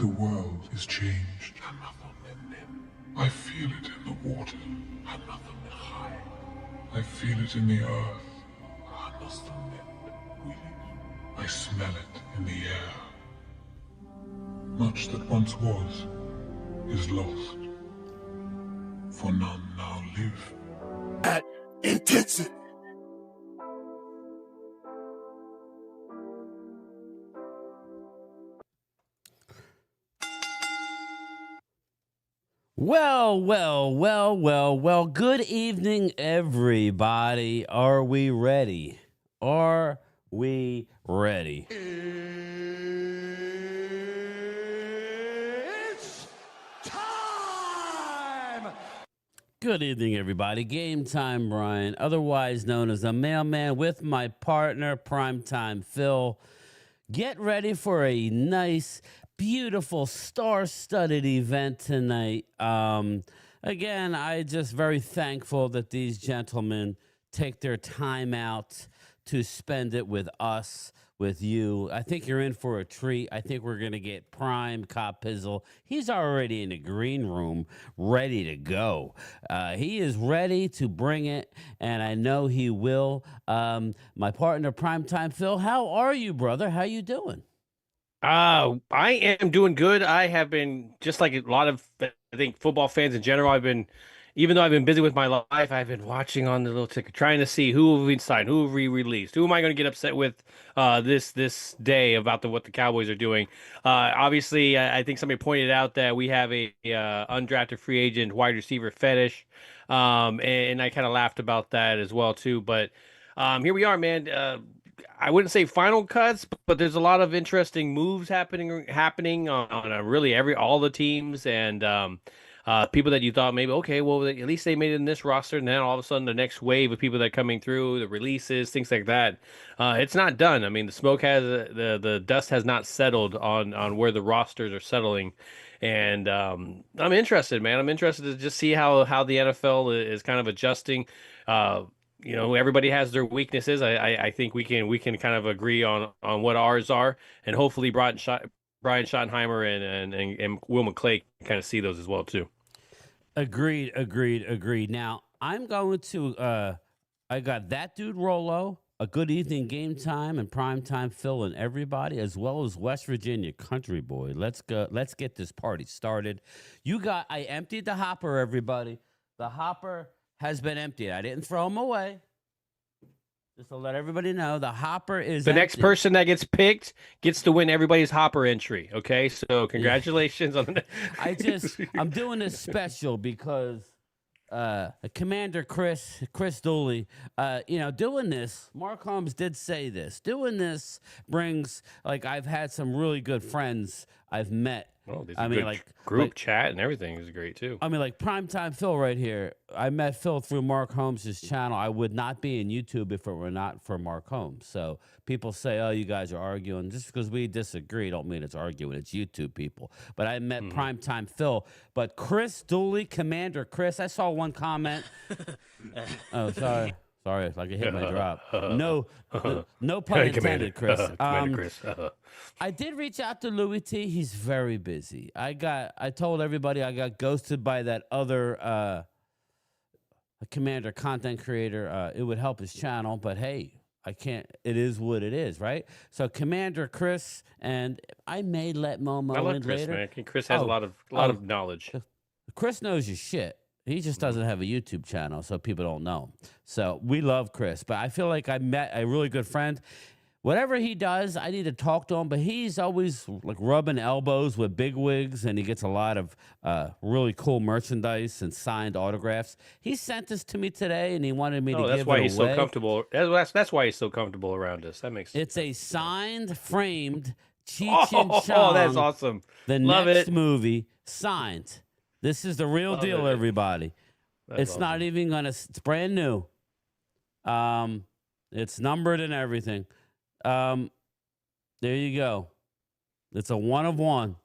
The world is changed. I feel it in the water. I feel it in the earth. I smell it in the air. Much that once was is lost, for none now live. At intensity. Well. Good evening, everybody. Are we ready? Are we ready? It's time! Good evening, everybody. Game Time Brian, otherwise known as the Mailman, with my partner, Primetime Phil. Get ready for a nice, beautiful, star-studded event tonight. Again, I just very thankful that these gentlemen take their time out to spend it with us, with you. I think you're in for a treat. I think we're going to get Prime Cop Pizzle. He's already in the green room, ready to go. He is ready to bring it, and I know he will. My partner, Primetime Phil, how are you, brother? How you doing? I am doing good. I have been, just like a lot of, I think, football fans in general, even though I've been busy with my life, I've been watching on the little ticker, trying to see who have we signed, who have we released, who am I going to get upset with this day about what the Cowboys are doing. Obviously, I think somebody pointed out that we have a undrafted free agent wide receiver fetish, and I kind of laughed about that as well too. But here we are, man. I wouldn't say final cuts, but there's a lot of interesting moves happening on really all the teams, and people that you thought maybe, okay, well, at least they made it in this roster, and then all of a sudden the next wave of people that are coming through, the releases, things like that. It's not done. I mean, the dust has not settled on where the rosters are settling. And I'm interested, man. I'm interested to just see how the NFL is kind of adjusting. Everybody has their weaknesses. I think we can kind of agree on what ours are, and hopefully Brian Schottenheimer and Will McClay kind of see those as well too. Agreed. Now I'm going to. I got that dude Rolo. A good evening, Game Time and Primetime Phil and everybody, as well as West Virginia Country Boy. Let's go. Let's get this party started. I emptied the hopper, everybody. The hopper has been emptied. I didn't throw them away. Just to let everybody know, the hopper is the empty. Next person that gets picked gets to win everybody's hopper entry. Okay, so congratulations on the. I'm doing this special because Commander Chris Dooley, doing this. Mark Holmes did say this. Doing this brings, like, I've had some really good friends I've met. Oh, group chat and everything is great too. I mean, like Primetime Phil right here. I met Phil through Mark Holmes' channel. I would not be in YouTube if it were not for Mark Holmes. So people say, "Oh, you guys are arguing." Just because we disagree, don't mean it's arguing. It's YouTube people. But I met Primetime Phil. But Chris Dooley, Commander Chris. I saw one comment. Oh, sorry. Sorry if I could hit my drop. No pun intended, Chris. Commander Chris. I did reach out to Louis T. He's very busy. I told everybody I got ghosted by that other Commander content creator. It would help his channel, but hey, I can't. It is what it is, right? So Commander Chris, and I may let Momo I love in Chris, later. man. Chris has a lot of knowledge. Chris knows your shit. He just doesn't have a YouTube channel, so people don't know. So we love Chris, but I feel like I met a really good friend. Whatever he does, I need to talk to him, but he's always like rubbing elbows with bigwigs, and he gets a lot of really cool merchandise and signed autographs. He sent this to me today, and he wanted me to give it away. That's why he's so comfortable. That's why he's so comfortable around us. That makes sense. It's a signed, framed Cheech and Chong. Oh, that's awesome. The next movie, signed. This is the real deal, everybody. It's awesome. Not even gonna. It's brand new. It's numbered and everything. There you go. It's a 1 of 1.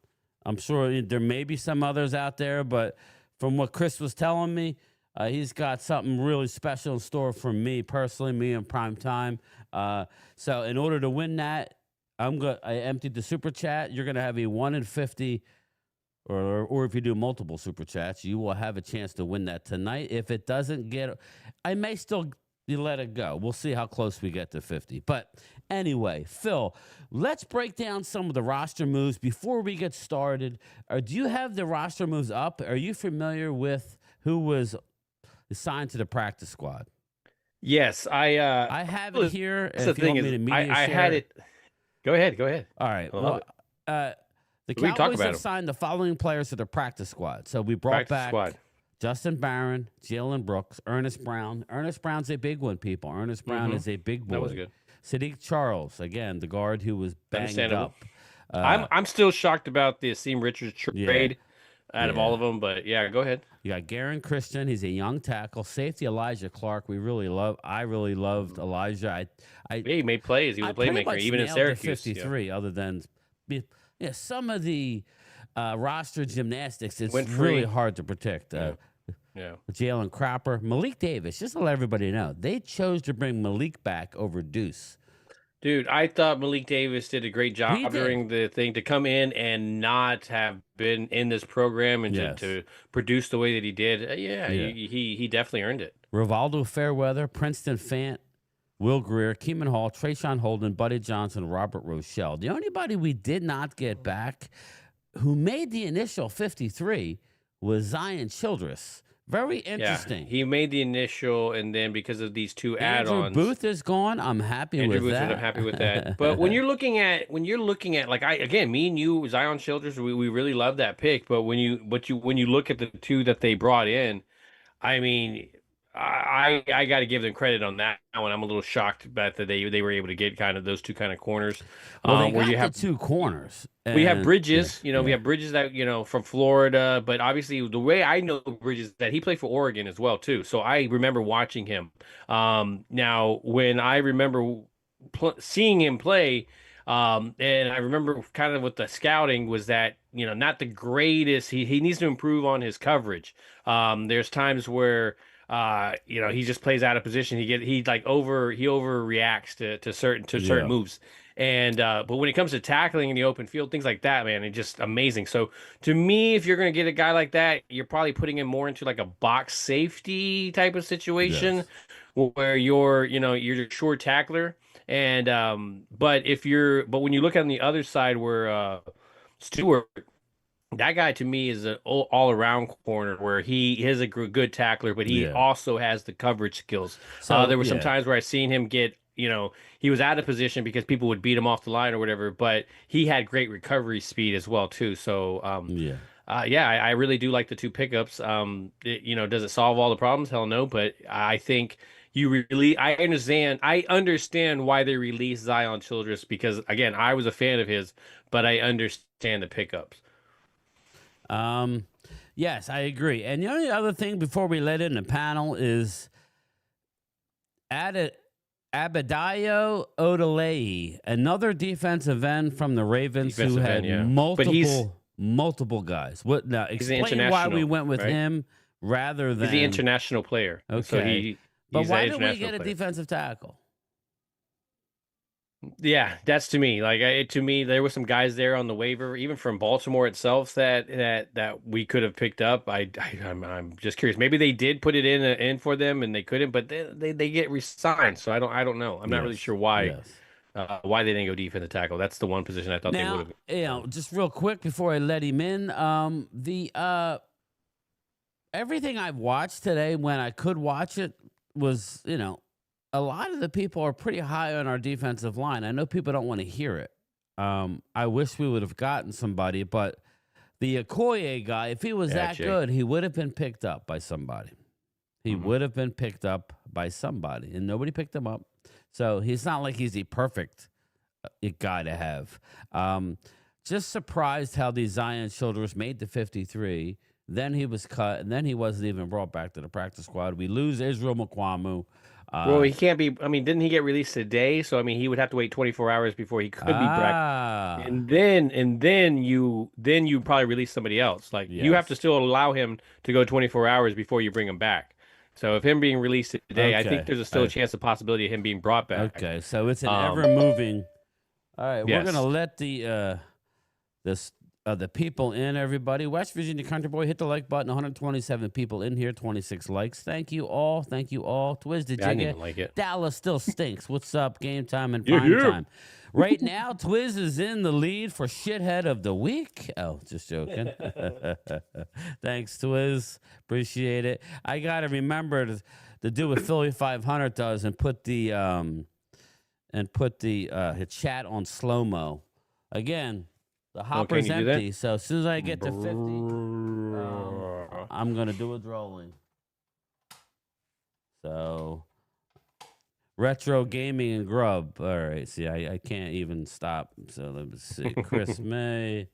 I'm sure there may be some others out there, but from what Chris was telling me, he's got something really special in store for me personally, me and Primetime. So in order to win that, I emptied the super chat. You're gonna have a 1 in 50, or if you do multiple super chats, you will have a chance to win that tonight. If it doesn't get, I may still let it go. We'll see how close we get to 50. But anyway, Phil, let's break down some of the roster moves before we get started. Do you have the roster moves up? Are you familiar with who was assigned to the practice squad? Yes, I have it here. That's the thing is, I had it. Go ahead. All right. Well, the We can talk Cowboys about have them. signed the following players to their practice squad. So we brought Practice back squad. Justin Barron, Jalen Brooks, Ernest Brown. Ernest Brown's a big one, people. Ernest Brown is a big boy. That was good. Sadiq Charles, again, the guard who was banged up. I'm still shocked about the Asim Richards trade out of all of them, but yeah, go ahead. You got Garen Christian. He's a young tackle. Safety Elijah Clark. I really loved Elijah. He made plays. He was a playmaker, even in Syracuse. 53, other than some of the roster gymnastics. It's Winfrey. really hard to predict. Yeah. Jalen Cropper, Malik Davis. Just to let everybody know, they chose to bring Malik back over Deuce. Dude, I thought Malik Davis did a great job during the thing to come in and not have been in this program and to produce the way that he did. He definitely earned it. Rivaldo Fairweather, Princeton Fant, Will Greer, Keeman Hall, Trayshawn Holden, Buddy Johnson, Robert Rochelle. The only body we did not get back who made the initial 53 was Zion Childress. Very interesting. Yeah, he made the initial, and then because of these two Andrew add-ons, Booth is gone. I'm happy with that. I'm happy with that. But when you're looking at like me and you, Zion Childress, we really love that pick. But when you look at the two that they brought in, I mean, I got to give them credit on that one. I'm a little shocked that they were able to get kind of those two kind of corners. Well, where you have the two corners. We have Bridges, we have Bridges that, from Florida, but obviously the way I know Bridges that he played for Oregon as well too. So I remember watching him. Now when I remember seeing him play, and I remember kind of with the scouting was that, not the greatest. He needs to improve on his coverage. There's times where he just plays out of position. He overreacts to certain moves. And but when it comes to tackling in the open field, things like that, man, it's just amazing. So to me, if you're going to get a guy like that, you're probably putting him more into like a box safety type of situation where you're a short tackler. And but when you look on the other side where Stewart, that guy to me is an all-around corner where he is a good tackler, but he also has the coverage skills. So there were some times where I seen him get, he was out of position because people would beat him off the line or whatever, but he had great recovery speed as well too. So I really do like the two pickups. Does it solve all the problems? Hell no, but I think I understand why they released Zion Childress because again, I was a fan of his, but I understand the pickups. Yes, I agree. And the only other thing before we let in the panel is Abadayo Odeleyi, another defensive end from the Ravens who had multiple guys. What now? Explain why we went with him rather than he's the international player. Okay, so but why did we get a defensive tackle? Yeah, that's to me. To me, there were some guys there on the waiver, even from Baltimore itself, that we could have picked up. I'm just curious. Maybe they did put it in for them and they couldn't, but they get re-signed. So I don't know. I'm not really sure why they didn't go defensive tackle. That's the one position I thought they would have. Just real quick before I let him in, everything I've watched today when I could watch it was a lot of the people are pretty high on our defensive line. I know people don't want to hear it. I wish we would have gotten somebody, but the Okoye guy, if he was that good, he would have been picked up by somebody. He would have been picked up by somebody, and nobody picked him up. So he's not like he's the perfect guy to have. Just surprised how these Zion Childress made the 53. Then he was cut, and then he wasn't even brought back to the practice squad. We lose Israel Mukuamu. Well, he can't be. I mean, didn't he get released today? So I mean, he would have to wait 24 hours before he could be back. And then you probably release somebody else. You have to still allow him to go 24 hours before you bring him back. So if him being released today, I think there's still a chance, a possibility of him being brought back. Okay, so it's an ever moving All right, we're Yes. gonna let the people in, everybody. West Virginia Country Boy, hit the like button. 127 people in here, 26 likes. Thank you all. Thank you all. Twiz, did Yeah, I you didn't get even like it. Dallas still stinks? What's up? Game time and Yeah, prime yeah. time. Right now, Twiz is in the lead for shithead of the week. Oh, just joking. Thanks, Twiz. Appreciate it. I gotta remember to do what Philly 500 does and put the chat on slow mo. Again, the hopper's can you do empty. So as soon as I get to 50, I'm gonna do a drawing. So retro gaming and grub. All right. See, I can't even stop. So let me see. Chris May.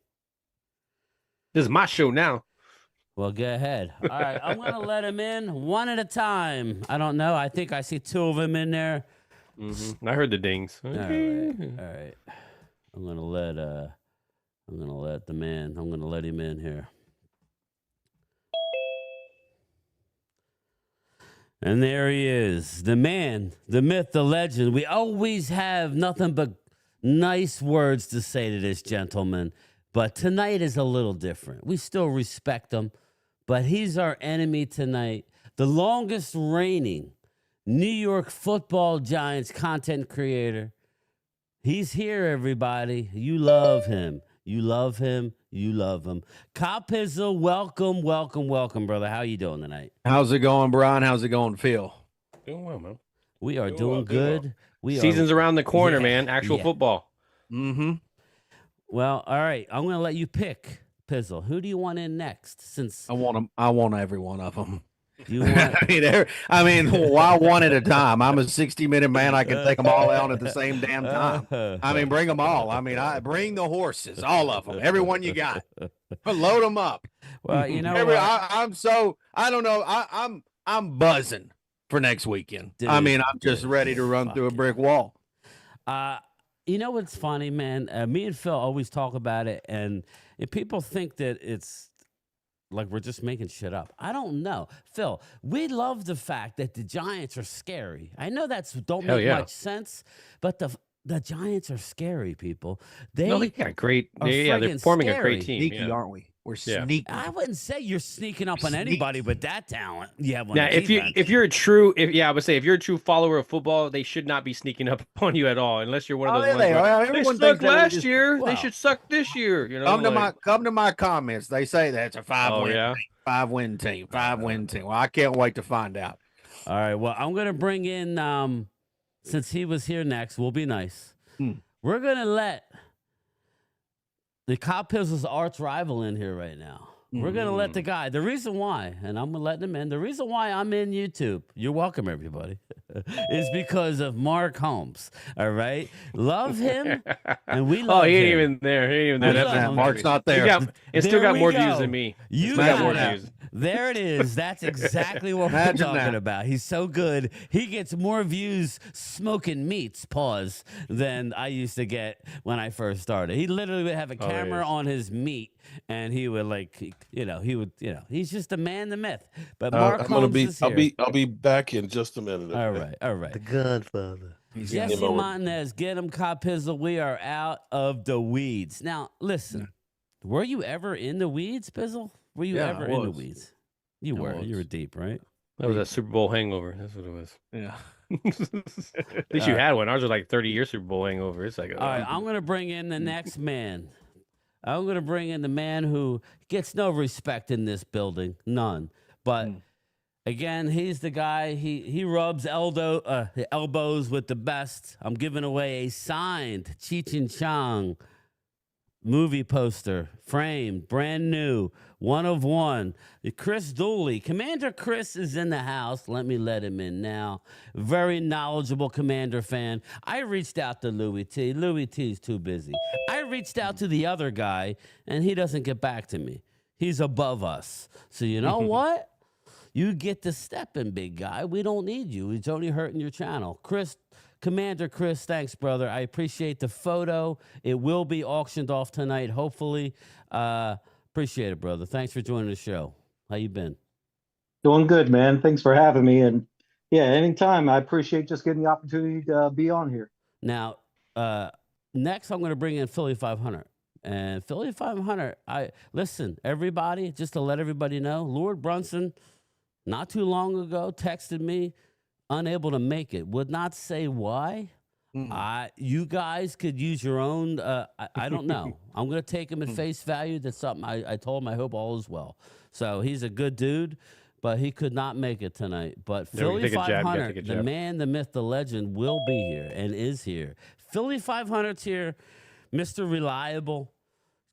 This is my show now. Well, go ahead. All right, I'm gonna let him in one at a time. I don't know. I think I see two of them in there. I heard the dings. All right. I'm gonna let him in here. And there he is, the man, the myth, the legend. We always have nothing but nice words to say to this gentleman, but tonight is a little different. We still respect him, but he's our enemy tonight. The longest reigning New York Football Giants content creator. He's here, everybody. You love him. You love him. You love him. Kyle Pizzle, welcome, welcome, welcome, brother. How you doing tonight? How's it going, Brian? How's it going, Phil? Doing well, man. We are doing good. Season's around the corner, man. Actual football. Mm-hmm. Well, all right. I'm going to let you pick, Pizzle. Who do you want in next? Since I want them. I want every one of them. you want, I mean, why one at a time? I'm a 60-minute man. I can take them all out at the same damn time. I mean, bring them all. I mean, I bring the horses, all of them, everyone you got. Load them up. well, you know, I'm so I don't know. I'm buzzing for next weekend. Dude, I mean, I'm just ready to run through a brick wall. You know what's funny, man? Me and Phil always talk about it, and if people think that it's like we're just making shit up. I don't know. Phil, we love the fact that the Giants are scary. I know that's don't make much sense, but the Giants are scary, people. They got great. They're forming a great team. Sneaky, aren't we? We're sneaky. I wouldn't say you're sneaking up on anybody with that talent. You have one. Now, if you're a true, I would say if you're a true follower of football, they should not be sneaking up on you at all, unless you're one of those ones. They sucked last year. They should suck this year. You know, come to my comments. They say that's a five-win team. Well, I can't wait to find out. All right. Well, I'm gonna bring in since he was here next. We'll be nice. We're gonna let the Kyle Pizzle's arch rival in here right now. We're going to let the guy, the reason why, and I'm going to let him in, the reason why I'm in YouTube, you're welcome, everybody, is because of Mark Holmes, all right? Love him, and we love him. He ain't even there. He ain't even there. Mark's not there. It's still got more views than me. You got more views. There it is. That's exactly what we're talking about. He's so good. He gets more views smoking meats, than I used to get when I first started. He literally would have a camera on his meat, and he would he's just a man, the myth. But Mark Holmes is here. I'll be back in just a minute. Okay? All right. The Godfather. Jesse Montanez, get him, Kyle Pizzle. We are out of the weeds. Now, listen, were you ever in the weeds, Pizzle? Were you ever in the weeds? You were. You were deep, right? That was a Super Bowl hangover. That's what it was. Yeah. At least you had one. Ours was like 30-year Super Bowl hangover. It's like, all right, I'm going to bring in the next man. I'm going to bring in the man who gets no respect in this building. None. But again, he's the guy. He rubs elbows with the best. I'm giving away a signed Cheech and Chong movie poster, framed, brand new, one of one. Chris Dooley. Commander Chris is in the house. Let me let him in now. Very knowledgeable Commander fan. I reached out to Louis T. Louis T's too busy. I reached out to the other guy, and he doesn't get back to me. He's above us. So you know what? You get to step in, big guy. We don't need you. It's only hurting your channel. Commander Chris, thanks, brother. I appreciate the photo. It will be auctioned off tonight, hopefully. Appreciate it, brother. Thanks for joining the show. How you been? Doing good, man. Thanks for having me. And yeah, anytime. I appreciate just getting the opportunity to be on here. Now, next, I'm going to bring in Philly 500. And Philly 500, listen, everybody, just to let everybody know, Lord Brunson, not too long ago, texted me, unable to make it. Would not say why. You guys could use your own. I don't know. I'm going to take him at face value. That's something I told him. I hope all is well. So he's a good dude, but he could not make it tonight. But Philly 500, the man, the myth, the legend, will be here and is here. Philly 500's here. Mr. Reliable,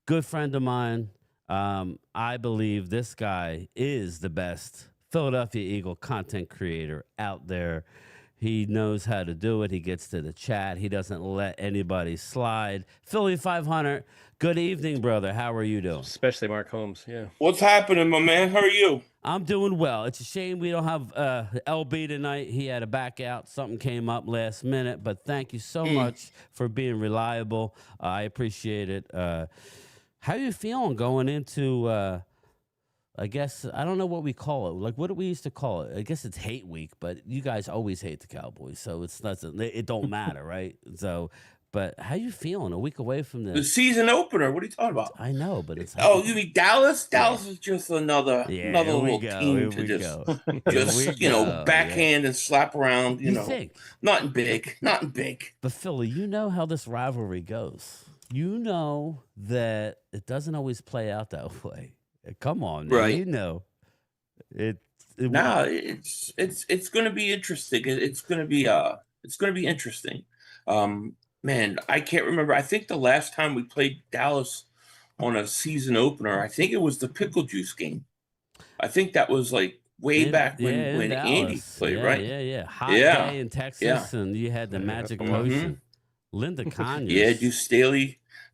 good friend of mine. I believe this guy is the best Philadelphia Eagle content creator out there. He knows how to do it. He gets to the chat. He doesn't let anybody slide. Philly 500, good evening, brother. How are you doing? Especially Mark Holmes, yeah. What's happening, my man? How are you? I'm doing well. It's a shame we don't have LB tonight. He had to back out. Something came up last minute, but thank you so much for being reliable. I appreciate it. How you feeling going into I guess, I don't know what we call it. Like, what do we used to call it? I guess it's hate week, but you guys always hate the Cowboys, so it don't matter, right? So, but how you feeling a week away from the season opener? What are you talking about? I know, but it's you mean Dallas? Dallas is just another little team to just backhand and slap around. You know, think? Nothing big. But Philly, you know how this rivalry goes. You know that it doesn't always play out that way. Come on, man. Right? You know, it's going to be interesting. It's going to be interesting. Man, I can't remember. I think the last time we played Dallas on a season opener, I think it was the pickle juice game. I think that was like way back when Andy played, right? Yeah. Hot day in Texas, and you had the magic potion. Linda Conyers. Yeah,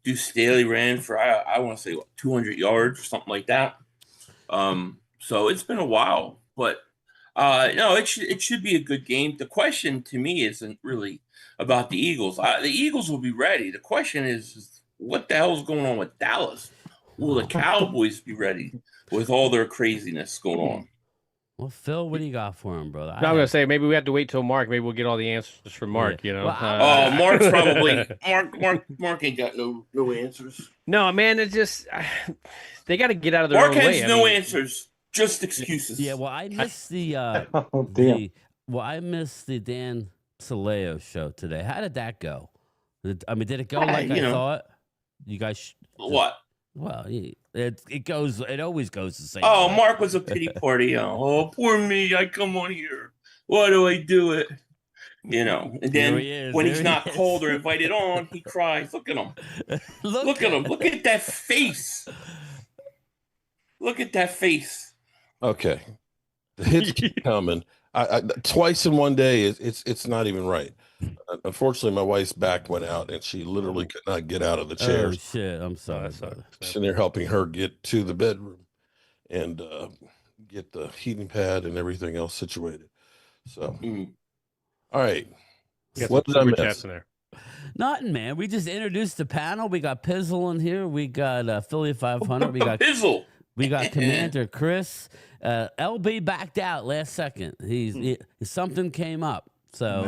Deuce Staley ran for I want to say 200 yards or something like that. So it's been a while, but no, it should be a good game. The question to me isn't really about the Eagles. The Eagles will be ready. The question is what the hell is going on with Dallas? Will the Cowboys be ready with all their craziness going on? Well, Phil, what do you got for him, brother? I'm going to say maybe we have to wait till Mark. Maybe we'll get all the answers from Mark, you know. Well, Mark's probably Mark ain't got no answers. No, man, it's just they got to get out of their Mark own way. has no answers, just excuses. Yeah, well, I missed the I missed the Dan Saleo show today. How did that go? I mean, did it go like I thought? You guys what? Well, it goes. It always goes the same. Oh, way. Mark was a pity party. Oh, poor me. I come on here. Why do I do it? You know, and then when he's not called or invited on, he cries. Look at him. Look at him. Look at that face. Look at that face. Okay, the hits keep coming. I twice in one day. It's not even right. Unfortunately, my wife's back went out, and she literally could not get out of the chair. Oh shit! I'm sorry. Sitting there helping her get to the bedroom and get the heating pad and everything else situated. So, all right. What did I miss? In there? Nothing, man. We just introduced the panel. We got Pizzle in here. We got Philly 500. We got Pizzle. We got Commander Chris. LB backed out last second. Something came up. So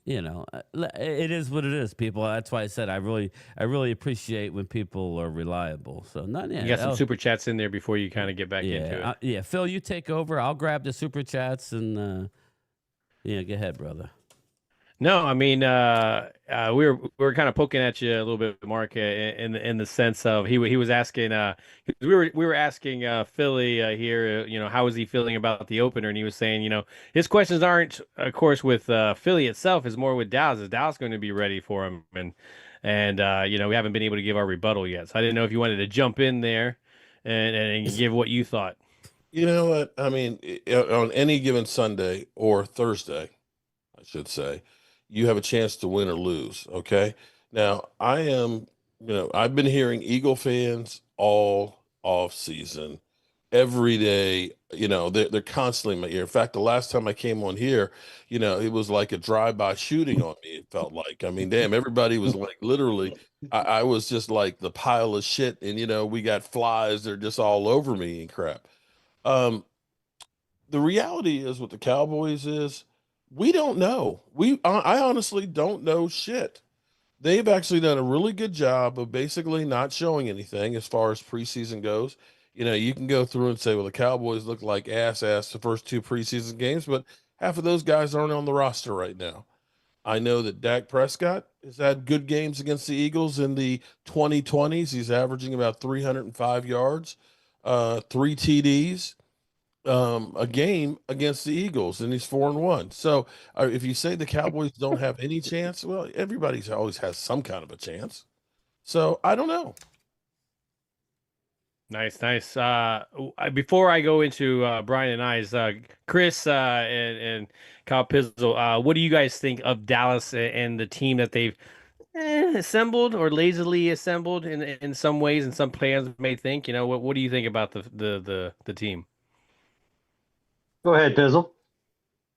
it is what it is, people. That's why I said I really appreciate when people are reliable. So you got some super chats in there before you kind of get back into it. Phil, you take over. I'll grab the super chats and go ahead, brother. No, I mean we were kind of poking at you a little bit, Mark, in the sense of he was asking we were asking Philly here, you know, how is he feeling about the opener, and he was saying, you know, his questions aren't, of course, with Philly itself, is more with Dallas. Is Dallas going to be ready for him? And you know, we haven't been able to give our rebuttal yet, so I didn't know if you wanted to jump in there and give what you thought. You know what? I mean, on any given Sunday or Thursday, I should say, you have a chance to win or lose. Okay. Now I've been hearing Eagle fans all off season, every day, you know, they're constantly in my ear. In fact, the last time I came on here, you know, it was like a drive-by shooting on me. It felt like, I mean, damn, everybody was like, literally, I was just like the pile of shit. And, you know, we got flies. They're just all over me and crap. The reality is with the Cowboys is, we don't know. I honestly don't know shit. they've actually done a really good job of basically not showing anything as far as preseason goes. You can go through and say, well, the Cowboys look like ass the first two preseason games, but half of those guys aren't on the roster right now. I know that Dak Prescott has had good games against the Eagles in the 2020s. He's averaging about 305 yards, 3 TDs a game against the Eagles, and he's 4-1. So if you say the Cowboys don't have any chance, well, everybody's always has some kind of a chance. So I don't know. Nice. Before I go into Brian and I's, Chris and Kyle Pizzle, what do you guys think of Dallas and the team that they've assembled or lazily assembled in some ways, and some fans may think? What do you think about the team? Go ahead, Pizzle.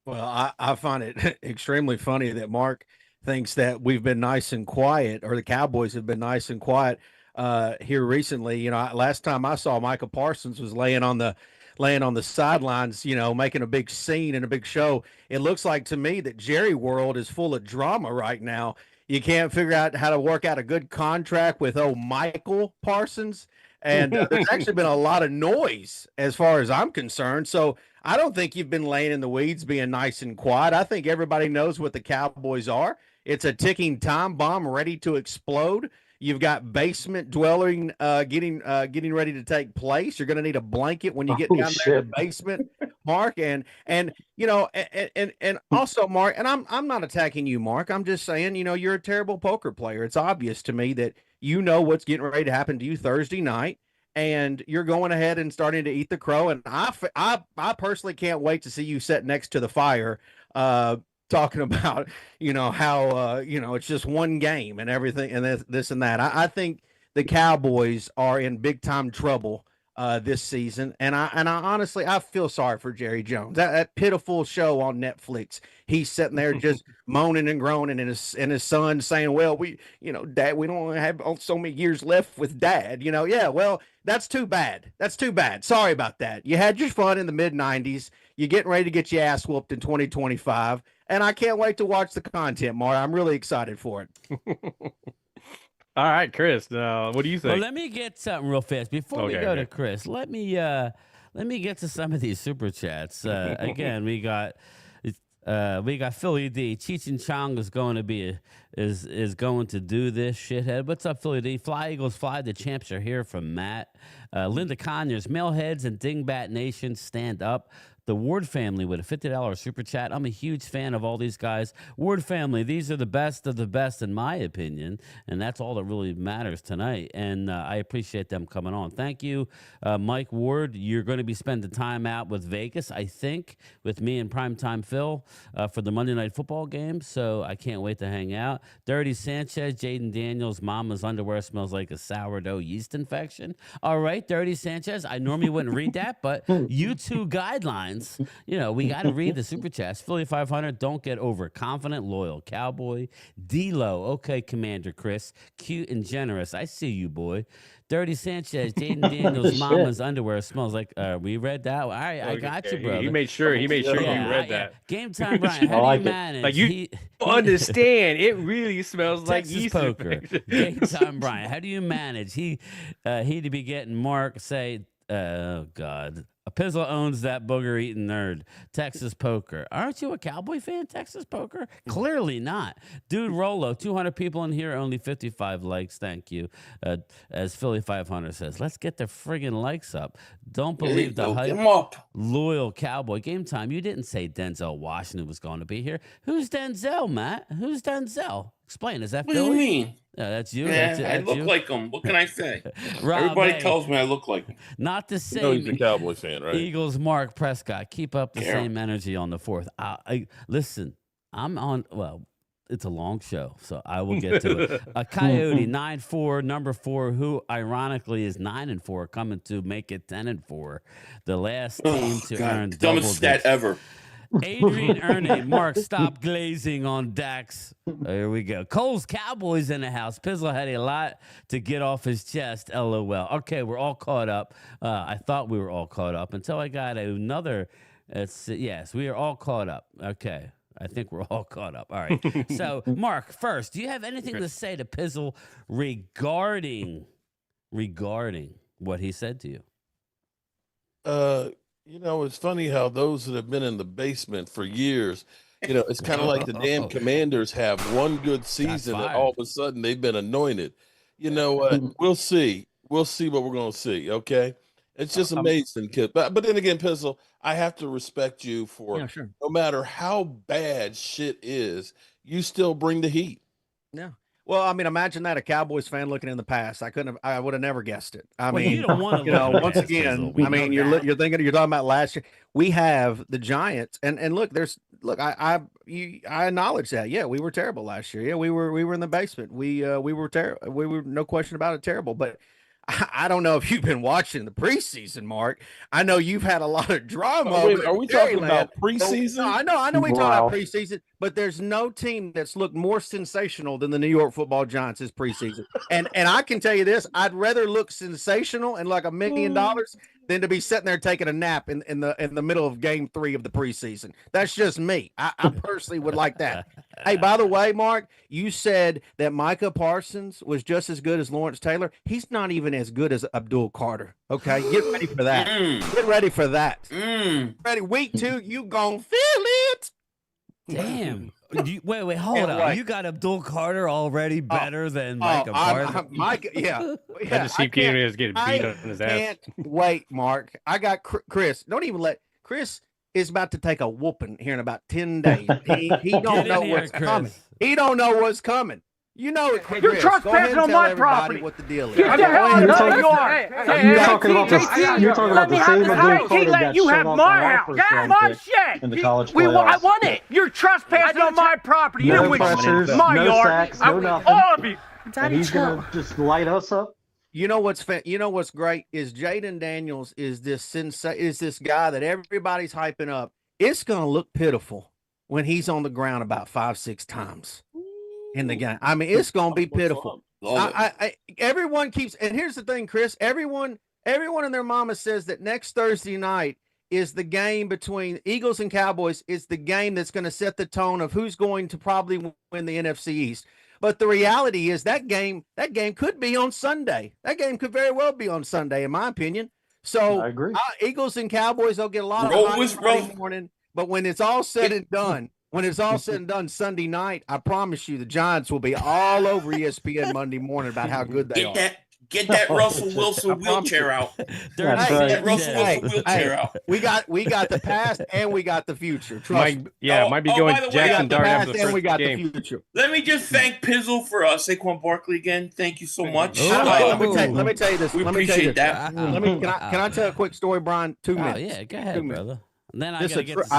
Well, I find it extremely funny that Mark thinks that we've been nice and quiet, or the Cowboys have been nice and quiet here recently. Last time I saw Micah Parsons was laying on the sidelines, making a big scene and a big show. It looks like to me that Jerry World is full of drama right now. You can't figure out how to work out a good contract with Michael Parsons. And there's actually been a lot of noise as far as I'm concerned. So I don't think you've been laying in the weeds being nice and quiet. I think everybody knows what the Cowboys are. It's a ticking time bomb ready to explode. You've got basement dwelling getting ready to take place. You're going to need a blanket when you get down there in the basement, Mark. And also, Mark, and I'm not attacking you, Mark. I'm just saying, you're a terrible poker player. It's obvious to me that what's getting ready to happen to you Thursday night, and you're going ahead and starting to eat the crow. And I personally can't wait to see you sit next to the fire, talking about, how, it's just one game and everything and this and that. I think the Cowboys are in big time trouble this season. And I honestly, I feel sorry for Jerry Jones. That pitiful show on Netflix. He's sitting there just moaning and groaning, and his son saying, well, Dad, we don't have so many years left with Dad. Yeah, well, that's too bad. That's too bad. Sorry about that. You had your fun in the mid-90s. You're getting ready to get your ass whooped in 2025. And I can't wait to watch the content, Mark. I'm really excited for it. All right, Chris. What do you think? Well, let me get something real fast before we go to Chris. Let me get to some of these super chats. Again, we got Philly D. Cheech and Chong is going to be is going to do this shithead. What's up, Philly D? Fly Eagles fly. The champs are here from Matt. Linda Conyers, Mailheads and Dingbat Nation, stand up. The Ward family with a $50 super chat. I'm a huge fan of all these guys. Ward family, these are the best of the best in my opinion, and that's all that really matters tonight. And I appreciate them coming on. Thank you, Mike Ward. You're going to be spending time out with Vegas, I think, with me and Primetime Phil for the Monday Night Football game. So I can't wait to hang out. Dirty Sanchez, Jaden Daniels, Mama's underwear smells like a sourdough yeast infection. All right, Dirty Sanchez. I normally wouldn't read that, but YouTube guidelines. We got to read the super chats. Philly 500, don't get overconfident. Loyal Cowboy. D-Lo, okay, Commander Chris. Cute and generous. I see you, boy. Dirty Sanchez, Jaden Daniels, Mama's underwear smells like. We read that. All right, I got you, brother. He made sure you read that. Game time, Brian. How do you manage? Like you understand, it really smells like yeast poker. Game time, Brian. How do you manage? He to be getting Mark say, oh God. A Pizzle owns that booger-eating nerd. Texas Poker. Aren't you a Cowboy fan, Texas Poker? Clearly not. Dude Rolo, 200 people in here, only 55 likes. Thank you. As Philly 500 says, let's get the friggin' likes up. Don't believe the hype. Get 'em up. Loyal Cowboy. Game time. You didn't say Denzel Washington was going to be here. Who's Denzel, Matt? Who's Denzel? Explain. Is that What Philly? do you mean? Yeah, that's you. Yeah, that's I look you. like him. What can I say? Rob Everybody A. tells me I look like him. Not the same. No, he's a Cowboy fan, right? Eagles, Mark Prescott. Keep up the Yeah. same energy on the fourth. Listen, I'm on. Well, it's a long show, so I will get to it. A Coyote 9-4, number 4, who ironically is 9-4, coming to make it 10-4. The last team to earn double Dumbest stat digits. ever. Adrian Ernie, Mark, stop glazing on Dax. There we go. Cole's Cowboys in the house. Pizzle had a lot to get off his chest. LOL. Okay, we're all caught up. I thought we were all caught up until I got another. Yes, we are all caught up. Okay. I think we're all caught up. All right. So, Mark, first, do you have anything to say to Pizzle regarding what he said to you? It's funny how those that have been in the basement for years, it's kind of like the damn Commanders have one good season and all of a sudden they've been anointed. You know what? We'll see. We'll see what we're going to see. Okay. It's just amazing, kid. But then again, Pistol, I have to respect you for no matter how bad shit is, you still bring the heat. Yeah. Well, I mean, imagine that a Cowboys fan looking in the past. I would have never guessed it. I mean, you don't want to once again, I mean, you're talking about last year. We have the Giants, and look, I acknowledge that. Yeah, we were terrible last year. Yeah, we were in the basement. We were terrible. We were, no question about it, terrible. But I don't know if you've been watching the preseason, Mark. I know you've had a lot of drama. Are we talking about preseason? No, I know we talk about preseason, but there's no team that's looked more sensational than the New York Football Giants this preseason. And I can tell you this: I'd rather look sensational and like $1 million than to be sitting there taking a nap in the middle of game 3 of the preseason. That's just me. I personally would like that. Hey, by the way, Mark, you said that Micah Parsons was just as good as Lawrence Taylor. He's not even as good as Abdul Carter. Okay, get ready for that. Get ready for that. Ready, week 2, you gonna feel it. Damn. Wait, hold on. You got Abdul Carter already better than Micah Parsons? Micah, yeah. I just keep getting beat on his ass. I can't wait, Mark. I got Chris. Don't even let Chris is about to take a whooping here in about 10 days. He don't know what's coming. He don't know what's coming. You know it, Chris. You're trespassing on my property. What the deal is? Get the hell out of my yard. You're talking about the same Abdul Carter that you showed have up my on our house. first Get round my pick shit. in the college I playoffs. want it. You're trespassing on my property. No Which pressures, my no yard. sacks, no nothing. All of you. And he's gonna just light us up. You know what's great is Jaden Daniels is this guy that everybody's hyping up. It's gonna look pitiful when he's on the ground about 5-6 times in the game. I mean, it's gonna be pitiful. Everyone keeps, and here's the thing, Chris. Everyone and their mama says that next Thursday night is the game between Eagles and Cowboys. Is the game that's going to set the tone of who's going to probably win the NFC East. But the reality is that game could be on Sunday. That game could very well be on Sunday, in my opinion. So I agree. Eagles and Cowboys will get a lot of hype Friday morning. But when it's all said and done, Sunday night, I promise you, the Giants will be all over ESPN Monday morning about how good they are. Get that Russell Wilson wheelchair out. That's right. That Russell Wilson wheelchair out. We got the past and we got the future. Might be going Jackson Dart after the first and we got game. the future. Let me just thank Pizzle for Saquon Barkley again. Thank you so much. Let me tell you this. We appreciate that. Can I tell a quick story, Brian? 2 minutes. Yeah, go ahead, brother. And then I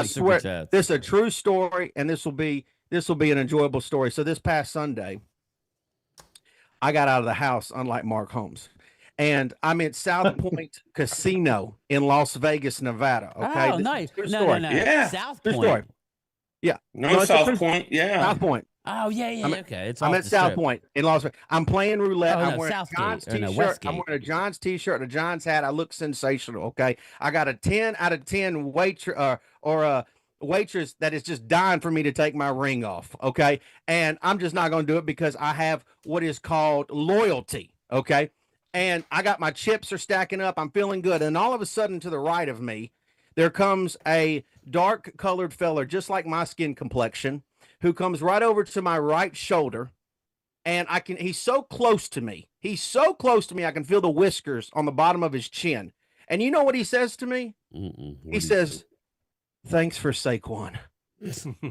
swear, this is a true story, and this will be an enjoyable story. So this past Sunday, I got out of the house, unlike Mark Holmes, and I'm at South Point Casino in Las Vegas, Nevada. Okay, oh, nice. No. Yeah. South True Point. story. Yeah. No, South Point. Yeah. South Point. Oh, yeah. Okay. I'm at South Point in Las Vegas. I'm playing roulette. I'm wearing a Giants t-shirt. I'm wearing a Giants t-shirt and a Giants hat. I look sensational. Okay. I got a 10 out of 10 waitress that is just dying for me to take my ring off. Okay. And I'm just not going to do it because I have what is called loyalty. Okay. And I got my chips are stacking up. I'm feeling good. And all of a sudden to the right of me, there comes a dark colored fella, just like my skin complexion, who comes right over to my right shoulder, and he's so close to me. I can feel the whiskers on the bottom of his chin. And you know what he says to me? He says, "Thanks for Saquon."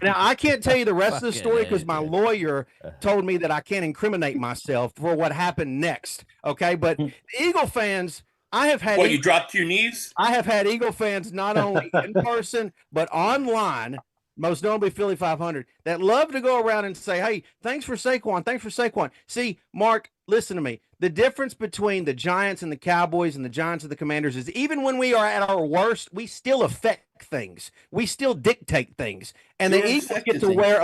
Now, I can't tell you the rest of the story because my lawyer told me that I can't incriminate myself for what happened next. Okay. But Eagle fans, I have had. You dropped to your knees? I have had Eagle fans not only in person, but online, most notably Philly 500, that love to go around and say, "Hey, thanks for Saquon. Thanks for Saquon." See, Mark, listen to me. The difference between the Giants and the Cowboys and the Giants and the Commanders is even when we are at our worst, we still affect things. We still dictate things. And the Eagles get to wear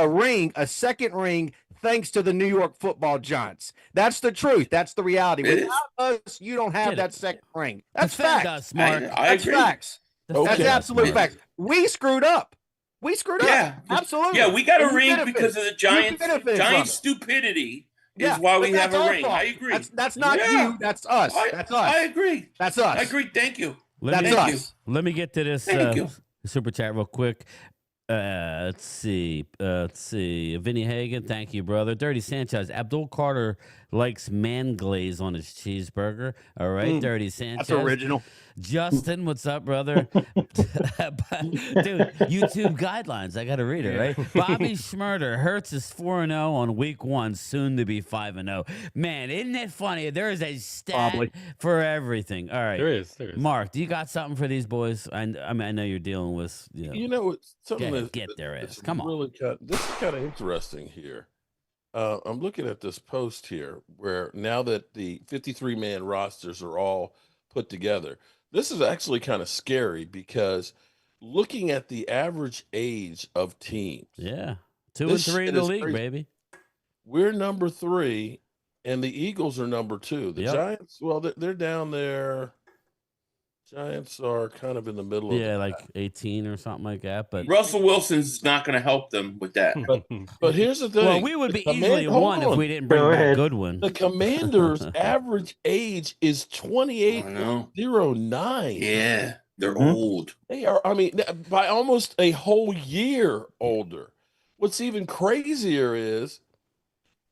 a second ring, thanks to the New York Football Giants. That's the truth. That's the reality. Without us, you don't have that second ring. That's facts. Mark. I That's agree. facts. That's absolute facts. We screwed up. We screwed up. Yeah, Absolutely. Yeah, we got And a you ring benefited. because of the You Giants. benefited from Giants it. stupidity Yeah, is why but we have that's a our ring. fault. I agree. That's not Yeah. you. That's us. That's us. I agree. That's us. I agree. Thank you. That's Thank us. you. Let me get to this Thank you. super chat real quick. Let's see. Vinny Hagan, thank you, brother. Dirty Sanchez. Abdul Carter likes man glaze on his cheeseburger. All right, Dirty Sanchez. That's original. Justin, what's up, brother? Dude, YouTube guidelines. I got to read it, right? Bobby Schmurder. Hertz is 4-0 on week 1, soon to be 5-0. Man, isn't it funny? There is a stat for everything. All right. There is. Mark, do you got something for these boys? I mean, I know you're dealing with, something get their ass. Come on. Really this is kind of interesting here. I'm looking at this post here where now that the 53-man rosters are all put together, this is actually kind of scary because looking at the average age of teams. Yeah. 2 and 3 in the league, crazy. baby. We're number 3 and the Eagles are number 2. The Giants, well, they're down there. Giants are kind of in the middle of like 18 or something like that. But Russell Wilson's not going to help them with that. But here's the thing. Well, we would be easily one if we didn't bring back Goodwin. The Commanders' average age is 28.09. Yeah, they're old. They are, I mean, by almost a whole year older. What's even crazier is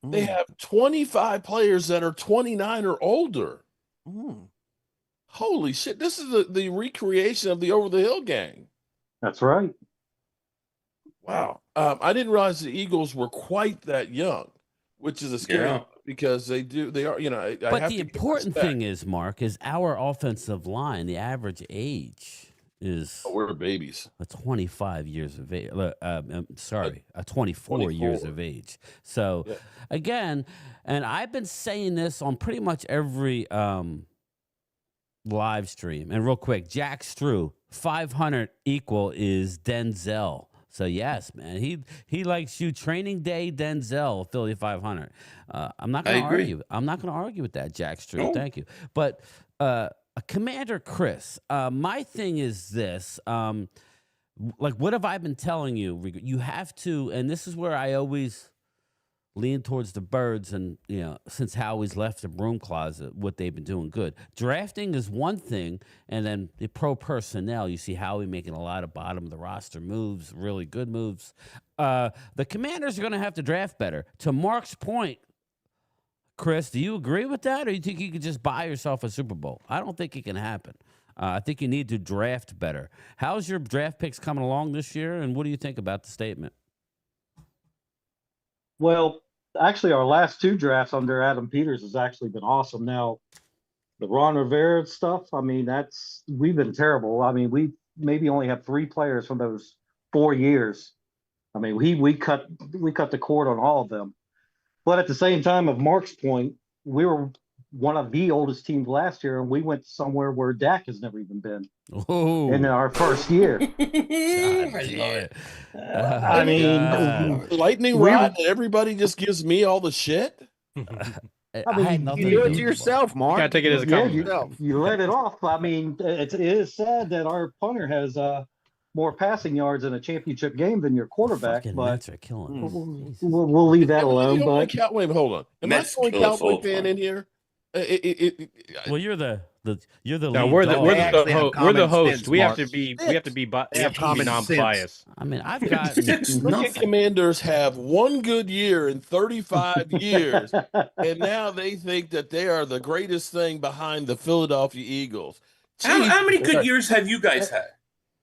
they have 25 players that are 29 or older. Holy shit. This is the recreation of the Over the Hill gang. That's right. Wow. I didn't realize the Eagles were quite that young, which is a scary because they are, But the important thing is, Mark, is our offensive line, the average age is we're babies. 25 years of age. 24 years of age. So again, and I've been saying this on pretty much every live stream. And real quick, Jack Strew, 500 equal is Denzel. So yes, man, he likes you. Training day Denzel, Philly 500. I'm not going to argue. I'm not going to argue with that, Jack Strew. No. Thank you. But Commander Chris, my thing is this. What have I been telling you? You have to, and this is where I always lean towards the birds, and since Howie's left the broom closet, what they've been doing good. Drafting is one thing, and then the pro personnel. You see Howie making a lot of bottom of the roster moves, really good moves. The Commanders are going to have to draft better. To Mark's point, Chris, do you agree with that, or you think you could just buy yourself a Super Bowl? I don't think it can happen. I think you need to draft better. How's your draft picks coming along this year, and what do you think about the statement? Well, actually, our last 2 drafts under Adam Peters has actually been awesome. Now, the Ron Rivera stuff, I mean, we've been terrible. I mean, we maybe only have 3 players from those 4 years. I mean, we cut the cord on all of them. But at the same time, of Mark's point, we were one of the oldest teams last year, and we went somewhere where Dak has never even been in our first year. I mean, lightning rod, and everybody just gives me all the shit. I mean, you do it to yourself, Mark. Gotta take it as a compliment. You let it off. I mean, it is sad that our punter has more passing yards in a championship game than your quarterback. Fucking but Mets are killing. we'll leave that alone. Wait, hold on. Am I the only Cowboy fan in here? Well, you're the No, lead we're dog. the host. Sense, We have Mark. to be non-biased. I mean, I've got The Commanders have one good year in 35 years, and now they think that they are the greatest thing behind the Philadelphia Eagles. How many good years have you guys had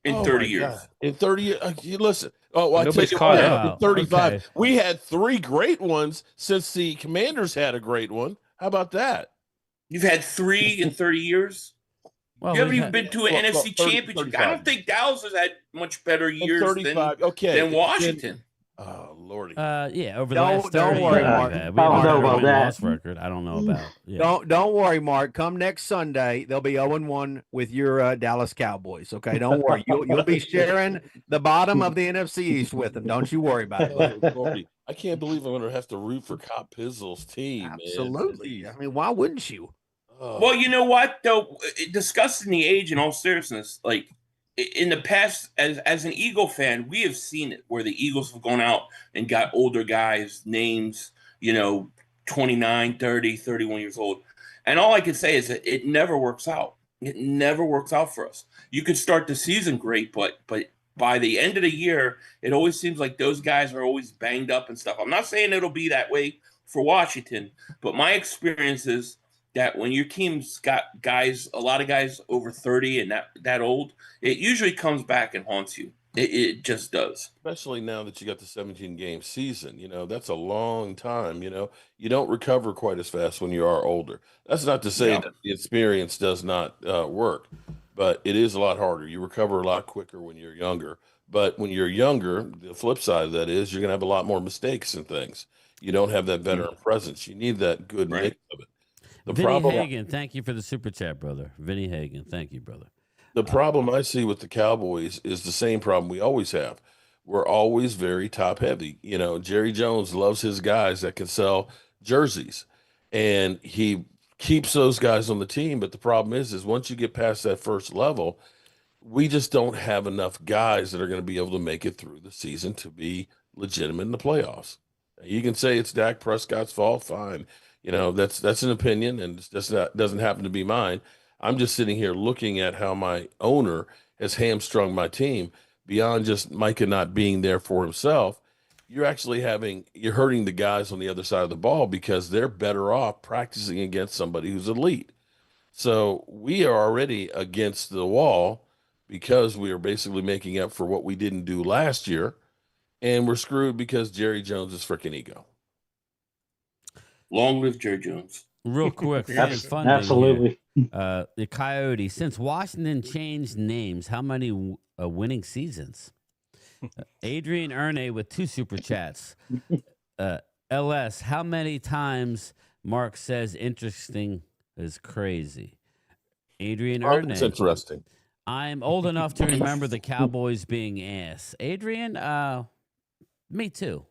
in 30 years? God. In 30 years, you listen. Oh, I Nobody's tell you caught what, up. in 35. Okay. We had 3 great ones since the Commanders had a great one. How about that? You've had 3 in 30 years? well, You haven't we've even had- been to an Well, NFC 30, championship. 35. I don't think Dallas has had much better years than 35. Okay. than Washington. Oh, Lordy. Yeah, over the Don't last 30 worry, years, Mark. we I don't know about win that. loss record. I don't know about. Yeah. Don't worry, Mark. Come next Sunday, they'll be 0-1 with your Dallas Cowboys. Okay, don't worry. You'll be sharing the bottom of the NFC East with them. Don't you worry about it. Oh, Lordy. I can't believe I'm going to have to root for Cop Pizzle's team. Absolutely. Man. I mean, why wouldn't you? Oh. Well, you know what, though? Discussing the age in all seriousness, like, in the past, as an Eagle fan, we have seen it where the Eagles have gone out and got older guys, names, 29, 30, 31 years old. And all I can say is that it never works out. It never works out for us. You could start the season great, but by the end of the year, it always seems like those guys are always banged up and stuff. I'm not saying it'll be that way for Washington, but my experience is that when your team's got a lot of guys over 30 and that old, it usually comes back and haunts you. It just does. Especially now that you got the 17-game season, that's a long time. You don't recover quite as fast when you are older. That's not to say that the experience does not work, but it is a lot harder. You recover a lot quicker when you're younger. But when you're younger, the flip side of that is you're going to have a lot more mistakes and things. You don't have that veteran presence. You need that good mix of it. Vinny Hagen, thank you for the super chat, brother. Vinny Hagen, thank you, brother. The problem I see with the Cowboys is the same problem we always have. We're always very top heavy. Jerry Jones loves his guys that can sell jerseys, and he keeps those guys on the team. But the problem is once you get past that first level, we just don't have enough guys that are going to be able to make it through the season to be legitimate in the playoffs. You can say it's Dak Prescott's fault, fine. That's an opinion, and that doesn't happen to be mine. I'm just sitting here looking at how my owner has hamstrung my team beyond just Micah not being there for himself. You're hurting the guys on the other side of the ball because they're better off practicing against somebody who's elite. So we are already against the wall because we are basically making up for what we didn't do last year, and we're screwed because Jerry Jones is freaking ego. Long live Jerry Jones. Real quick, fan funding. Absolutely. The Coyote, since Washington changed names, how many winning seasons? Adrian Erne with 2 super chats. LS, how many times Mark says interesting is crazy? Adrian Erne. It's interesting. I'm old enough to remember the Cowboys being ass. Adrian, me too.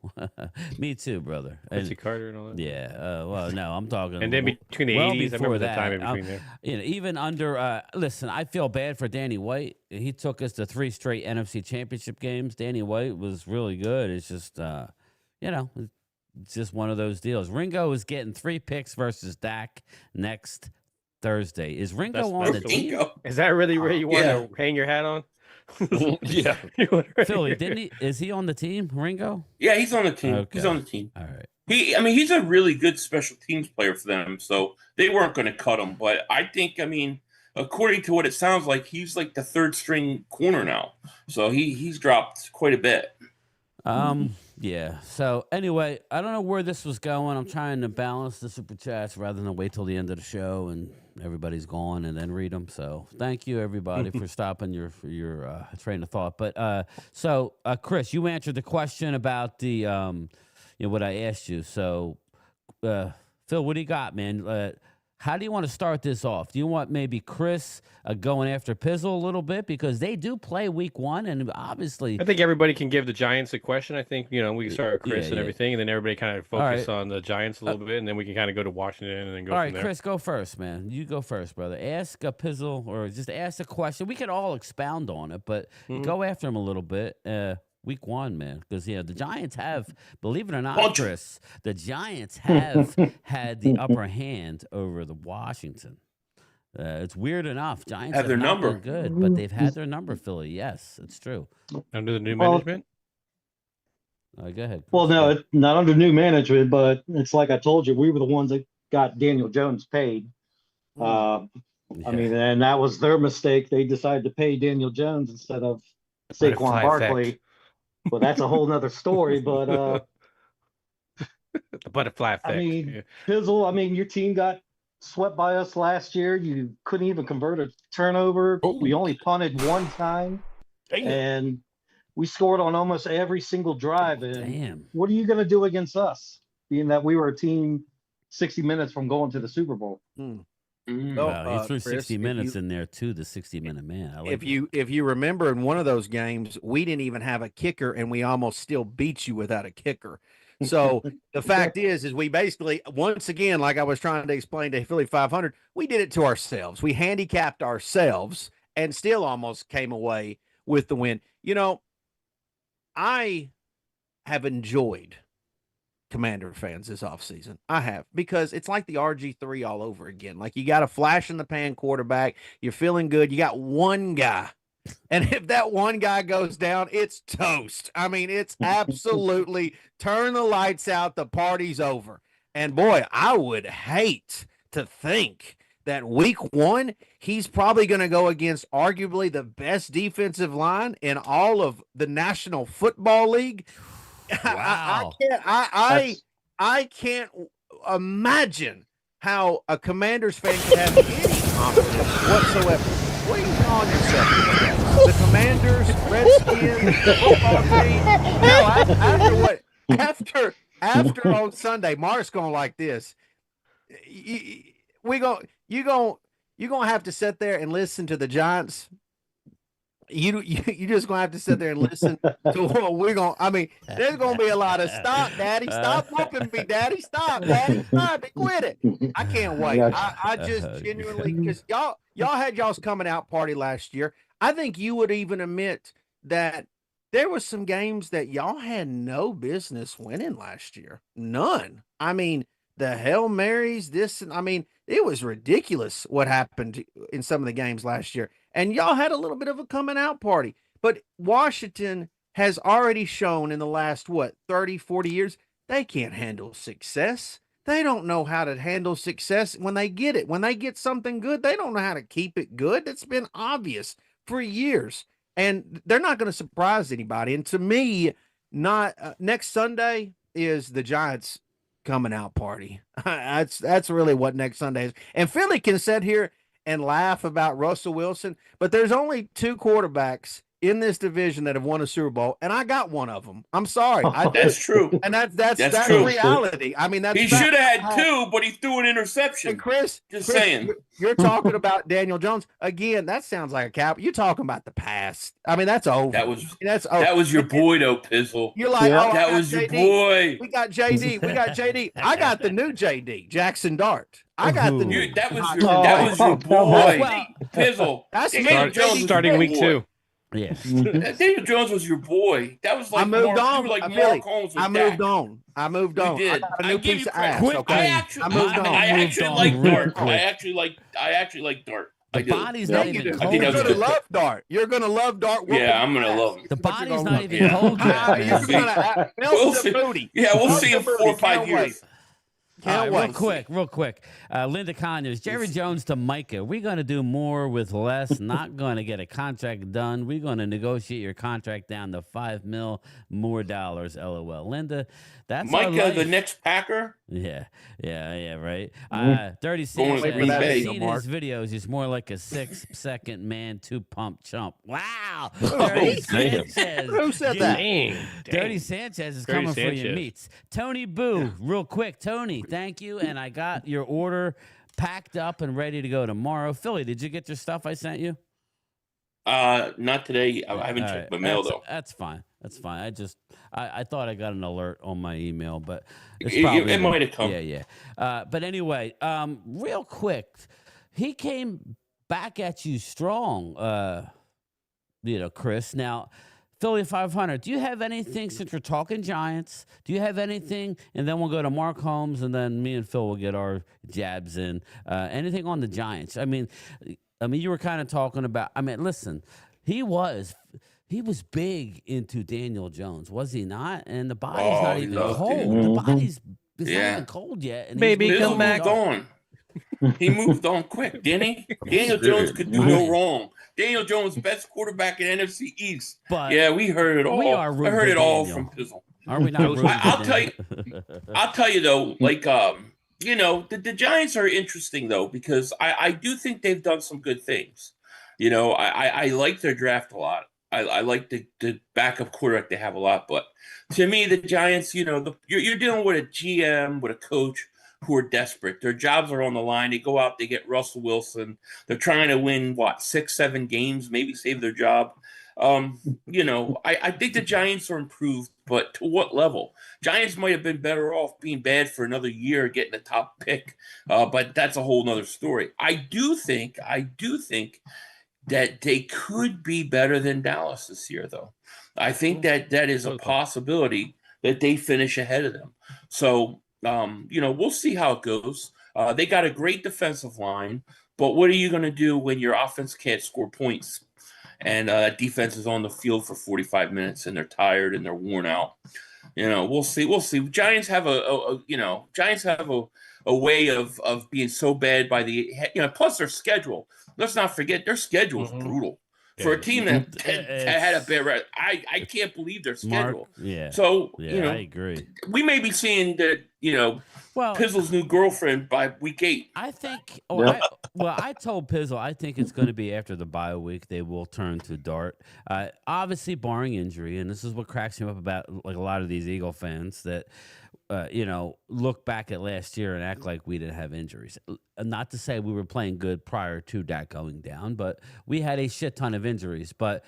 Me too, brother. Quincy Carter and all that. Yeah. Well, no, I'm talking. And then between the 80s, I remember the time in between there. Even under, listen, I feel bad for Danny White. He took us to 3 straight NFC Championship games. Danny White was really good. It's just, it's just one of those deals. Ringo is getting 3 picks versus Dak next Thursday. Is Ringo on the team? Is that really where you want to hang your hat on? Yeah. Philly, didn't he? Is he on the team, Ringo? Yeah, he's on the team. Okay. He's on the team. All right. He's a really good special teams player for them, so they weren't going to cut him. But I think, according to what it sounds like, he's like the 3rd string corner now. So he's dropped quite a bit. Yeah. So anyway, I don't know where this was going. I'm trying to balance the super chats rather than wait till the end of the show and everybody's gone and then read them. So thank you everybody for stopping your train of thought. But so Chris, you answered the question about the what I asked you. So Phil, what do you got, man? How do you want to start this off? Do you want maybe Chris going after Pizzle a little bit? Because they do play week 1, and obviously... I think everybody can give the Giants a question. I think, we can start with Chris and everything, and then everybody kind of focus on the Giants a little bit, and then we can kind of go to Washington and then go from there. All right, Chris, go first, man. You go first, brother. Ask a Pizzle, or just ask a question. We could all expound on it, but go after him a little bit. Week 1, man, because the Giants have, believe it or not, Chris, the Giants have had the upper hand over the Washington. It's weird enough. Giants have their not number. been good, but they've had their number, Philly. Yes, it's true. Under the new management? Go ahead, Chris. Well, no, it's not under new management, but it's like I told you, we were the ones that got Daniel Jones paid. And that was their mistake. They decided to pay Daniel Jones instead of Saquon Barkley. Well, that's a whole nother story, but the butterfly effect. Pizzle, your team got swept by us last year. You couldn't even convert a turnover. We only punted 1 time. Damn. And we scored on almost every single drive. And what are you going to do against us, being that we were a team 60 minutes from going to the Super Bowl? Well, he threw 60 minutes in there too, the 60-minute man. If you remember in one of those games, we didn't even have a kicker, and we almost still beat you without a kicker. So the fact is we basically, once again, like I was trying to explain to Philly 500, we did it to ourselves. We handicapped ourselves, and still almost came away with the win. You know, I have enjoyed Commander fans this offseason. I have, because it's like the RG3 all over again. Like, you got a flash in the pan quarterback. You're feeling good. You got one guy. And if that one guy goes down, it's toast. I mean, it's absolutely turn the lights out. The party's over. And boy, I would hate to think that week 1, he's probably going to go against arguably the best defensive line in all of the National Football League. Wow. I can't imagine how a Commanders fan can have any confidence whatsoever. What are you calling yourself? The Commanders, Redskins, football team. No, after on Sunday, Mark's going like this. You're gonna have to sit there and listen to the Giants. You just gonna have to sit there and listen to what we're gonna. I mean, there's gonna be a lot of stop, Daddy, stop whooping me, Daddy, stop, Daddy, stop it, quit it. I can't wait. I just genuinely, because y'all had y'all's coming out party last year. I think you would even admit that there was some games that y'all had no business winning last year. None. I mean, the Hail Marys, it was ridiculous what happened in some of the games last year. And y'all had a little bit of a coming out party. But Washington has already shown in the last, 30, 40 years, they can't handle success. They don't know how to handle success when they get it. When they get something good, they don't know how to keep it good. That's been obvious for years. And they're not going to surprise anybody. And to me, next Sunday is the Giants' coming out party. That's really what next Sunday is. And Philly can sit here and laugh about Russell Wilson, but there's only 2 quarterbacks in this division that have won a Super Bowl, and I got one of them. I'm sorry. That's true. And that's true. reality. I mean, he should have had 2, but he threw an interception. And Chris, saying. You're talking about Daniel Jones again. That sounds like a cap. You're talking about the past. I mean, that's over. That was your boy, though, Pizzle. You're like, that was your boy. We got JD. I got the new JD, Jackson Dart. I got the new. That was your boy, Pizzle. That's starting week 2. Yes. Daniel Jones was your boy. That was like I moved on. Mark Holmes. I moved on. You did. I got a new piece of ass. Okay. I moved on. I actually like Dart. I actually like Dart. The body's not even cold. You're gonna love Dart. You're gonna love Dart. Yeah, I'm gonna love him. The body's not even cold yet. You're gonna we'll see in 4 or 5 years. Real quick. Linda Conyers, Jerry Jones to Micah. We're going to do more with less. Not going to get a contract done. We're going to negotiate your contract down to $5 million more dollars. LOL. Linda, that's Micah, the next Packer. Yeah, right. Dirty Going Sanchez. with I've Bay. seen his videos. He's more like a 6-second man, 2-pump chump. Wow. Oh, Dirty Sanchez. Who said that? Dirty Sanchez is coming for your meats. Tony Boo, real quick. Tony, thank you. And I got your order packed up and ready to go tomorrow. Philly, did you get your stuff I sent you? Not today. I haven't checked my mail though. That's fine. I thought I got an alert on my email, but it might have come. Yeah. But anyway, real quick, he came back at you strong, Chris. Now, Philly 500, do you have anything, since we're talking Giants, do you have anything, and then we'll go to Mark Holmes, and then me and Phil will get our jabs in, anything on the Giants? I mean, you were kind of talking about, listen, he was big into Daniel Jones, was he not? And the body's not even cold. Him. The body's not even cold yet. And Baby, come back. He moved on quick, didn't he? Daniel Jones could do no wrong. Daniel Jones, best quarterback in NFC East. But yeah, we heard it all. I heard it all from Pizzle. Are we not? I'll tell you though, like the Giants are interesting though, because I do think they've done some good things. I like their draft a lot. I like the backup quarterback they have a lot, but to me, the Giants, you're dealing with a GM, with a coach who are desperate. Their jobs are on the line. They go out, they get Russell Wilson. They're trying to win, 6-7 games, maybe save their job. I think the Giants are improved, but to what level? Giants might have been better off being bad for another year, getting a top pick, but that's a whole nother story. I do think that they could be better than Dallas this year, though. I think that is a possibility that they finish ahead of them. So, we'll see how it goes. They got a great defensive line, but what are you going to do when your offense can't score points and that defense is on the field for 45 minutes and they're tired and they're worn out? We'll see. We'll see. Giants have a way of being so bad by the plus their schedule. Let's not forget their schedule is brutal. For a team that had a bad, I can't believe their schedule. Mark, So I agree. We may be seeing that Pizzle's new girlfriend by week 8. I think. I told Pizzle I think it's going to be after the bye week they will turn to Dart. Obviously, barring injury, and this is what cracks me up about like a lot of these Eagle fans that. Look back at last year and act like we didn't have injuries. Not to say we were playing good prior to that going down, but we had a shit ton of injuries. But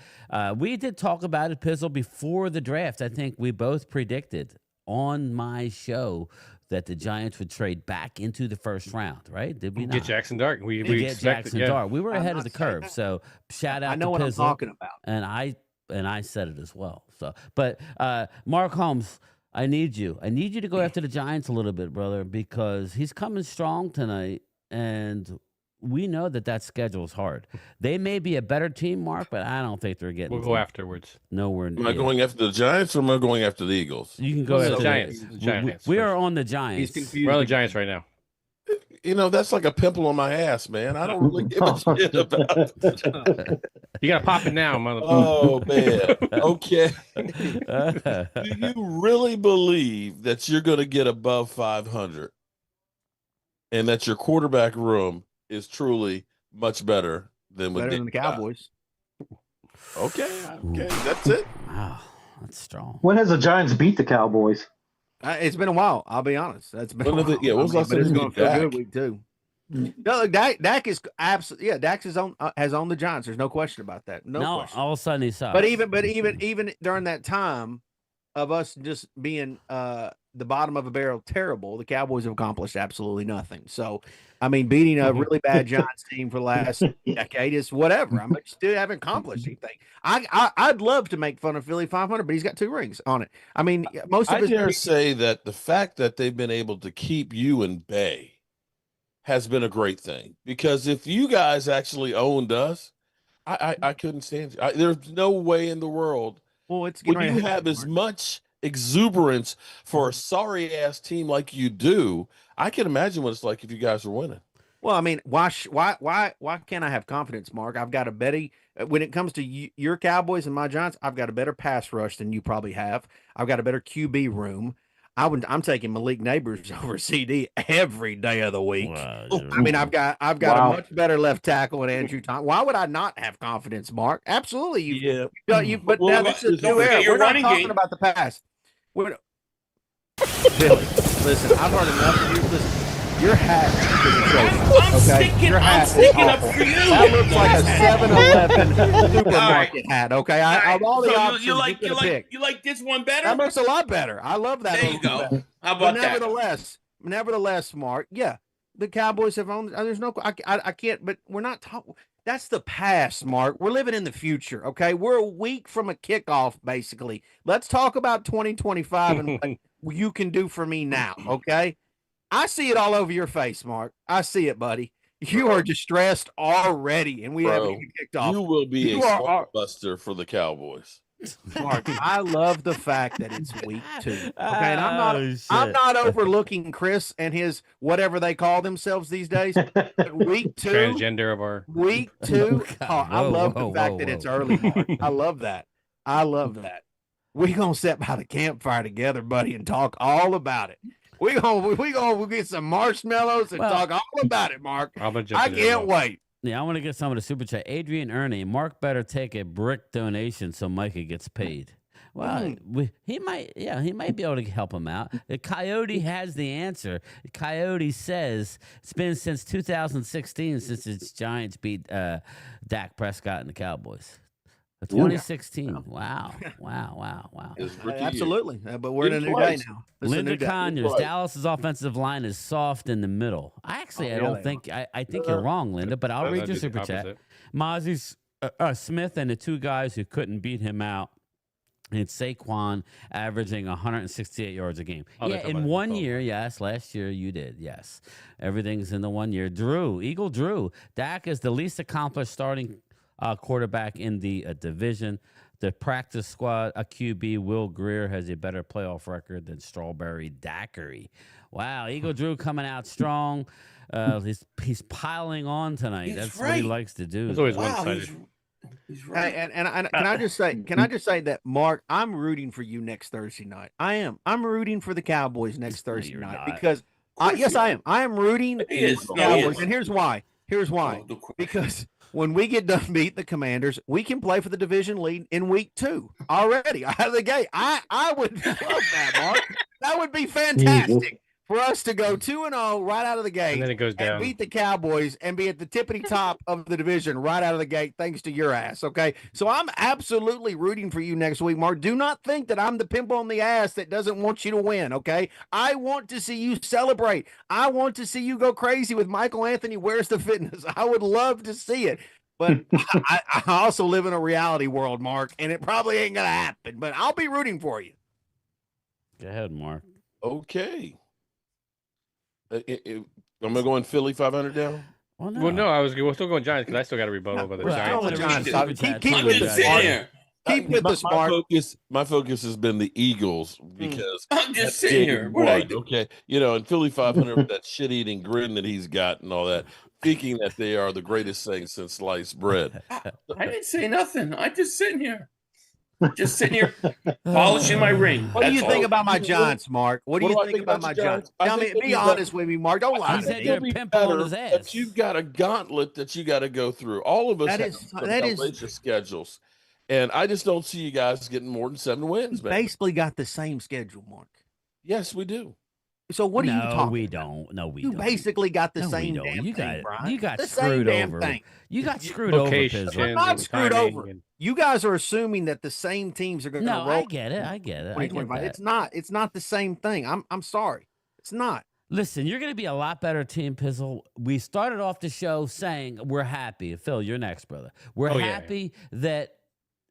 we did talk about it, Pizzle, before the draft. I think we both predicted on my show that the Giants would trade back into the first round, right? Did we not? Get Jackson Dart. We get Jackson Dart. We were ahead of the curve. So shout out to Pizzle. I know what I'm talking about. And I said it as well. So, but Mark Holmes, I need you to go after the Giants a little bit, brother, because he's coming strong tonight, and we know that schedule is hard. They may be a better team, Mark, but I don't think they're getting. We'll go afterwards. Nowhere. Am I going after the Giants or am I going after the Eagles? You can go after the Giants. The Giants. We are on the Giants. He's confused. We're on the Giants right now. That's like a pimple on my ass, man. I don't really give a shit about it. You got to pop it now, mother. Oh, man. Okay. Do you really believe that you're going to get above 500 and that your quarterback room is truly much better than the Cowboys? Okay, that's it. Wow, that's strong. When has the Giants beat the Cowboys? It's been a while. I'll be honest. That's been. What was last time it's we going to feel Dak? good week 2. No, look, Dak is absolutely. Yeah, Dak has owned the Giants. There's no question about that. No question. All of a sudden he sucks. But even during that time of us just being the bottom of a barrel terrible, the Cowboys have accomplished absolutely nothing. So, I mean, beating a really bad Giants team for the last decade is whatever. I mean, still haven't accomplished anything. I'd love to make fun of Philly 500, but he's got 2 rings on it. I mean, I dare say that the fact that they've been able to keep you in bay has been a great thing, because if you guys actually owned us, I couldn't stand you. There's no way in the world. Well, it's when you have as much exuberance for a sorry ass team like you do, I can imagine what it's like if you guys are winning. Well, I mean, why can't I have confidence, Mark? I've got a better when it comes to your Cowboys and my Giants. I've got a better pass rush than you probably have. I've got a better QB room. I'm taking Malik Neighbors over CD every day of the week. Wow, I mean, I've got a much better left tackle than Andrew Thomas. Why would I not have confidence, Mark? Absolutely, but now this is new era. We're not talking about the past. Billy, listen, I've heard enough of you. Listen, your hat is atrocious. Okay, your hat is awful. That looks like a 7-Eleven supermarket hat. Okay, I all the options you like this one better? That looks a lot better. I love that. There you go. How about that? Nevertheless, Mark. Yeah, the Cowboys have owned. There's no. I can't. But we're not talking. That's the past, Mark. We're living in the future, okay? We're a week from a kickoff, basically. Let's talk about 2025 and what you can do for me now, okay? I see it all over your face, Mark. I see it, buddy. You are distressed already, and we haven't even kicked off. You will be a buster for the Cowboys. Mark, I love the fact that it's week 2. Okay, and I'm not overlooking Chris and his whatever they call themselves these days. But week 2, transgender of our week 2. I love the fact that it's early, Mark. I love that. We're gonna sit by the campfire together, buddy, and talk all about it. We're gonna get some marshmallows and talk all about it, Mark. I can't wait. Yeah, I want to get some of the super chat. Adrian Ernie, Mark better take a brick donation so Micah gets paid. Well, he might be able to help him out. The Coyote has the answer. The Coyote says it's been since 2016 since its Giants beat Dak Prescott and the Cowboys. 2016. Wow. Absolutely. But we're in a new day now. Linda Conyers, Dallas's offensive line is soft in the middle. I think you're wrong, Linda, but I'll read your super chat. Mozzie's Smith and the two guys who couldn't beat him out. It's Saquon averaging 168 yards a game. Oh, Yeah, in 1 year, yes. Last year you did, yes. Everything's in the 1 year. Eagle Drew. Dak is the least accomplished starting quarterback in the division. The practice squad, a QB, Will Greer, has a better playoff record than Strawberry Daiquiri. Wow, Eagle Drew coming out strong. He's piling on tonight. That's what he likes to do. It's always Wow, one-sided. he's right. And can I just say that, Mark, I'm rooting for you next Thursday night. I am. I'm rooting for the Cowboys next Thursday night not. because yes, I am. I am rooting for He is. the No, he Cowboys, is. and here's why. No question. Because when we get done beating the Commanders, we can play for the division lead in week 2 already out of the gate. I would love that, Mark. That would be fantastic for us to go 2-0 right out of the gate, And then it goes down. and beat the Cowboys and be at the tippity top of the division right out of the gate, thanks to your ass. Okay, so I'm absolutely rooting for you next week, Mark. Do not think that I'm the pimp on the ass that doesn't want you to win. Okay, I want to see you celebrate. I want to see you go crazy with Michael Anthony. Where's the fitness? I would love to see it. But I also live in a reality world, Mark, and it probably ain't gonna happen. But I'll be rooting for you. Go ahead, Mark. Okay. I'm gonna go in Philly 500 down. Well, Well, no, we're still going Giants because I still got a rebuttal by the Well, Giants. I don't Giants. Giants. Keep Keep I'm with just the sitting Mark. here. Keep with the smart. My focus has been the Eagles because I'm just that sitting game here. What I won, do? okay, and Philly 500 with that shit-eating grin that he's got and all that, thinking that they are the greatest thing since sliced bread. I didn't say nothing. I'm just sitting here. Just sitting here polishing my ring. What do you That's think all. about my Giants, Mark? What do What you do I think think about about my your Giants? Giants? I Tell me, think they'll be be honest with me, Mark. Don't lie He to said me. you're It'll be pimp on better, his ass. but you've got a gauntlet that you got to go through. All of us That have is- some that is- hellacious schedules, and I just don't see you guys getting more than 7 wins, We man. basically got the same schedule, Mark. Yes, we do. So what are you No, talking we about? don't. No, we You don't. basically got the No, we same don't. damn You thing, got Brian. you got the same screwed damn over. thing. You got screwed over, Location. Pizzle. I'm not and screwed timing over. and- You guys are assuming that the same teams are going to No, roll. I get it. I get it. I get 2025. that. It's not. It's not the same thing. I'm sorry. It's not. Listen, you're going to be a lot better team, Pizzle. We started off the show saying we're happy. Phil, you're next, brother. We're Oh, yeah. happy that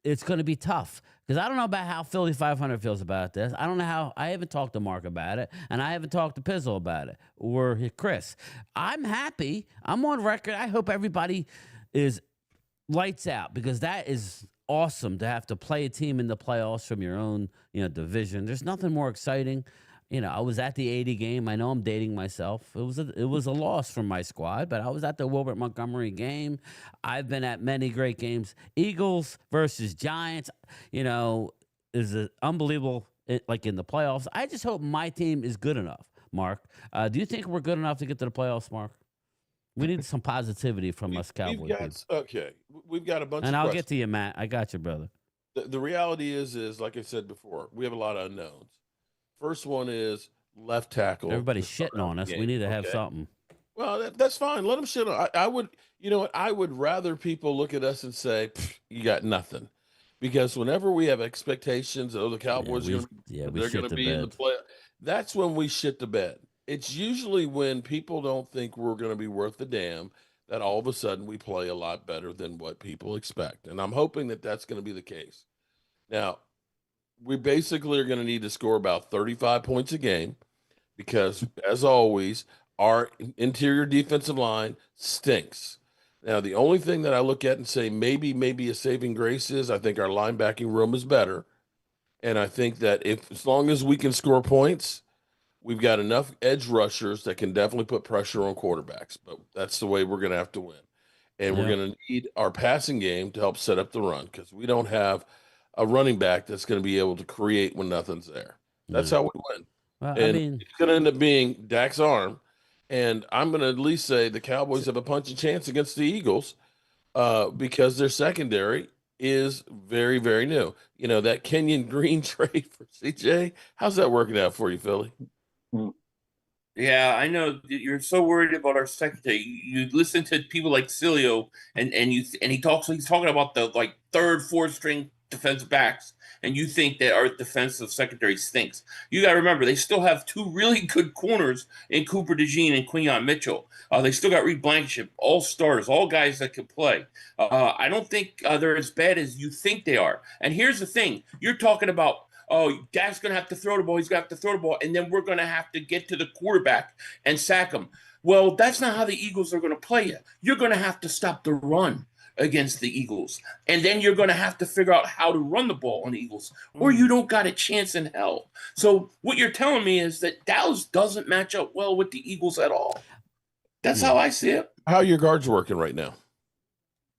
it's going to be tough because I don't know about how Philly 500 feels about this. I don't know how. I haven't talked to Mark about it, and I haven't talked to Pizzle about it or Chris. I'm happy. I'm on record. I hope everybody is lights out because that is awesome to have to play a team in the playoffs from your own division. There's nothing more exciting. I was at the 80 game. I know I'm dating myself. It was a loss from my squad, but I was at the Wilbert Montgomery game. I've been at many great games. Eagles versus Giants, is an unbelievable, like in the playoffs. I just hope my team is good enough, Mark. Do you think we're good enough to get to the playoffs, Mark? We need some positivity from us Cowboys. We've got a bunch and of I'll questions. get to you, Matt. I got you, brother. The reality is like I said before, we have a lot of unknowns. First one is left tackle. Everybody's shitting on us. We need to have something. Well, that's fine. Let them shit on. I would, I would rather people look at us and say, you got nothing. Because whenever we have expectations, the Cowboys they're going to be in the play. That's when we shit the bed. It's usually when people don't think we're going to be worth the damn that all of a sudden we play a lot better than what people expect. And I'm hoping that that's going to be the case. Now, we basically are going to need to score about 35 points a game because, as always, our interior defensive line stinks. Now, the only thing that I look at and say maybe a saving grace is I think our linebacking room is better. And I think that as long as we can score points, we've got enough edge rushers that can definitely put pressure on quarterbacks. But that's the way we're going to have to win. And we're going to need our passing game to help set up the run because we don't have a running back that's going to be able to create when nothing's there. That's how we win. Well, And it's going to end up being Dak's arm. And I'm going to at least say the Cowboys have a punching chance against the Eagles because their secondary is very, very new. That Kenyon Green trade for CJ, how's that working out for you, Philly? Yeah, I know you're so worried about our secretary. You listen to people like Cilio, and he's talking about the third, fourth string defensive backs, and you think that our defensive secondary stinks. You got to remember, they still have two really good corners in Cooper DeJean and Quinyon Mitchell. They still got Reed Blankenship, all stars, all guys that can play. I don't think they're as bad as you think they are. And here's the thing. You're talking about, Dak's going to have to throw the ball. He's going to have to throw the ball, and then we're going to have to get to the quarterback and sack him. Well, that's not how the Eagles are going to play you. You're going to have to stop the run against the Eagles. And then you're going to have to figure out how to run the ball on the Eagles, or you don't got a chance in hell. So what you're telling me is that Dallas doesn't match up well with the Eagles at all. That's how I see it. How are your guards working right now?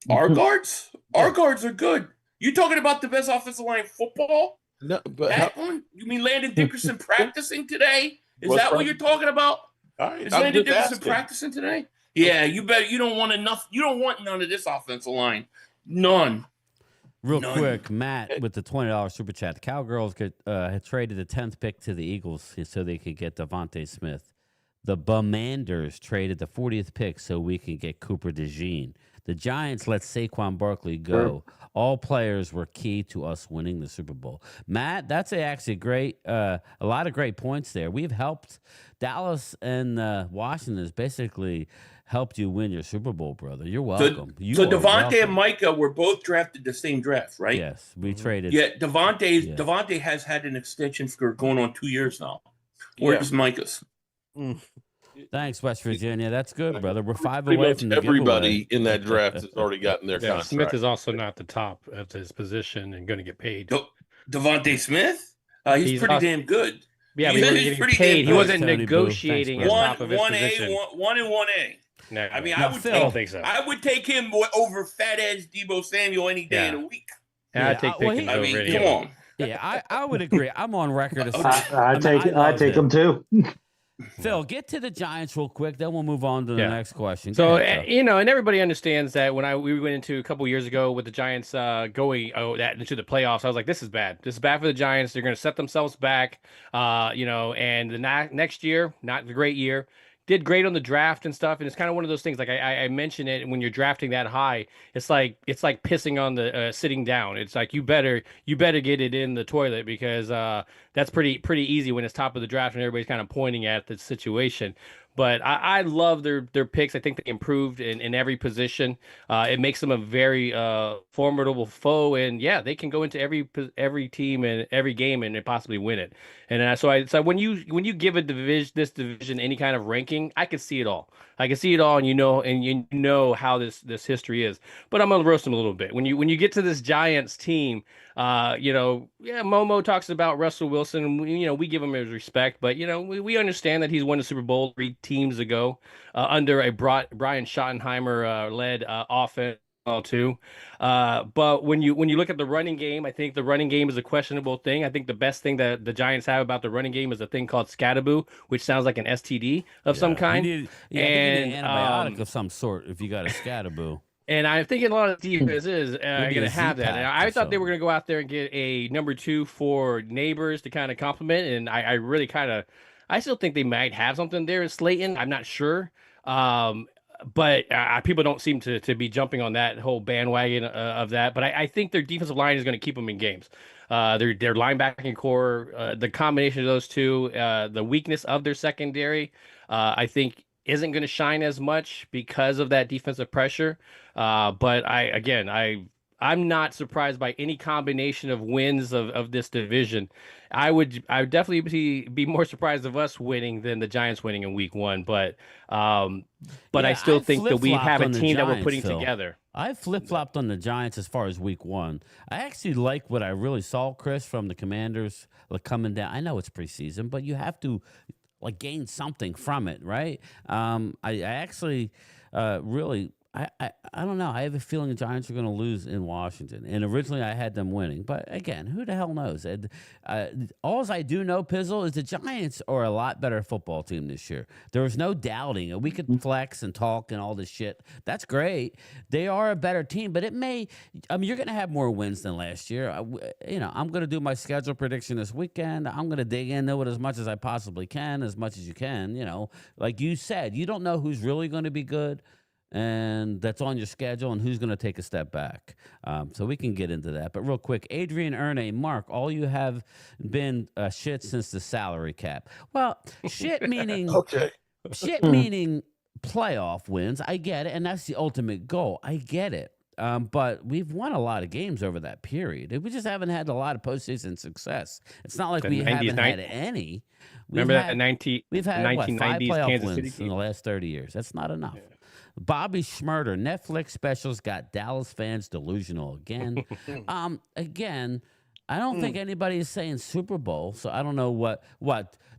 Our guards? Our guards are good. You talking about the best offensive line in football? No, but that one? You mean Landon Dickerson practicing today? Is that what you're talking about? All right, is Landon Dickerson practicing today? Yeah, you bet. You don't want enough. You don't want none of this offensive line. None. Real quick, Matt, with the $20 super chat, the Cowgirls had traded the 10th pick to the Eagles so they could get Devontae Smith. The Bummanders traded the 40th pick so we can get Cooper DeJean. The Giants let Saquon Barkley go. All players were key to us winning the Super Bowl. Matt, that's actually great. A lot of great points there. We've helped Dallas and Washington has basically helped you win your Super Bowl, brother. You're welcome. So Devontae and Micah were both drafted the same draft, right? Yes, we traded. Yeah, Devontae has had an extension for going on 2 years now. Where's Micah's? Thanks, West Virginia. That's good, brother. We're 5 away from the everybody in that draft has already gotten their contract. Smith is also not the top of his position and going to get paid. Devontae Smith? He's pretty damn good. Yeah, but he wasn't getting paid. He wasn't negotiating at top of his position. 1 and 1A. No, I mean, no, I don't think so. I would take him over fat ass Deebo Samuel any day of the week. Yeah, I'd take Pickens over any. Come on. Yeah, I would agree. I'm on record. I take him too. Phil, get to the Giants real quick, then we'll move on to the next question. So, and everybody understands that when we went into a couple years ago with the Giants going into the playoffs, I was like, this is bad. This is bad for the Giants. They're going to set themselves back, and the next year, not the great year. Did great on the draft and stuff, and it's kind of one of those things. Like I mentioned it, when you're drafting that high, it's like pissing on the sitting down. It's like you better get it in the toilet because that's pretty easy when it's top of the draft and everybody's kind of pointing at the situation. But I love their picks. I think they improved in every position. It makes them a very formidable foe, and they can go into every team and every game and possibly win it. And so when you give this division any kind of ranking, I can see it all. I can see it all, and you know how this history is. But I'm gonna roast them a little bit. When you get to this Giants team, Momo talks about Russell Wilson. We give him his respect, but we understand that he's won the Super Bowl 3 teams ago under a Brian Schottenheimer led offense too. But when you look at the running game, I think the running game is a questionable thing. I think the best thing that the Giants have about the running game is a thing called Scattaboo, which sounds like an STD of some kind. You need an antibiotic of some sort if you got a Scattaboo. And I'm thinking a lot of defenses are going to have that. And I thought they were going to go out there and get a number 2 for Neighbors to kind of complement. And I really I still think they might have something there in Slayton. I'm not sure. But people don't seem to be jumping on that whole bandwagon of that. But I think their defensive line is going to keep them in games. Their linebacking core, the combination of those two, the weakness of their secondary, I think isn't going to shine as much because of that defensive pressure. But I'm not surprised by any combination of wins of this division. I would definitely be more surprised of us winning than the Giants winning in week 1. But I still think that we have a team that we're putting together. I flip-flopped on the Giants as far as week 1. I actually like what I really saw, Chris, from the Commanders coming down. I know it's preseason, but you have to gain something from it, right? I actually really I don't know. I have a feeling the Giants are going to lose in Washington. And originally I had them winning. But again, who the hell knows? All I do know, Pizzle, is the Giants are a lot better football team this year. There was no doubting. We could flex and talk and all this shit. That's great. They are a better team. But you're going to have more wins than last year. I'm going to do my schedule prediction this weekend. I'm going to dig into it as much as I possibly can, as much as you can. Like you said, you don't know who's really going to be good and that's on your schedule, and who's going to take a step back. So we can get into that. But real quick, Adrian Erne, Mark, all you have been shit since the salary cap. Well, shit meaning Okay. shit meaning playoff wins. I get it, and that's the ultimate goal. I get it. But we've won a lot of games over that period. We just haven't had a lot of postseason success. It's not like we haven't had any. Remember that 90, we've had what, 5 1990s playoff Kansas wins City in the last 30 years. That's not enough. Bobby Schmurder, Netflix specials got Dallas fans delusional again. Again, I don't think anybody is saying Super Bowl, so I don't know what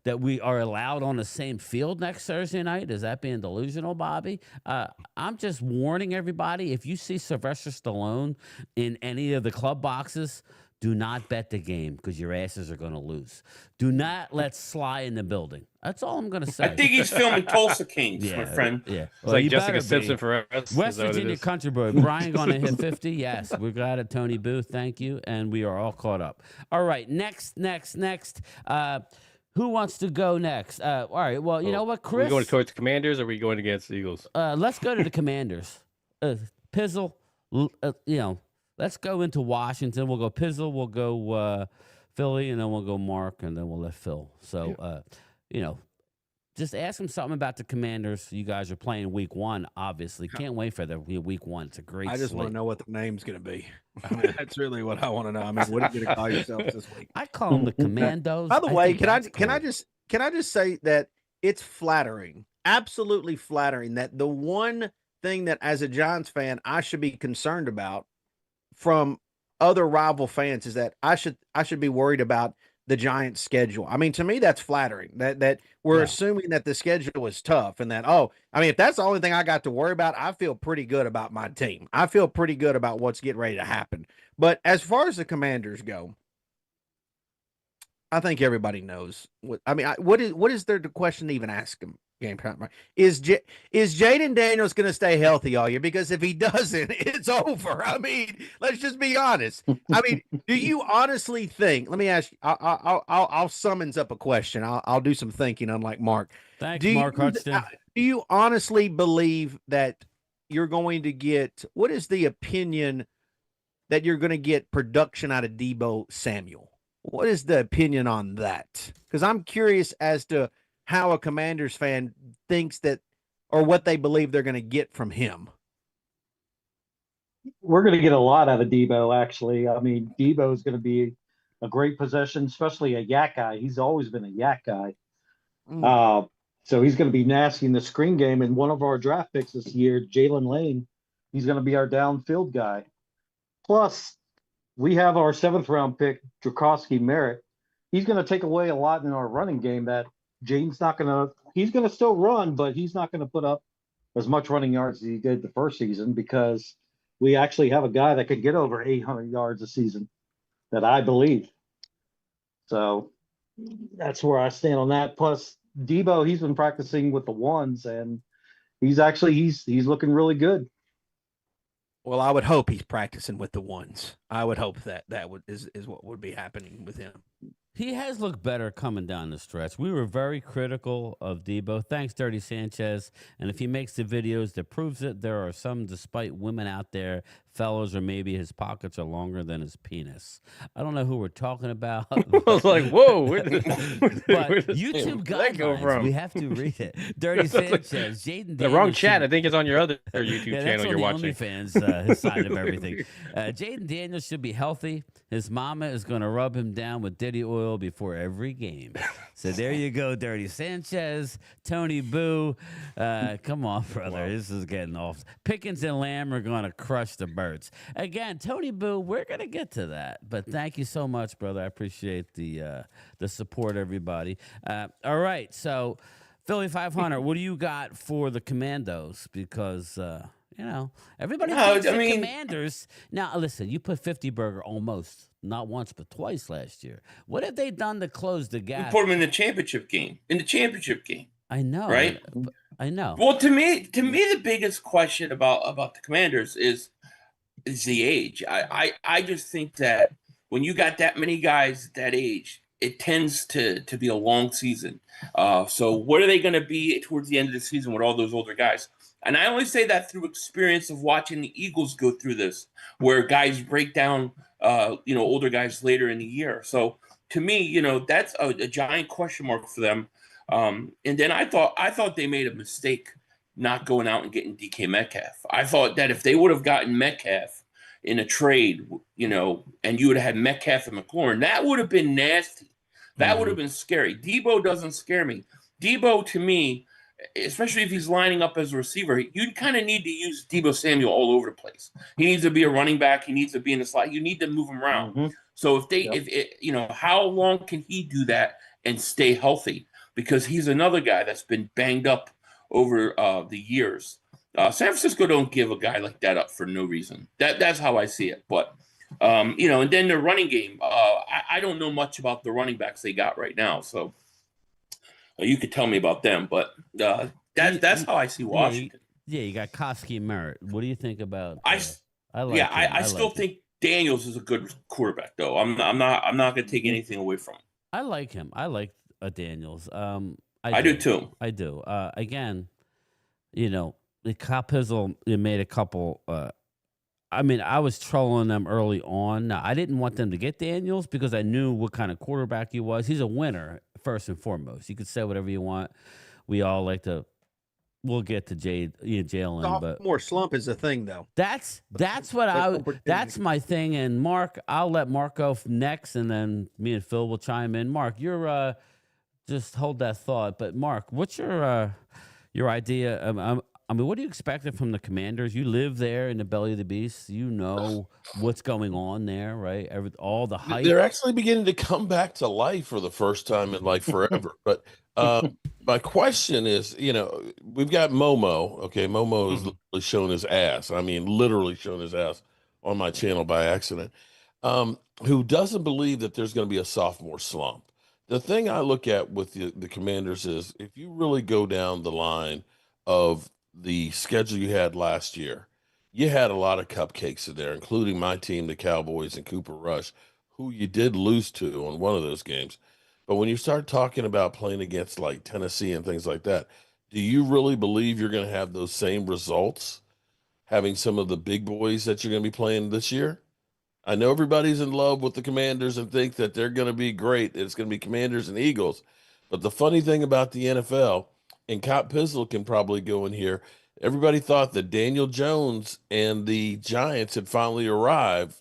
that we are allowed on the same field next Thursday night. Is that being delusional, Bobby? I'm just warning everybody, if you see Sylvester Stallone in any of the club boxes, do not bet the game because your asses are going to lose. Do not let Sly in the building. That's all I'm going to say. I think he's filming Tulsa Kings, my friend. Yeah. It's Well, like you Jessica better Simpson be. for us. West Virginia country boy. Brian going to hit 50? Yes. We got it, Tony Booth. Thank you. And we are all caught up. All right. Next. Who wants to go next? All right. Well, you know what, Chris? Are we going towards the Commanders or are we going against the Eagles? Let's go to the Commanders. Pizzle, let's go into Washington. We'll go Pizzle. We'll go Philly, and then we'll go Mark, and then we'll let Phil. So, just ask him something about the Commanders. You guys are playing week 1, obviously. Can't wait for the week 1. It's a great I just want to slate. know what the name's going to be. I mean, that's really what I want to know. I mean, what are you going to call yourselves this week? I call them the Commandos. By the way, think that's can I cool. just say that it's flattering, absolutely flattering, that the one thing that as a Giants fan I should be concerned about from other rival fans is that I should be worried about the Giants' schedule. I mean, to me, that's flattering that we're assuming that the schedule is tough and that, if that's the only thing I got to worry about, I feel pretty good about my team. I feel pretty good about what's getting ready to happen. But as far as the Commanders go, I think everybody knows. What is there to question to even ask them? Game time, right? Is Jaden Daniels going to stay healthy all year? Because if he doesn't, it's over. I mean, let's just be honest. I mean, do you honestly think? Let me ask you. I'll summons up a question. I'll do some thinking, unlike Mark. Thanks, Mark Hudson. Do you honestly believe that you're going to get? What is the opinion that you're going to get production out of Deebo Samuel? What is the opinion on that? Because I'm curious as to how a Commanders fan thinks that, or what they believe they're going to get from him. We're going to get a lot out of Deebo, actually. I mean, Deebo is going to be a great possession, especially a yak guy. He's always been a yak guy. So he's going to be nasty in the screen game. And one of our draft picks this year, Jalen Lane, he's going to be our downfield guy. Plus, we have our 7th round pick, Drakowski Merritt. He's going to take away a lot in our running game that Jaden's not going to – he's going to still run, but he's not going to put up as much running yards as he did the first season because we actually have a guy that could get over 800 yards a season that I believe. So that's where I stand on that. Plus, Deebo, he's been practicing with the ones, and he's looking really good. Well, I would hope he's practicing with the ones. I would hope that is what would be happening with him. He has looked better coming down the stretch. We were very critical of Deebo. Thanks, Dirty Sanchez. And if he makes the videos that proves it, there are some, despite women out there, fellows, or maybe his pockets are longer than his penis. I don't know who we're talking about. I was like, whoa. But YouTube guidelines, we have to read it. Dirty Sanchez, Jaden Daniels. The wrong chat. I think it's on your other YouTube channel you're watching. OnlyFans, his side of everything. Jaden Daniels should be healthy. His mama is going to rub him down with Diddy oil before every game. So there you go, Dirty Sanchez, Tony Boo. Come on, brother. Wow. This is getting off. Pickens and Lamb are going to crush the birds. Again, Tony Boo, we're going to get to that. But thank you so much, brother. I appreciate the support, everybody. All right, so Philly 500, what do you got for the Commandos? Because... everybody thinks the Commanders. Now, listen, you put 50 Burger almost, not once, but twice last year. What have they done to close the gap? We put them in the championship game. I know. Right? I know. Well, to me, the biggest question about the Commanders is the age. I just think that when you got that many guys at that age, it tends to be a long season. So what are they going to be towards the end of the season with all those older guys? And I only say that through experience of watching the Eagles go through this, where guys break down, older guys later in the year. So to me, that's a giant question mark for them. And then I thought they made a mistake not going out and getting DK Metcalf. I thought that if they would have gotten Metcalf in a trade, and you would have had Metcalf and McLaurin, that would have been nasty. That would have been scary. Debo doesn't scare me. Debo, to me, especially if he's lining up as a receiver, you kind of need to use Debo Samuel all over the place. He needs to be a running back. He needs to be in the slot. You need to move him around. So how long can he do that and stay healthy? Because he's another guy that's been banged up over the years. San Francisco don't give a guy like that up for no reason. That's how I see it. But and then the running game. I don't know much about the running backs they got right now, so you could tell me about them. But that's how I see Washington. Yeah, you got Koski and Merritt. What do you think about? I still think Daniels is a good quarterback, though. I'm not going to take anything away from him. I like him. I like Daniels. I do too. I do. Again, the Kyle Pizzle made a couple. I was trolling them early on. Now, I didn't want them to get Daniels because I knew what kind of quarterback he was. He's a winner, first and foremost. You could say whatever you want. We all like to. We'll get to Jalen, but more slump is a thing, though. That's what that's my thing. And Mark, I'll let Mark go next, and then me and Phil will chime in. Mark, you're just hold that thought. But Mark, what's your idea? What do you expect from the Commanders? You live there in the belly of the beast. You know what's going on there, right? All the hype. They're actually beginning to come back to life for the first time in like forever. But my question is, we've got Momo. Okay, Momo is literally showing his ass. I mean, literally showing his ass on my channel by accident. Who doesn't believe that there's going to be a sophomore slump? The thing I look at with the Commanders is if you really go down the line of the schedule you had last year, you had a lot of cupcakes in there, including my team, the Cowboys, and Cooper Rush, who you did lose to on one of those games. But when you start talking about playing against like Tennessee and things like that, do you really believe you're going to have those same results having some of the big boys that you're going to be playing this year? I know everybody's in love with the Commanders and think that they're going to be great. It's going to be Commanders and Eagles. But the funny thing about the NFL, and Cop Pizzle can probably go in here, everybody thought that Daniel Jones and the Giants had finally arrived,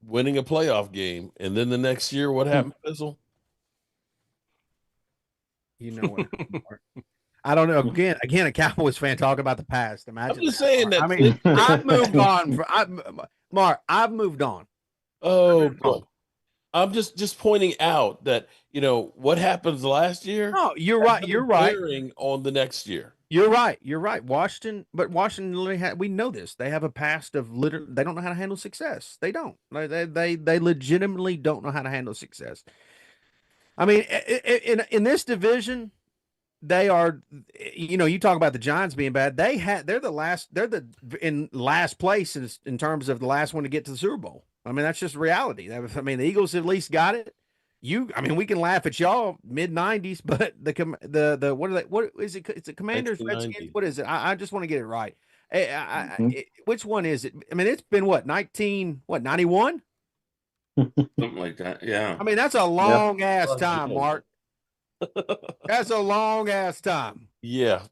winning a playoff game. And then the next year, what happened, Pizzle? You know what? I don't know. Again, a Cowboys fan talking about the past. Imagine. I'm just saying that. I mean, I've moved on. Mark, I've moved on. Oh, boy. I'm just pointing out that, what happens last year. No, you're right. You're right. On the next year. You're right. Washington literally we know this. They have a past of they don't know how to handle success. They don't. They legitimately don't know how to handle success. I mean, in this division, they are, you talk about the Giants being bad. They're in last place in terms of the last one to get to the Super Bowl. I mean, that's just reality. I mean, the Eagles at least got it. We can laugh at y'all mid-90s, but what is it? It's the Commanders, Redskins. What is it? I just want to get it right. Which one is it? I mean, it's been 91? Something like that. Yeah. I mean, that's a long ass time, Mark. That's a long ass time. Yeah.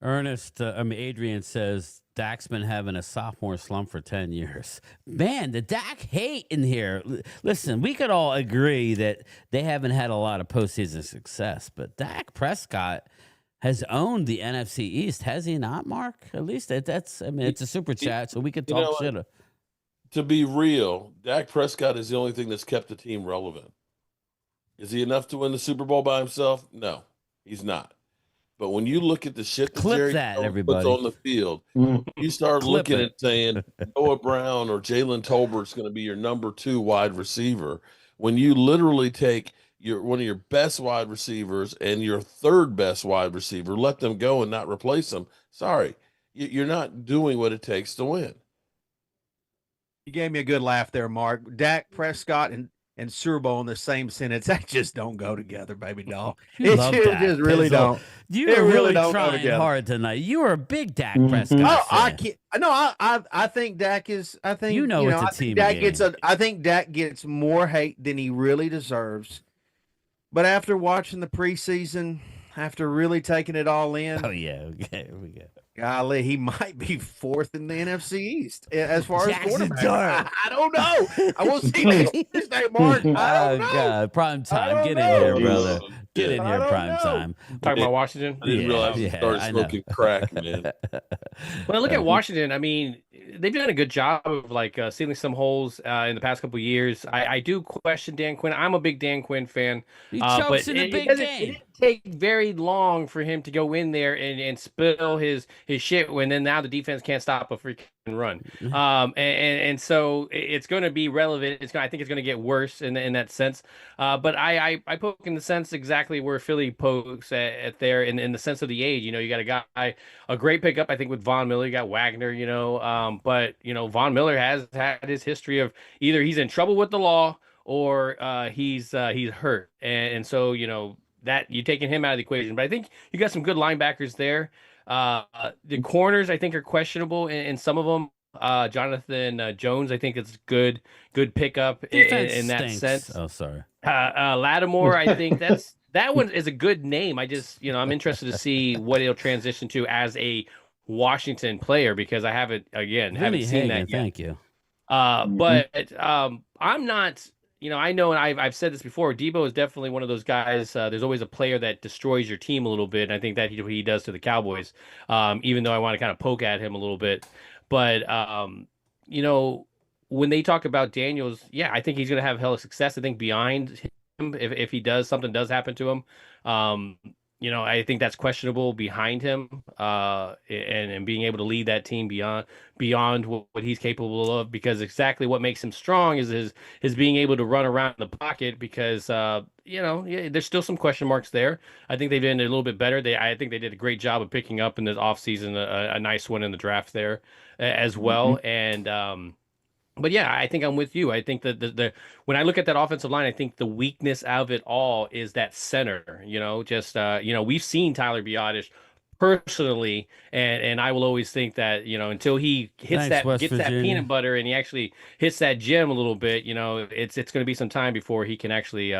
Adrian says Dak's been having a sophomore slump for 10 years. Man, the Dak hate in here. Listen, we could all agree that they haven't had a lot of postseason success, but Dak Prescott has owned the NFC East, has he not, Mark? At least it's a super chat, so we could talk shit. To be real, Dak Prescott is the only thing that's kept the team relevant. Is he enough to win the Super Bowl by himself? No, he's not. But when you look at the shit that Jerry Jones puts on the field, you start looking at saying Noah Brown or Jalen Tolbert's going to be your number 2 wide receiver. When you literally take one of your best wide receivers and your 3rd best wide receiver, let them go and not replace them. Sorry, you're not doing what it takes to win. You gave me a good laugh there, Mark. Dak Prescott, and and Super Bowl in the same sentence. That just don't go together, baby doll. You It love just, Dak, just really Pizzle. don't. You It were really really don't go trying together. hard tonight. You were a big Dak Mhm. Prescott Oh, I fan. can't. No, I think Dak is. I think You know it's a I think team Dak game. gets a. I think Dak gets more hate than he really deserves. But after watching the preseason, after really taking it all in, Oh yeah, okay, here we go. golly, he might be fourth in the NFC East as far as Jackson quarterback. Dart. I don't know. I will see next Tuesday, Mark. I don't know. God, prime time. don't Get in here, know. brother. Get Yeah. in I here, don't prime know. time. Talking about Washington. I didn't realize you yeah, started I know. smoking crack, man. When I look at Washington, I mean, they've done a good job of like sealing some holes in the past couple of years. I do question Dan Quinn. I'm a big Dan Quinn fan. He But chokes in the it big doesn't- game. It didn't take very long for him to go in there and spill his shit when then now the defense can't stop a freaking run. And so it's going to be relevant. I think it's going to get worse in that sense. But I poke in the sense exactly where Philly pokes at there in the sense of the age. You know, you got a great pickup, I think, with Von Miller. You got Wagner, but Von Miller has had his history of either he's in trouble with the law or he's hurt, and so that you're taking him out of the equation. But I think you got some good linebackers there. The corners I think are questionable in some of them. Jonathan Jones, I think it's good pickup in that stinks. sense. Oh, sorry. Lattimore, I think that one is a good name. I just I'm interested to see what it'll transition to as a Washington player because I haven't Vinny seen Hagan, that yet. thank you. But I'm not. I know, and I've said this before. Debo is definitely one of those guys. There's always a player that destroys your team a little bit, and I think that he does to the Cowboys. Even though I want to kind of poke at him a little bit, but when they talk about Daniels, yeah, I think he's going to have hella success. I think behind him, if something does happen to him, I think that's questionable behind him, and being able to lead that team beyond what he's capable of, because exactly what makes him strong is his being able to run around the pocket, because there's still some question marks there. I think they've been a little bit better. I think they did a great job of picking up in this offseason a nice one in the draft there as well. And but yeah, I think I'm with you. I think that the when I look at that offensive line, I think the weakness of it all is that center. We've seen Tyler Biotish personally, and I will always think that until he hits Thanks, West gets Virginia. that peanut butter and he actually hits that gym a little bit, it's going to be some time before he can actually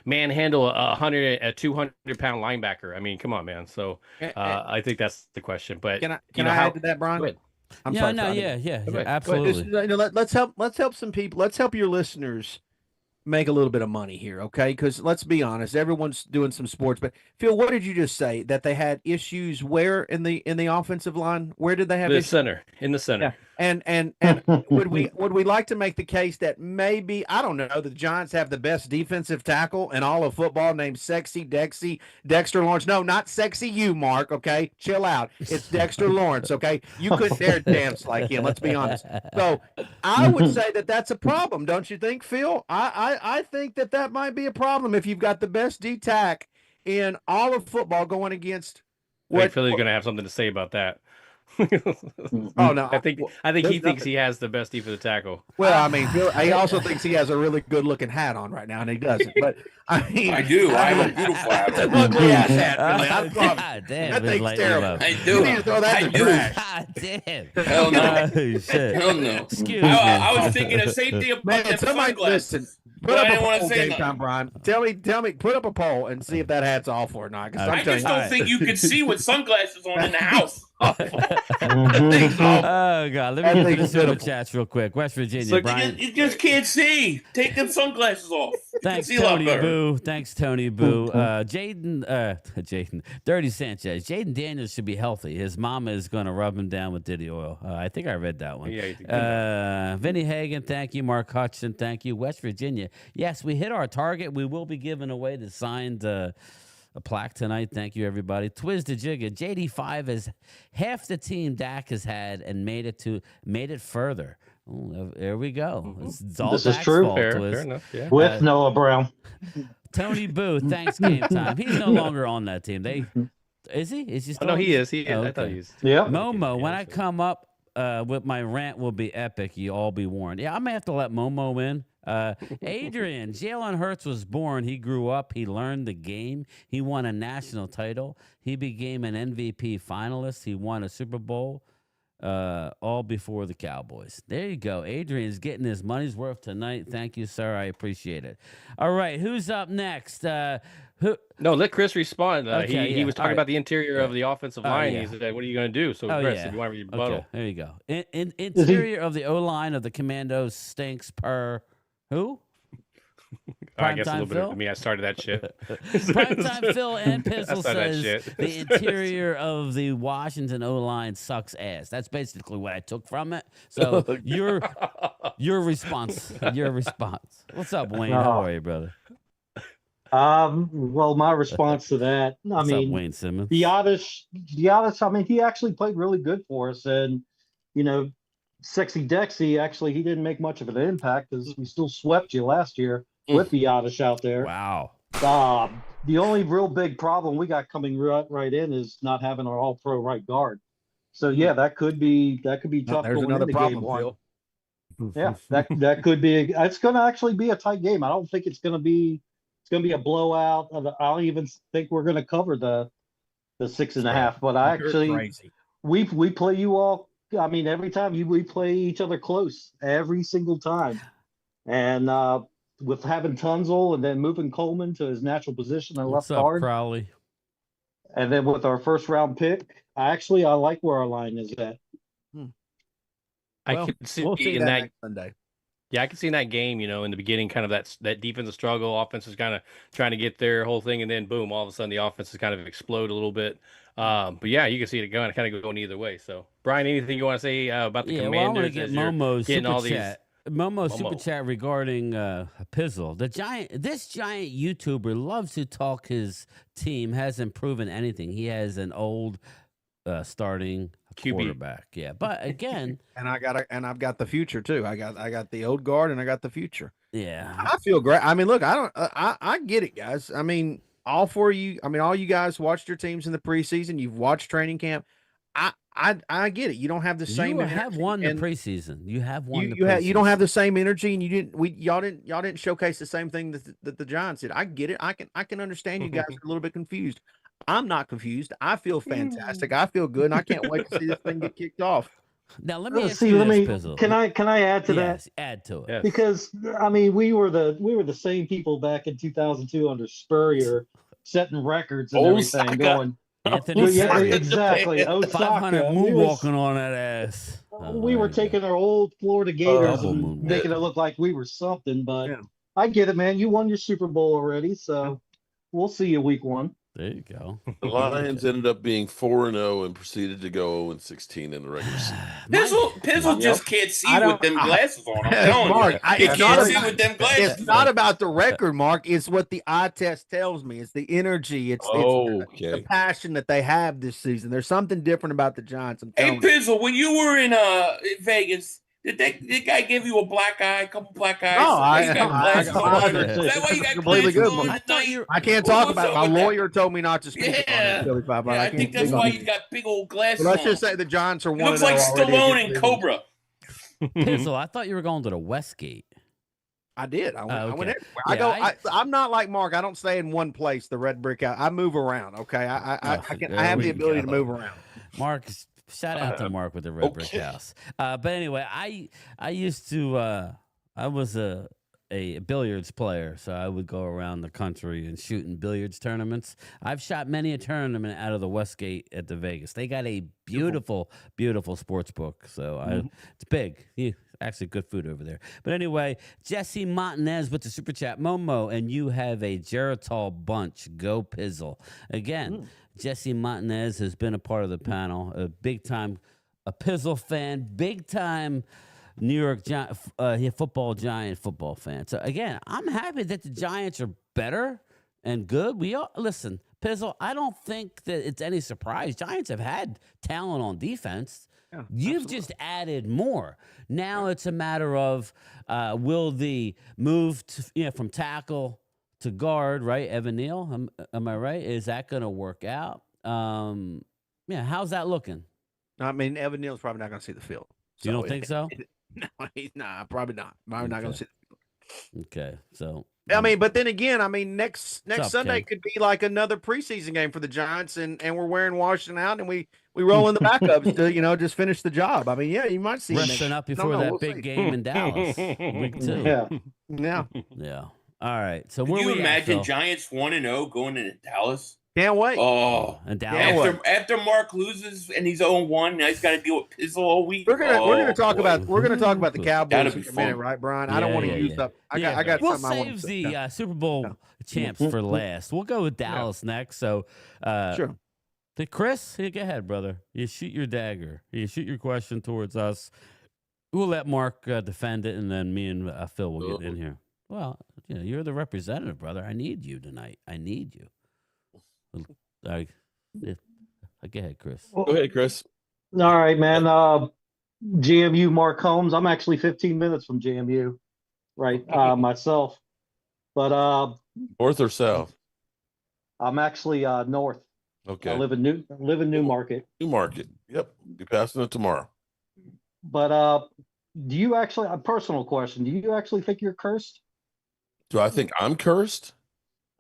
manhandle a 200-pound linebacker. I mean, come on, man. So I think that's the question. But Can I add to that, Brian? Go ahead. I'm Yeah, sorry, no, Friday. yeah, Go ahead. absolutely. Let's help some people. Let's help your listeners make a little bit of money here, okay? Because let's be honest, everyone's doing some sports. But Phil, what did you just say? That they had issues where in the offensive line? Where did they have issues? In the center. Yeah. And would we like to make the case that maybe, I don't know, the Giants have the best defensive tackle in all of football named Dexter Lawrence? No, not sexy you, Mark, okay? Chill out. It's Dexter Lawrence, okay? You couldn't dare dance like him, let's be honest. So I would say that that's a problem, don't you think, Phil? I think that might be a problem if you've got the best D-tack in all of football going against I think Philly's going to have something to say about that. Oh no! I think he thinks he has the best defensive tackle. Well, I mean, he also thinks he has a really good-looking hat on right now, and he doesn't. But I mean, I do. I have a beautiful It's an hat. ugly ass hat, Billy. I promise. God damn, That it's thing's lighting terrible. up. I You do. need to throw that I in the do. trash. God damn. Hell no. Oh, shit. Hell no. Excuse me. I was thinking the same thing about Man, them somebody sunglasses. listen. Put But I up didn't a wanna poll, say game nothing. time, Brian. Tell me, put up a poll and see if that hat's off or not. 'Cause I I'm I telling just you, don't think you can see with sunglasses on in the house. that thing's off. Oh God! Let That me thing get the is super pitiful. chats real quick. West Virginia, So Brian. you just can't see. Take them sunglasses off. You can Thanks, see a lot Tony better. Boo. Thanks, Tony Boo. Jaden, Dirty Sanchez. Jaden Daniels should be healthy. His mama is going to rub him down with Diddy oil. I think I read that one. Yeah, you did. Vinny Hagan, thank you. Mark Hutchinson, thank you. West Virginia. Yes, we hit our target. We will be giving away the signed a plaque tonight. Thank you, everybody. Twiz the Jigga. JD5 is half the team Dak has had and made it further. Oh, there we go. It's all This is Dak's true. fault, Fair Twiz. enough. Yeah. With Noah Brown. Tony Booth, thanks game time. He's no longer on that team. Is he? Is he Oh, still no, on? he is. He is. Oh, I thought okay. he was. Yeah. Momo, when I come up with my rant will be epic. You all be warned. Yeah, I may have to let Momo in Adrian, Jalen Hurts was born. He grew up. He learned the game. He won a national title. He became an MVP finalist. He won a Super Bowl. All before the Cowboys. There you go. Adrian's getting his money's worth tonight. Thank you, sir. I appreciate it. All right, who's up next? Who? No, let Chris respond. Okay, he was talking all about the interior of the offensive line. yeah. He said, "What are you going to do?" So, Chris, if you want to rebuttal, okay, there you go. Interior of the O line of the Commandos stinks per who? I guess a little Phil? bit of me. I started that shit. Primetime Phil and Pizzle started that says shit. the interior of the Washington O-line sucks ass. That's basically what I took from it. So your response. What's up, Wayne? How are you, brother? Well, my response to that, What's up, Wayne Simmons? Giannis, I mean, he actually played really good for us, and Sexy Dexy, actually, he didn't make much of an impact because we still swept you last year with Giannis out there. Wow. The only real big problem we got coming right in is not having our all-pro right guard. So yeah, that could be tough. There's going another into problem, game one. Phil. Yeah, that could be. It's going to actually be a tight game. I don't think it's going to be. It's going to be a blowout. I don't even think we're going to cover the 6.5. But we play you all. I mean, every time we play each other close, every single time, and with having Tunzel and then moving Coleman to his natural position on left guard, Crowley? And then with our first round pick, I like where our line is at. I could see we'll see in that next Sunday. Yeah, I can see in that game, in the beginning, kind of that defensive struggle, offense is kind of trying to get their whole thing, and then boom, all of a sudden the offense has kind of explode a little bit. But yeah, you can see it going kind of going either way. So, Brian, anything you want to say about the Commanders? Well, I want to get Momo's super chat. Momo's Momo. super chat regarding Pizzle. This giant YouTuber loves to talk his team. Hasn't proven anything. He has an old starting QB quarterback. Yeah, but again, and I've got the future too. I got the old guard and I got the future. Yeah, I feel great. I mean, look, I get it, guys. I mean, all four of you. I mean, all you guys watched your teams in the preseason. You've watched training camp. I get it. You don't have the same. You have won the preseason. You have won. You don't have the same energy, and y'all didn't showcase the same thing that the Giants did. I get it. I can understand you guys are a little bit confused. I'm not confused. I feel fantastic. I feel good, and I can't wait to see this thing get kicked off. Now let me ask you this, Pizzle. Can I add to that? Add to it. Yes. Because I mean, we were the same people back in 2002 under Spurrier, setting records and everything, Osaka. going. Anthony, Yeah, exactly. 500 moonwalking on that ass. We were taking our old Florida Gators and making it look like we were something. But I get it, man. You won your Super Bowl already, so we'll see you week one. There you go. The Lions ended up being 4-0 and proceeded to go 0-16 in the regular season. Pizzle just can't see with them glasses on. I'm telling Mark, you. He can't see with them glasses. It's not about the record, Mark. It's what the eye test tells me. It's the energy. It's the passion that they have this season. There's something different about the Giants. Hey, Pizzle, when you were in Vegas, did that guy give you a black eye, a couple black eyes? No, Is that why you got completely glasses good. on? I can't talk about it. My lawyer told me not to speak Yeah. on it. I think that's why you got big old glasses Let's on. just say the Giants are It one. looks like Stallone and Cobra. Pizzle, I thought you were going to the Westgate. I did. I went Okay. everywhere. I'm not like Mark. I don't stay in one place. The red brick house. I move around. Okay. I have the ability to move around. Mark, shout out to Mark with the red brick house. But anyway, I used to. I was a billiards player, so I would go around the country and shoot in billiards tournaments. I've shot many a tournament out of the Westgate at the Vegas. They got a beautiful, beautiful sports book. So it's big. Actually, good food over there. But anyway, Jesse Montanez with the super chat. Momo, and you have a Geritol bunch. Go Pizzle. Again, Jesse Montanez has been a part of the panel, a Pizzle fan, big time New York football Giant football fan. So again, I'm happy that the Giants are better and good. Listen, Pizzle, I don't think that it's any surprise. Giants have had talent on defense. Yeah, You've just added more. Now it's a matter of will the move from tackle to guard, right? Evan Neal, am I right? Is that going to work out? How's that looking? I mean, Evan Neal's probably not going to see the field. You don't think so? No, he's not. Probably not. Probably not going to see the field. Okay, so I mean, but then again, I mean, next up, Sunday Ken? could be like another preseason game for the Giants, and we're wearing Washington out, and we roll in the backups to just finish the job. I mean, yeah, you might see him resting up before that big game in Dallas, week 2. Yeah. Yeah. All right. So Can where you we imagine at, Phil? Giants 1-0 going into Dallas? Can't wait. Oh, And Dallas. after Mark loses and he's 0-1, now he's got to deal with Pizzle all week. We're gonna talk boy. about the Cowboys That'd in be a minute, fun. right, Brian? I don't want to use up. I got We'll something I want save to the say. Super Bowl champs for last. We'll go with Dallas next. So, Sure. Chris, go ahead, brother. You shoot your dagger. You shoot your question towards us. We'll let Mark defend it, and then me and Phil will get in here. Well, you're the representative, brother. I need you tonight. I need you. Go ahead, Chris. Go ahead, Chris. All right, man. GMU Mark Holmes. I'm actually 15 minutes from GMU, right? Myself, but North or south? I'm actually north. Okay. I live in New Market. New Market. Yep. Be passing it tomorrow. But do you actually? A personal question. Do you actually think you're cursed? Do I think I'm cursed?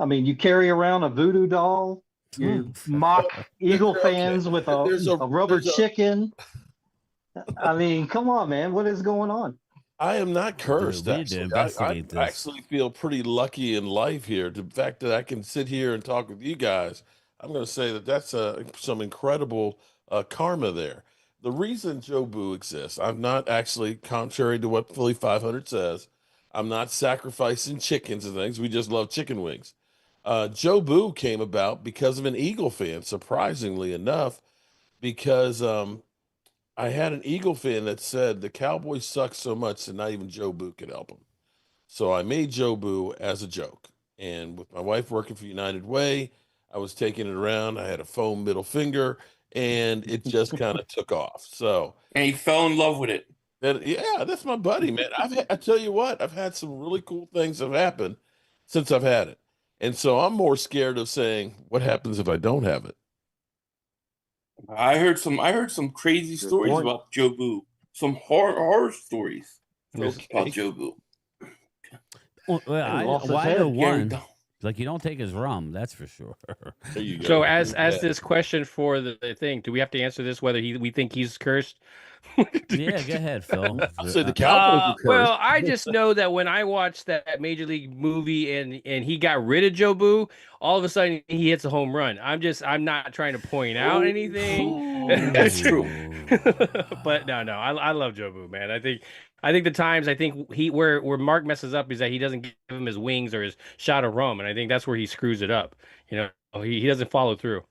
I mean, you carry around a voodoo doll. You mock Eagle fans with a rubber chicken. I mean, come on, man. What is going on? I am not cursed. Dude, we need to Actually, investigate I this. actually feel pretty lucky in life here. The fact that I can sit here and talk with you guys, I'm going to say that that's some incredible karma there. The reason Joe Boo exists, I'm not actually, contrary to what Philly 500 says, I'm not sacrificing chickens and things. We just love chicken wings. Joe Boo came about because of an Eagle fan, surprisingly enough, because I had an Eagle fan that said the Cowboys suck so much that not even Joe Boo could help them. So I made Joe Boo as a joke. And with my wife working for United Way, I was taking it around. I had a foam middle finger, and it just kind of took off. So, And he fell in love with it. yeah, that's my buddy, man. I tell you what, I've had some really cool things have happened since I've had it. And so I'm more scared of saying, what happens if I don't have it? I heard some crazy stories about Joe Boo. Some horror stories about Joe Boo. Well, I know one. Like, you don't take his rum, that's for sure. There you go. So as this question for the thing, do we have to answer this whether we think he's cursed? Yeah, go ahead, Phil. I'll say the Cowboys are cursed. Well, I just know that when I watched that Major League movie and he got rid of Joe Boo, all of a sudden he hits a home run. I'm not trying to point out anything. That's true. But no, I love Joe Boo, man. I think the times where Mark messes up is that he doesn't give him his wings or his shot of rum, and I think that's where he screws it up. He doesn't follow through.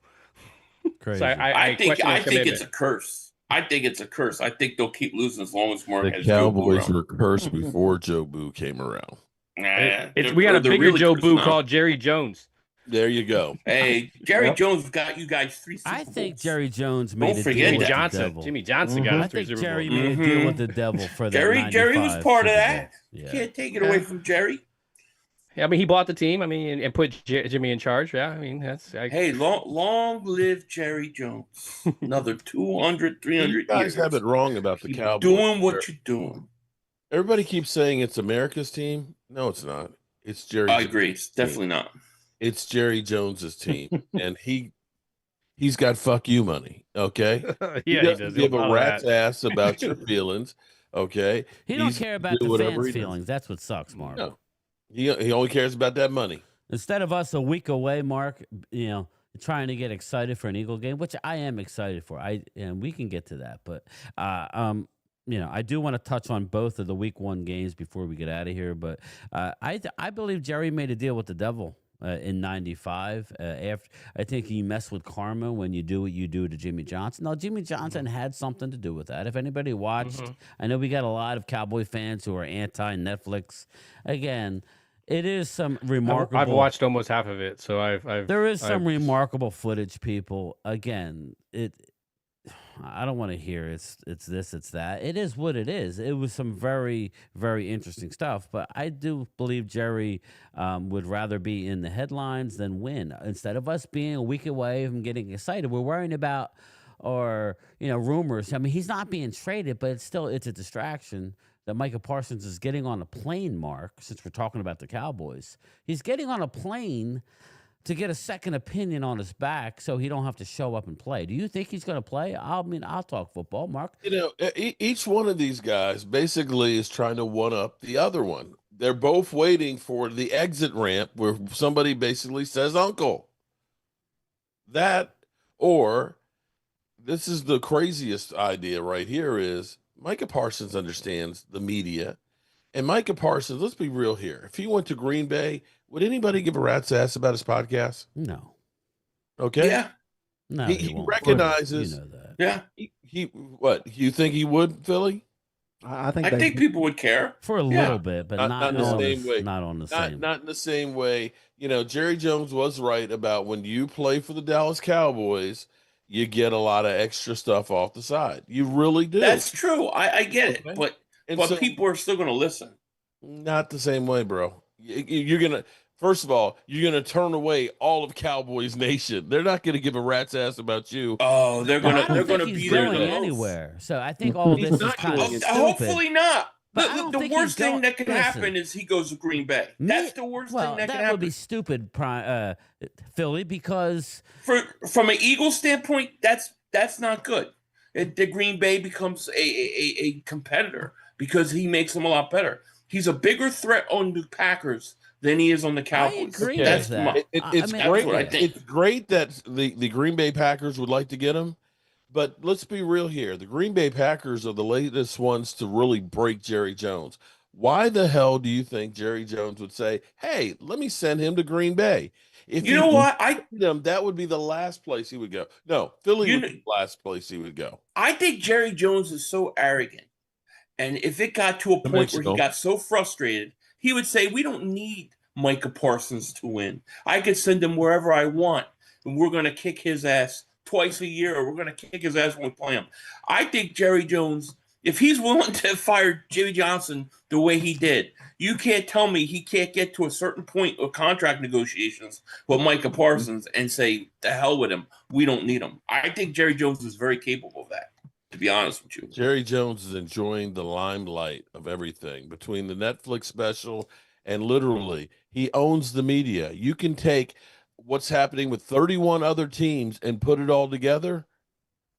Crazy. So I think it's a curse. I think it's a curse. I think they'll keep losing as long as Mark has Joe Boo Cowboys around. were cursed before Joe Boo came around. We got a bigger Joe Boo called Jerry Jones. There you go. Hey, Jerry Jones got you guys 3 Super I think Bowls. Jerry Jones made a deal Jimmy with Johnson. the devil. Jimmy Johnson got I us 3 think Super Jerry Bowls. made a deal with the devil for that. Jerry was 95 part of Super that. Bowl. You Yeah. can't take it away from Jerry. I mean, he bought the team. I mean, and put Jimmy in charge. Yeah, I mean, Hey, long live Jerry Jones. Another 200, 300 You guys years. have it wrong about the Keep Cowboys. doing what you're doing. Everybody keeps saying it's America's team. No, it's not. It's Jerry. I agree. It's definitely not. It's Jerry Jones's team, and he's got fuck you money. Okay. yeah, he does. Give a rat's ass about your feelings. Okay. He don't care about the fans' feelings. That's what sucks, Mark. No. He only cares about that money. Instead of us a week away, Mark, trying to get excited for an Eagle game, which I am excited for. And we can get to that, but I do want to touch on both of the week 1 games before we get out of here. But I believe Jerry made a deal with the devil in '95. After I think he messed with karma when you do what you do to Jimmy Johnson. No, Jimmy Johnson had something to do with that. If anybody watched, I know we got a lot of Cowboy fans who are anti-Netflix. Again, it is some remarkable. I've watched almost half of it, so there is some remarkable footage, people. Again, I don't want to hear it's this, it's that. It is what it is. It was some very, very interesting stuff. But I do believe Jerry would rather be in the headlines than win. Instead of us being a week away from getting excited, we're worrying about rumors. I mean, he's not being traded, but it's a distraction that Micah Parsons is getting on a plane, Mark, since we're talking about the Cowboys. He's getting on a plane to get a second opinion on his back so he don't have to show up and play. Do you think he's going to play? I'll talk football, Mark. Each one of these guys basically is trying to one up the other one. They're both waiting for the exit ramp where somebody basically says uncle. That, or this is the craziest idea right here, is Micah Parsons understands the media. And Micah Parsons, let's be real here. If he went to Green Bay, would anybody give a rat's ass about his podcast? No. Okay. Yeah. No, He won't. recognizes. You know that. Yeah. He what? You think he would, Philly? I think I think people would care. For a little bit, but not in the same way. Not on the same. Not in the same way. Jerry Jones was right about when you play for the Dallas Cowboys, you get a lot of extra stuff off the side. You really do. That's true. I get it, but so, people are still going to listen. Not the same way, bro. You're gonna. First of all, you're going to turn away all of Cowboys Nation. They're not going to give a rat's ass about you. Oh, they're going to be there anywhere. So I think all this is kind of stupid. Hopefully not. The worst thing that can listen, happen is he goes to Green Bay. That's the worst thing that can happen. That would be stupid, Philly, because from an Eagles standpoint, that's not good. The Green Bay becomes a competitor because he makes them a lot better. He's a bigger threat on the Packers than he is on the Cowboys. I agree with that. It's great that the Green Bay Packers would like to get him, but let's be real here. The Green Bay Packers are the latest ones to really break Jerry Jones. Why the hell do you think Jerry Jones would say, hey, let me send him to Green Bay? If you know what? That would be the last place he would go. No, Philly would be the last place he would go. I think Jerry Jones is so arrogant. And if it got to a point where he got so frustrated, he would say, we don't need Micah Parsons to win. I could send him wherever I want, and we're going to kick his ass twice a year, or we're going to kick his ass when we play him. I think Jerry Jones, if he's willing to fire Jimmy Johnson the way he did, you can't tell me he can't get to a certain point of contract negotiations with Micah Parsons and say, the hell with him. We don't need him. I think Jerry Jones is very capable of that, to be honest with you. Jerry Jones is enjoying the limelight of everything between the Netflix special and literally he owns the media. You can take what's happening with 31 other teams and put it all together,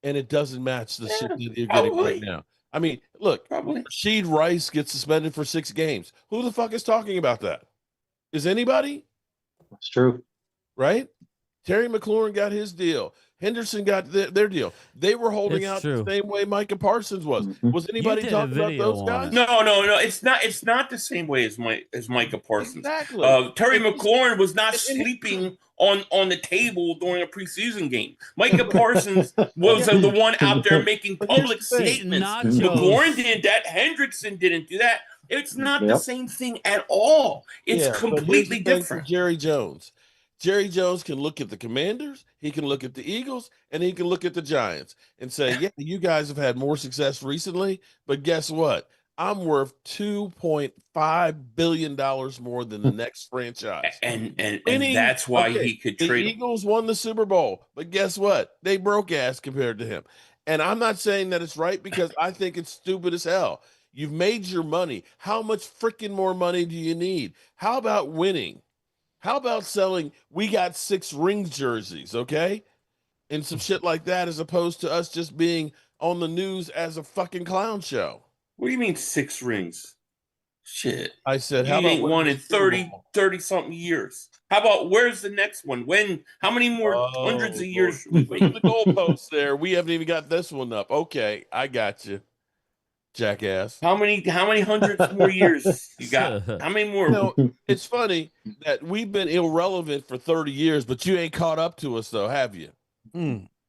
and it doesn't match the shit that you're getting right now. I mean, look, Rashid Rice gets suspended for 6 games. Who the fuck is talking about that? Is anybody? That's true. Right? Terry McLaurin got his deal. Henderson got their deal. They were holding out the same way Micah Parsons was. Was anybody talking about those guys? No. It's not the same way as Micah Parsons. Exactly. Terry McLaurin was not sleeping on the table during a preseason game. Micah Parsons was the one out there making public statements. McLaurin did that. Hendrickson didn't do that. It's not the same thing at all. It's completely different. Jerry Jones. Jerry Jones can look at the Commanders, he can look at the Eagles, and he can look at the Giants and say, yeah, you guys have had more success recently, but guess what? I'm worth $2.5 billion more than the next franchise. And that's why he could trade. The Eagles won the Super Bowl, but guess what? They broke ass compared to him. And I'm not saying that it's right because I think it's stupid as hell. You've made your money. How much freaking more money do you need? How about winning? How about selling, we got 6 rings jerseys, okay? And some shit like that as opposed to us just being on the news as a fucking clown show. What do you mean 6 rings? Shit. I said, how about one in 30-something years? How about where's the next one? When? How many more hundreds of years? The goalposts there. We haven't even got this one up. Okay, I got you. Jackass. How many hundreds more years you got? How many more? It's funny that we've been irrelevant for 30 years, but you ain't caught up to us, though, have you?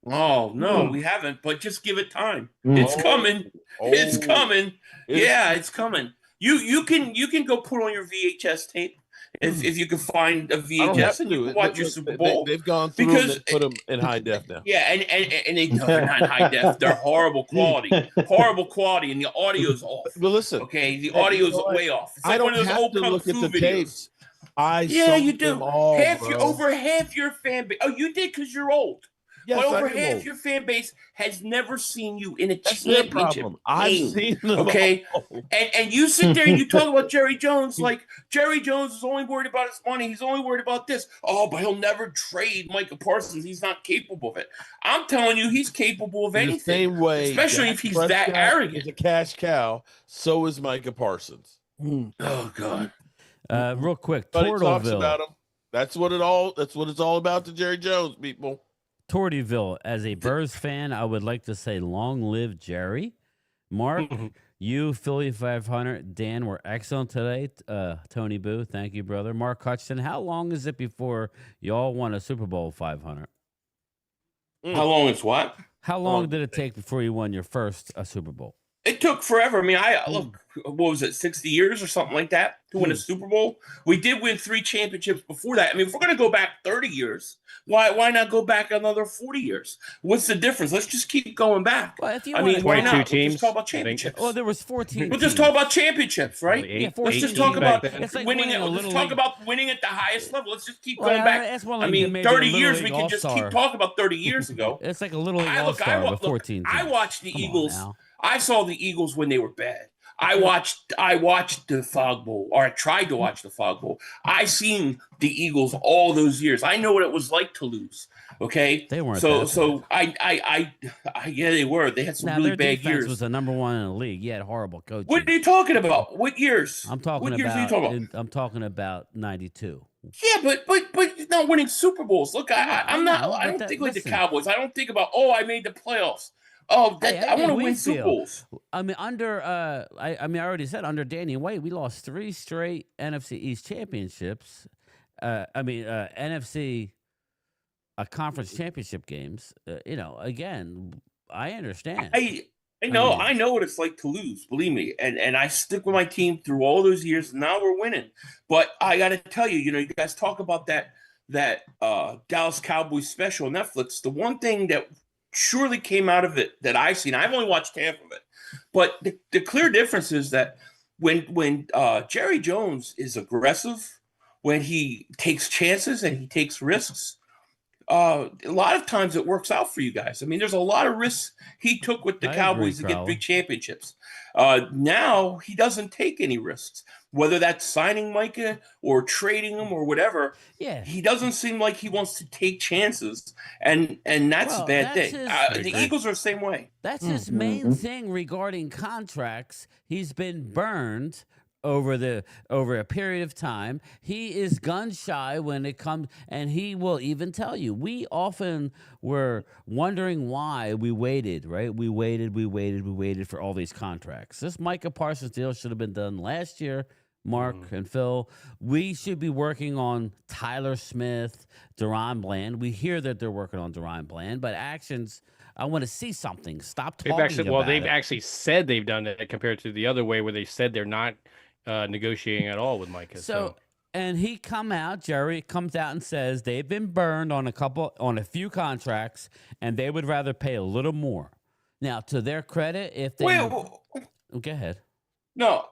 Oh, no, we haven't, but just give it time. It's coming. It's coming. It's coming. You can go put on your VHS tape if you can find a VHS and you can watch your Super Bowl. They've gone through and they put them in high def now. Yeah, and they're not in high def. They're horrible quality. Horrible quality, and the audio's off. But listen. Okay, the audio's way off. It's I don't one of those have old to Kung look Fu at the videos. tapes. You do. All, Over half your fan base. Oh, you did because you're old. Yes, but over I am half old. your fan base has never seen you in a That's their championship problem. I've game. seen them Okay, all. and you sit there and you talk about Jerry Jones like Jerry Jones is only worried about his money. He's only worried about this. Oh, but he'll never trade Micah Parsons. He's not capable of it. I'm telling you, he's capable of In the anything. same way, especially Dak if he's that Prescott arrogant. is a cash cow. So is Micah Parsons. Oh God. Real quick, But he talks Tortleville. about him. That's what it's all about to Jerry Jones, people. Tortyville, as a Bears fan, I would like to say long live Jerry. Mark, you, Philly 500, Dan, were excellent today. Tony Boo, thank you, brother. Mark Hutchinson, how long is it before y'all won a Super Bowl 500? How long is what? How long did it take before you won your first Super Bowl? It took forever. I mean, look, what was it, 60 years or something like that to win a Super Bowl? We did win 3 championships before that. I mean, if we're going to go back 30 years, why not go back another 40 years? What's the difference? Let's just keep going back. Well, if you I mean, why 22 not? We'll teams, just talk about I think. championships. Well, there was 14 We'll just talk about championships, right? Yeah, 14 Let's just teams talk about back then. It's like winning winning it. a Let's Little talk League. about winning at the highest level. Let's just keep Well, going back. that's more I like mean, maybe a 30 Little years, League we can just keep All-Star. talking about 30 years ago. It's like a Little League All-Star with 14 I teams. watched the Come on Eagles. now. I saw the Eagles when they were bad. I watched the Fog Bowl, or I tried to watch the Fog Bowl. I seen the Eagles all those years. I know what it was like to lose. Okay, They weren't so that so I yeah, they were. They had some Now, really their bad defense years. was the number one in the league. You had horrible coaching. What are you talking about? What years? I'm talking what years about, are you talking about? I'm talking about 92. Yeah, but not winning Super Bowls. Look, I'm not. know, I but don't think like the listen. Cowboys. I don't think about I made the playoffs. Oh, I want to win Super Bowls. I mean, I already said under Danny White, we lost 3 straight NFC East championships. NFC conference championship games. Again, I understand. I know what it's like to lose. Believe me, and I stick with my team through all those years. Now we're winning, but I got to tell you, you guys talk about that Dallas Cowboys special on Netflix. The one thing that surely came out of it that I've seen, I've only watched half of it, but the clear difference is that when Jerry Jones is aggressive, when he takes chances and he takes risks, a lot of times it works out for you guys. I mean, there's a lot of risks he took with the Cowboys to get big championships. Now he doesn't take any risks, whether that's signing Micah or trading him or whatever. Yeah, he doesn't seem like he wants to take chances, and that's a bad thing. The Eagles are the same way. That's his main thing regarding contracts. He's been burned over a period of time. He is gun shy when it comes, and he will even tell you. We often were wondering why we waited, right? We waited for all these contracts. This Micah Parsons deal should have been done last year. Mark and Phil, we should be working on Tyler Smith, Deron Bland. We hear that they're working on Deron Bland, but actions, I want to see something. Stop talking about they've it. actually said they've done it compared to the other way where they said they're not negotiating at all with Micah. So and Jerry comes out and says they've been burned on a few contracts, and they would rather pay a little more. Now, to their credit, if they go ahead. No.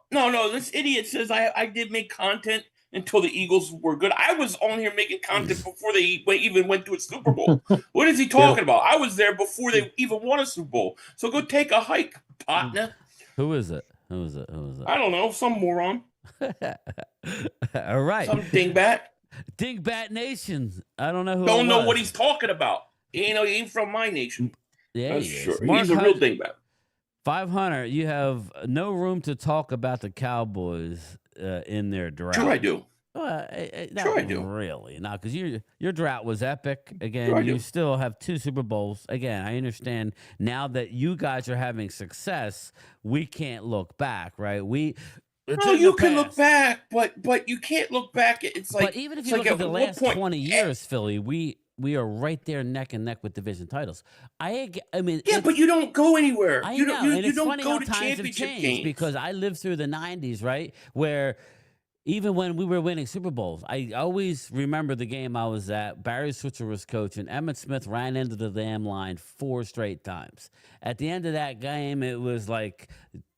This idiot says I did make content until the Eagles were good. I was on here making content before they even went to a Super Bowl. What is he talking about? I was there before they even won a Super Bowl. So go take a hike, partner. Who is it? I don't know. Some moron. All right. Some dingbat. Dingbat Nation. I don't know who. Don't know what he's talking about. He ain't from my nation. Yeah, that's sure. He's a real dingbat. 500. You have no room to talk about the Cowboys in their drought. Sure, I do. Sure, I do. Really, not because your drought was epic. Again, sure you still have 2 Super Bowls. Again, I understand now that you guys are having success. We can't look back, right? You can look back, but you can't look back. It's like, but even if you look at the last 20 years, Philly, we are right there neck and neck with division titles. I mean, yeah, but you don't go anywhere. I you know, don't, and you it's don't funny go how to times have championship changed games because I lived through the 90s, right, where even when we were winning Super Bowls, I always remember the game I was at. Barry Switzer was coaching. Emmitt Smith ran into the damn line 4 straight times. At the end of that game, it was like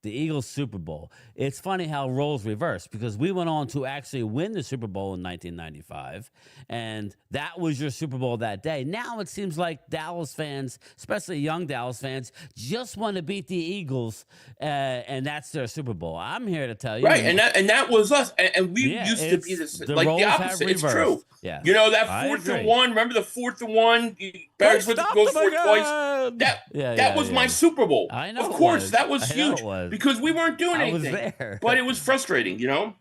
the Eagles Super Bowl. It's funny how roles reverse because we went on to actually win the Super Bowl in 1995, and that was your Super Bowl that day. Now it seems like Dallas fans, especially young Dallas fans, just want to beat the Eagles, and that's their Super Bowl. I'm here to tell you, right? And that was us, and we Yeah, used to be the roles have opposite. It's reversed. true. Yeah, You know that I 4th and agree. 1. Remember the 4th and 1? Bears with Stop goes them for it twice. again! That was my Super Bowl. I know Of it course, was. that was I know huge it was. because we weren't doing I was anything. there. But it was frustrating, you know.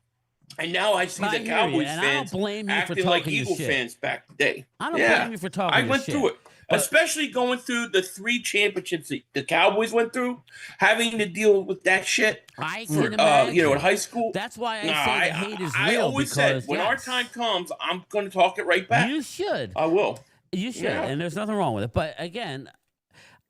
And now I see I the hear you, Cowboys and I don't fans blame you for acting like talking your Eagle shit. fans back in the day. I don't Yeah. blame you for talking I your went shit. through it, But- especially going through the 3 championships that the Cowboys went through, having to deal with that shit. I For, can imagine. you know, in high school. That's why I Nah, say the hate is real. I always because, said when our yes, time comes, I'm going to talk it right back. you should. I will. You should, Yeah. and there's nothing wrong with it. But again,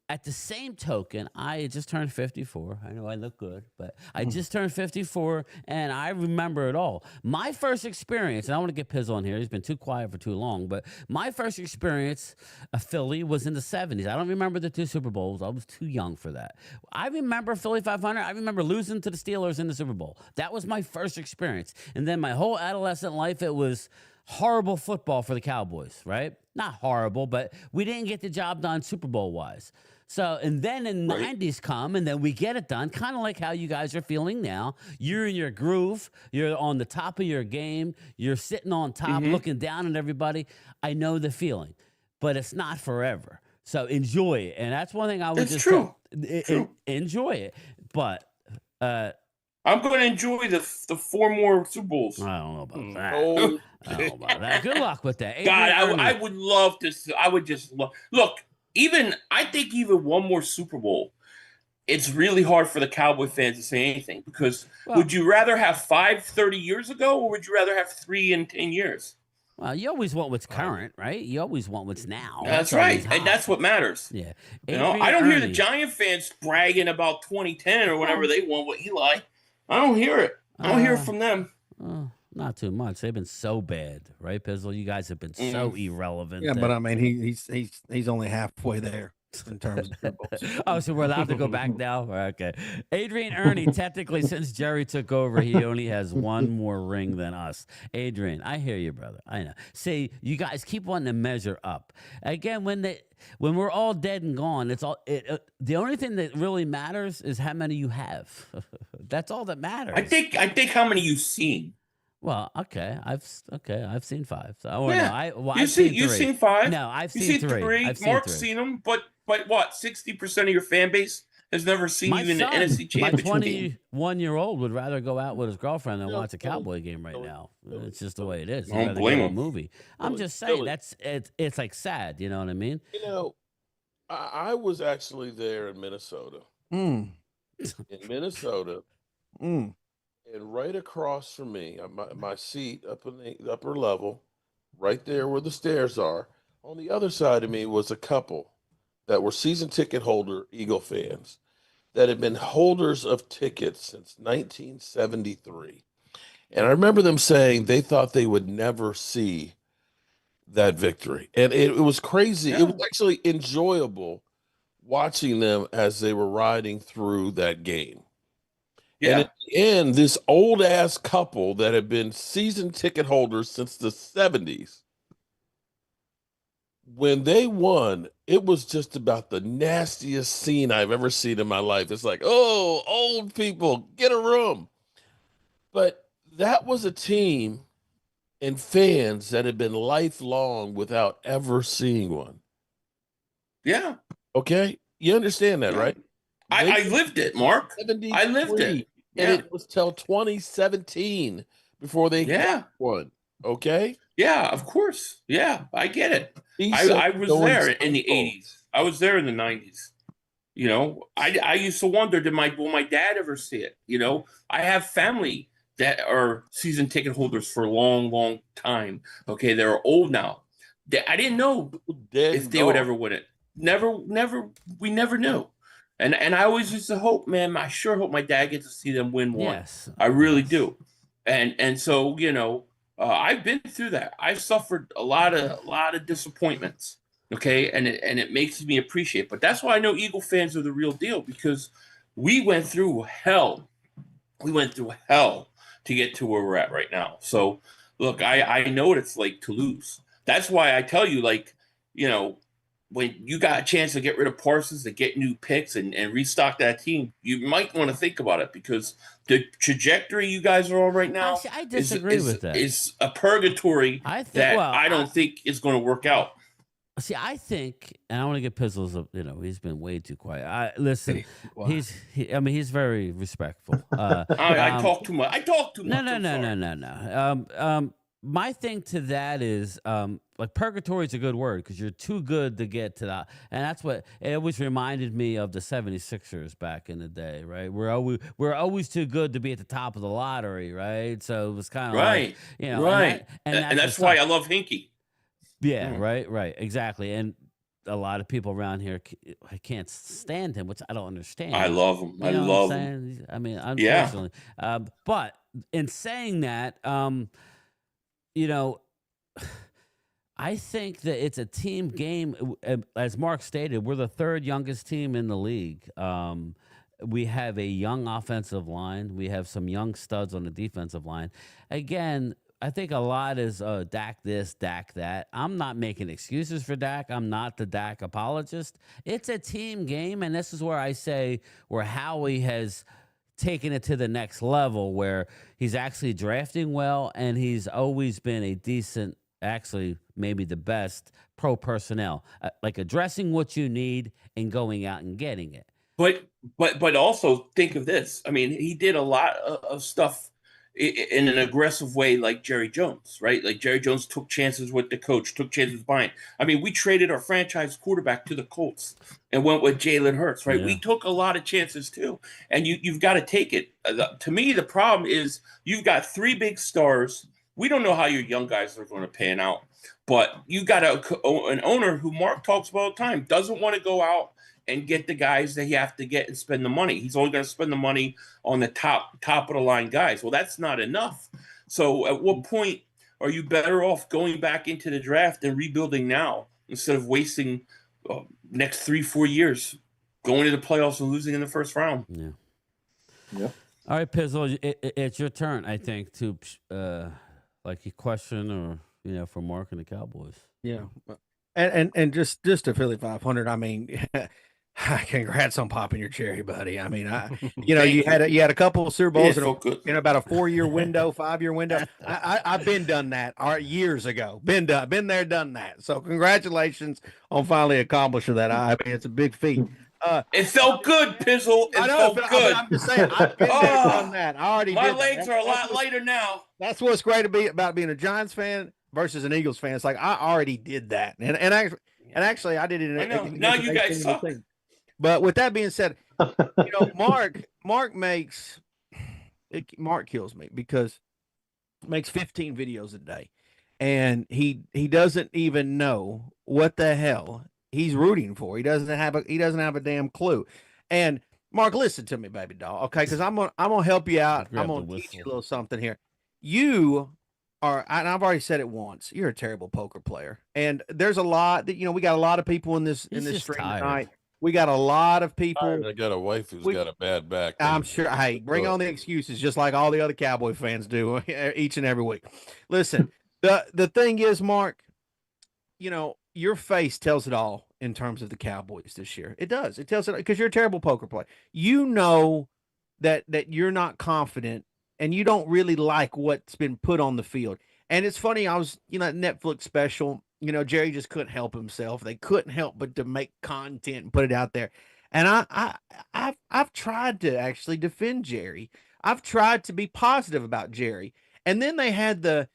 at the same token, I just turned 54. I know I look good, but I just turned 54, and I remember it all. My first experience, and I want to get Piz on here. He's been too quiet for too long, but my first experience of Philly was in the 70s. I don't remember the 2 Super Bowls. I was too young for that. I remember Philly 500. I remember losing to the Steelers in the Super Bowl. That was my first experience. And then my whole adolescent life, it was horrible football for the Cowboys, right? Not horrible, but we didn't get the job done Super Bowl wise. So, and then in the 90s come, and then we get it done, kind of like how you guys are feeling now. You're in your groove. You're on the top of your game. You're sitting on top, looking down at everybody. I know the feeling, but it's not forever. So enjoy it. And that's one thing I would It's just true. enjoy it. But I'm going to enjoy the 4 more Super Bowls. I don't know about that. Oh, I don't know about that. Good luck with that. God, Adrian I Ernie. would love to. I would just love. Look, I think even one more Super Bowl, it's really hard for the Cowboy fans to say anything because would you rather have 5 30 years ago or would you rather have 3 in 10 years? Well, you always want what's current, right? You always want what's now. That's always right, hot. and that's what matters. Yeah. You know, Adrian I don't hear the Ernie. Giant fans bragging about 2010 or whatever they won with Eli. I don't hear it. I don't hear it from them. Not too much. They've been so bad, right, Pizzle? You guys have been so irrelevant. Yeah, that- but I mean, he's only halfway there in terms of Super Bowls. Oh, so we're allowed to go back now? Okay. Adrian Ernie, technically, since Jerry took over, he only has one more ring than us. Adrian, I hear you, brother. I know. See, you guys keep wanting to measure up. Again, when we're all dead and gone, the only thing that really matters is how many you have. That's all that matters. I think how many you've seen. Well, okay, I've seen 5. So, You've seen 5. No, I've You've seen seen 3. 3. Mark's seen them, but what? 60% of your fan base has never seen you in the NFC Championship my game. 21-year-old would rather go out with his girlfriend than watch a Cowboy game right now. It's just the way it is. He'd Don't rather blame go to a him. movie. I'm just saying it's like sad. You know what I mean? you know, I was actually there in Minnesota. Mm, In Minnesota, mm. and right across from me, my seat up in the upper level, right there where the stairs are, on the other side of me was a couple that were season ticket holder Eagle fans that had been holders of tickets since 1973. And I remember them saying they thought they would never see that victory. And it was crazy. Yeah. It was actually enjoyable watching them as they were riding through that game. Yeah. And at the end, this old ass couple that had been season ticket holders since the 70s, when they won, it was just about the nastiest scene I've ever seen in my life. It's like, oh, old people, get a room. But that was a team and fans that had been lifelong without ever seeing one. Yeah. Okay? You understand that, Yeah. right? I lived it, Mark. 73, I lived it. Yeah. And it was till 2017 before they got one. Okay? Yeah, of course. Yeah, I get it. He I said was going there in the Super Bowl. 80s. I was there in the 90s. You know, I used to wonder, will my dad ever see it? You know, I have family that are season ticket holders for a long, long time. Okay, they're old now. I didn't know Dead if and they would gone. ever win it. We never knew. And I always used to hope, man, I sure hope my dad gets to see them win one. Yes, I really do. And so, you know, I've been through that. I've suffered a lot of disappointments. Okay, and it makes me appreciate. But that's why I know Eagle fans are the real deal, because We went through hell. We went through hell to get to where we're at right now. So, look, I know what it's like to lose. That's why I tell you, like, you know, when you got a chance to get rid of Parsons, to get new picks and restock that team, you might want to think about it, because the trajectory you guys are on right now I disagree with that. Is a purgatory I think, that well, I don't think is going to work out. See, I think, and I want to get Pizzles. He's been way too quiet. Listen, he's very respectful. I talk too much. I talk too much. No. My thing to that is, like, purgatory is a good word, because you're too good to get to that, and that's what it always reminded me of the 76ers back in the day, right? We're always too good to be at the top of the lottery, right? So it was kind of right, like, right, and that's why I love Hinkie. Yeah, right, exactly. And a lot of people around here, I can't stand him, which I don't understand. I love him. I love him. I mean, unfortunately. Yeah. But in saying that, I think that it's a team game. As Mark stated, we're the third youngest team in the league. We have a young offensive line. We have some young studs on the defensive line. Again, I think a lot is Dak this, Dak that. I'm not making excuses for Dak. I'm not the Dak apologist. It's a team game, and this is where I say where Howie has taken it to the next level, where he's actually drafting well, and he's always been a decent, actually maybe the best pro personnel, like addressing what you need and going out and getting it. But also think of this. I mean, he did a lot of stuff in an aggressive way, like Jerry Jones, right? Like Jerry Jones took chances with the coach, took chances with Bryant. I mean, we traded our franchise quarterback to the Colts and went with Jalen Hurts, right? Yeah. We took a lot of chances too, and you've got to take it. To me, the problem is you've got three big stars. We don't know how your young guys are going to pan out, but you got an owner who Mark talks about all the time, doesn't want to go out and get the guys that you have to get and spend the money. He's only going to spend the money on the top of the line guys. Well, that's not enough. So at what point are you better off going back into the draft and rebuilding now instead of wasting next 3-4 years going to the playoffs and losing in the first round? Yeah. All right, Pizzle, it's your turn, I think, to like a question or, for Mark and the Cowboys. Yeah. And just to Philly 500, I mean, congrats on popping your cherry, buddy. I mean, you had a couple of Super Bowls in about a 4-year window, 5-year window. I've been done that years ago. Been there, done that. So congratulations on finally accomplishing that. I mean, it's a big feat. It felt good, Pizzle. It felt good. I'm just saying, I've been there, done that. I already. My legs are a lot lighter now. That's what's great about being a Giants fan versus an Eagles fan. It's like I already did that, and actually I did it. I know. Now you guys suck. But with that being said, Mark kills me because he makes 15 videos a day, and he doesn't even know what the hell he's rooting for. He doesn't have a damn clue. And Mark, listen to me, baby doll, okay? Because I'm gonna help you out. I'm gonna teach you a little something here. You are, and I've already said it once, you're a terrible poker player. And there's a lot that we got a lot of people in this stream tonight. We got a lot of people. I got a wife who's got a bad back. I'm sure. Hey, bring on the excuses, just like all the other Cowboy fans do each and every week. Listen, the thing is, Mark, your face tells it all in terms of the Cowboys this year. It does. It tells it because you're a terrible poker player. You know that you're not confident and you don't really like what's been put on the field. And it's funny, I was, that Netflix special, Jerry just couldn't help himself. They couldn't help but to make content and put it out there. And I've tried to actually defend Jerry. I've tried to be positive about Jerry. And then they had the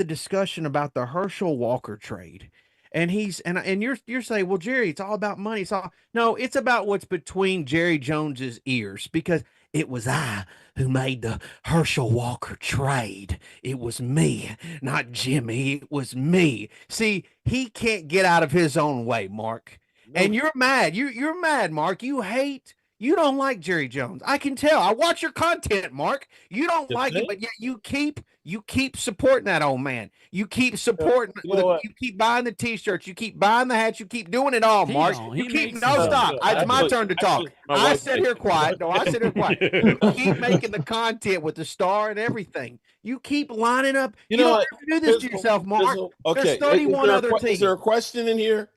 discussion about the Herschel Walker trade. And you're saying, well, Jerry, it's all about money. No, it's about what's between Jerry Jones's ears, because it was I who made the Herschel Walker trade. It was me, not Jimmy. It was me. See, he can't get out of his own way, Mark. No. And you're mad. You're mad, Mark. You hate You don't like Jerry Jones. I can tell. I watch your content, Mark. You don't like it, but yet you keep supporting that old man. You keep supporting. You keep buying the T-shirts. You keep buying the hats. You keep doing it all, Mark. You keep stop. It's my turn to talk. I sit here quiet. No, I sit here quiet. You keep making the content with the star and everything. You keep lining up. You don't have to do this to yourself, Mark. There's 31 other teams. Is there a question in here?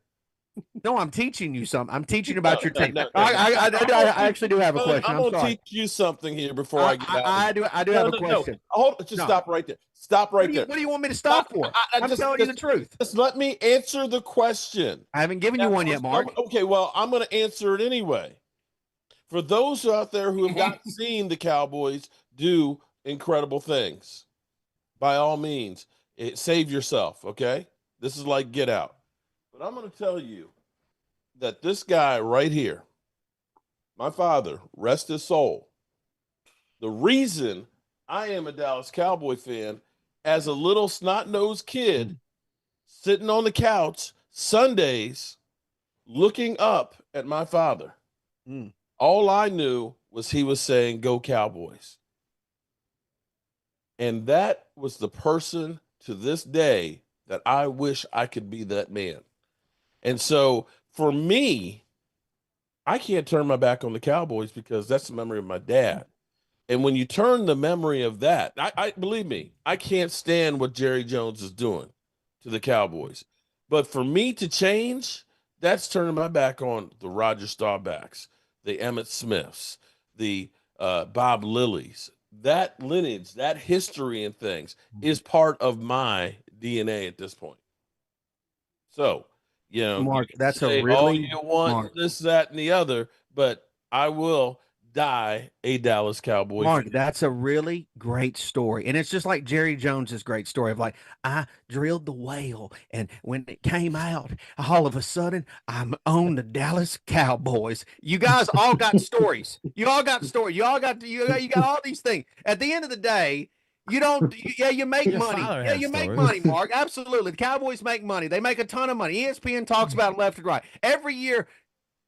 No, I'm teaching you something. I'm teaching about your team. I actually do have a question. I'm going to teach you something here before I get out. I do have a question. Stop right there. Stop right there. What do you want me to stop for? I'm telling you the truth. Just let me answer the question. I haven't given you one yet, Mark. Okay, well, I'm going to answer it anyway. For those out there who have not seen the Cowboys do incredible things, by all means, save yourself, okay? This is like Get Out. But I'm going to tell you that this guy right here, my father, rest his soul, the reason I am a Dallas Cowboy fan as a little snot-nosed kid sitting on the couch Sundays looking up at my father, all I knew was he was saying, "Go Cowboys." And that was the person to this day that I wish I could be that man. And so for me, I can't turn my back on the Cowboys because that's the memory of my dad. And when you turn the memory of that, I believe me, I can't stand what Jerry Jones is doing to the Cowboys. But for me to change, that's turning my back on the Roger Staubachs, the Emmitt Smiths, the Bob Lillies. That lineage, that history and things is part of my DNA at this point. So, Mark, that's say, a really you want Mark, this, that, and the other, but I will die a Dallas Cowboy. Mark, that's a really great story. And it's just like Jerry Jones's great story of like, I drilled the whale, and when it came out, all of a sudden, I'm on the Dallas Cowboys. You guys all got stories. You all got stories. You got all these things. At the end of the day, you make money. Yeah, you make money, Mark. Absolutely. The Cowboys make money. They make a ton of money. ESPN talks about it left and right. Every year,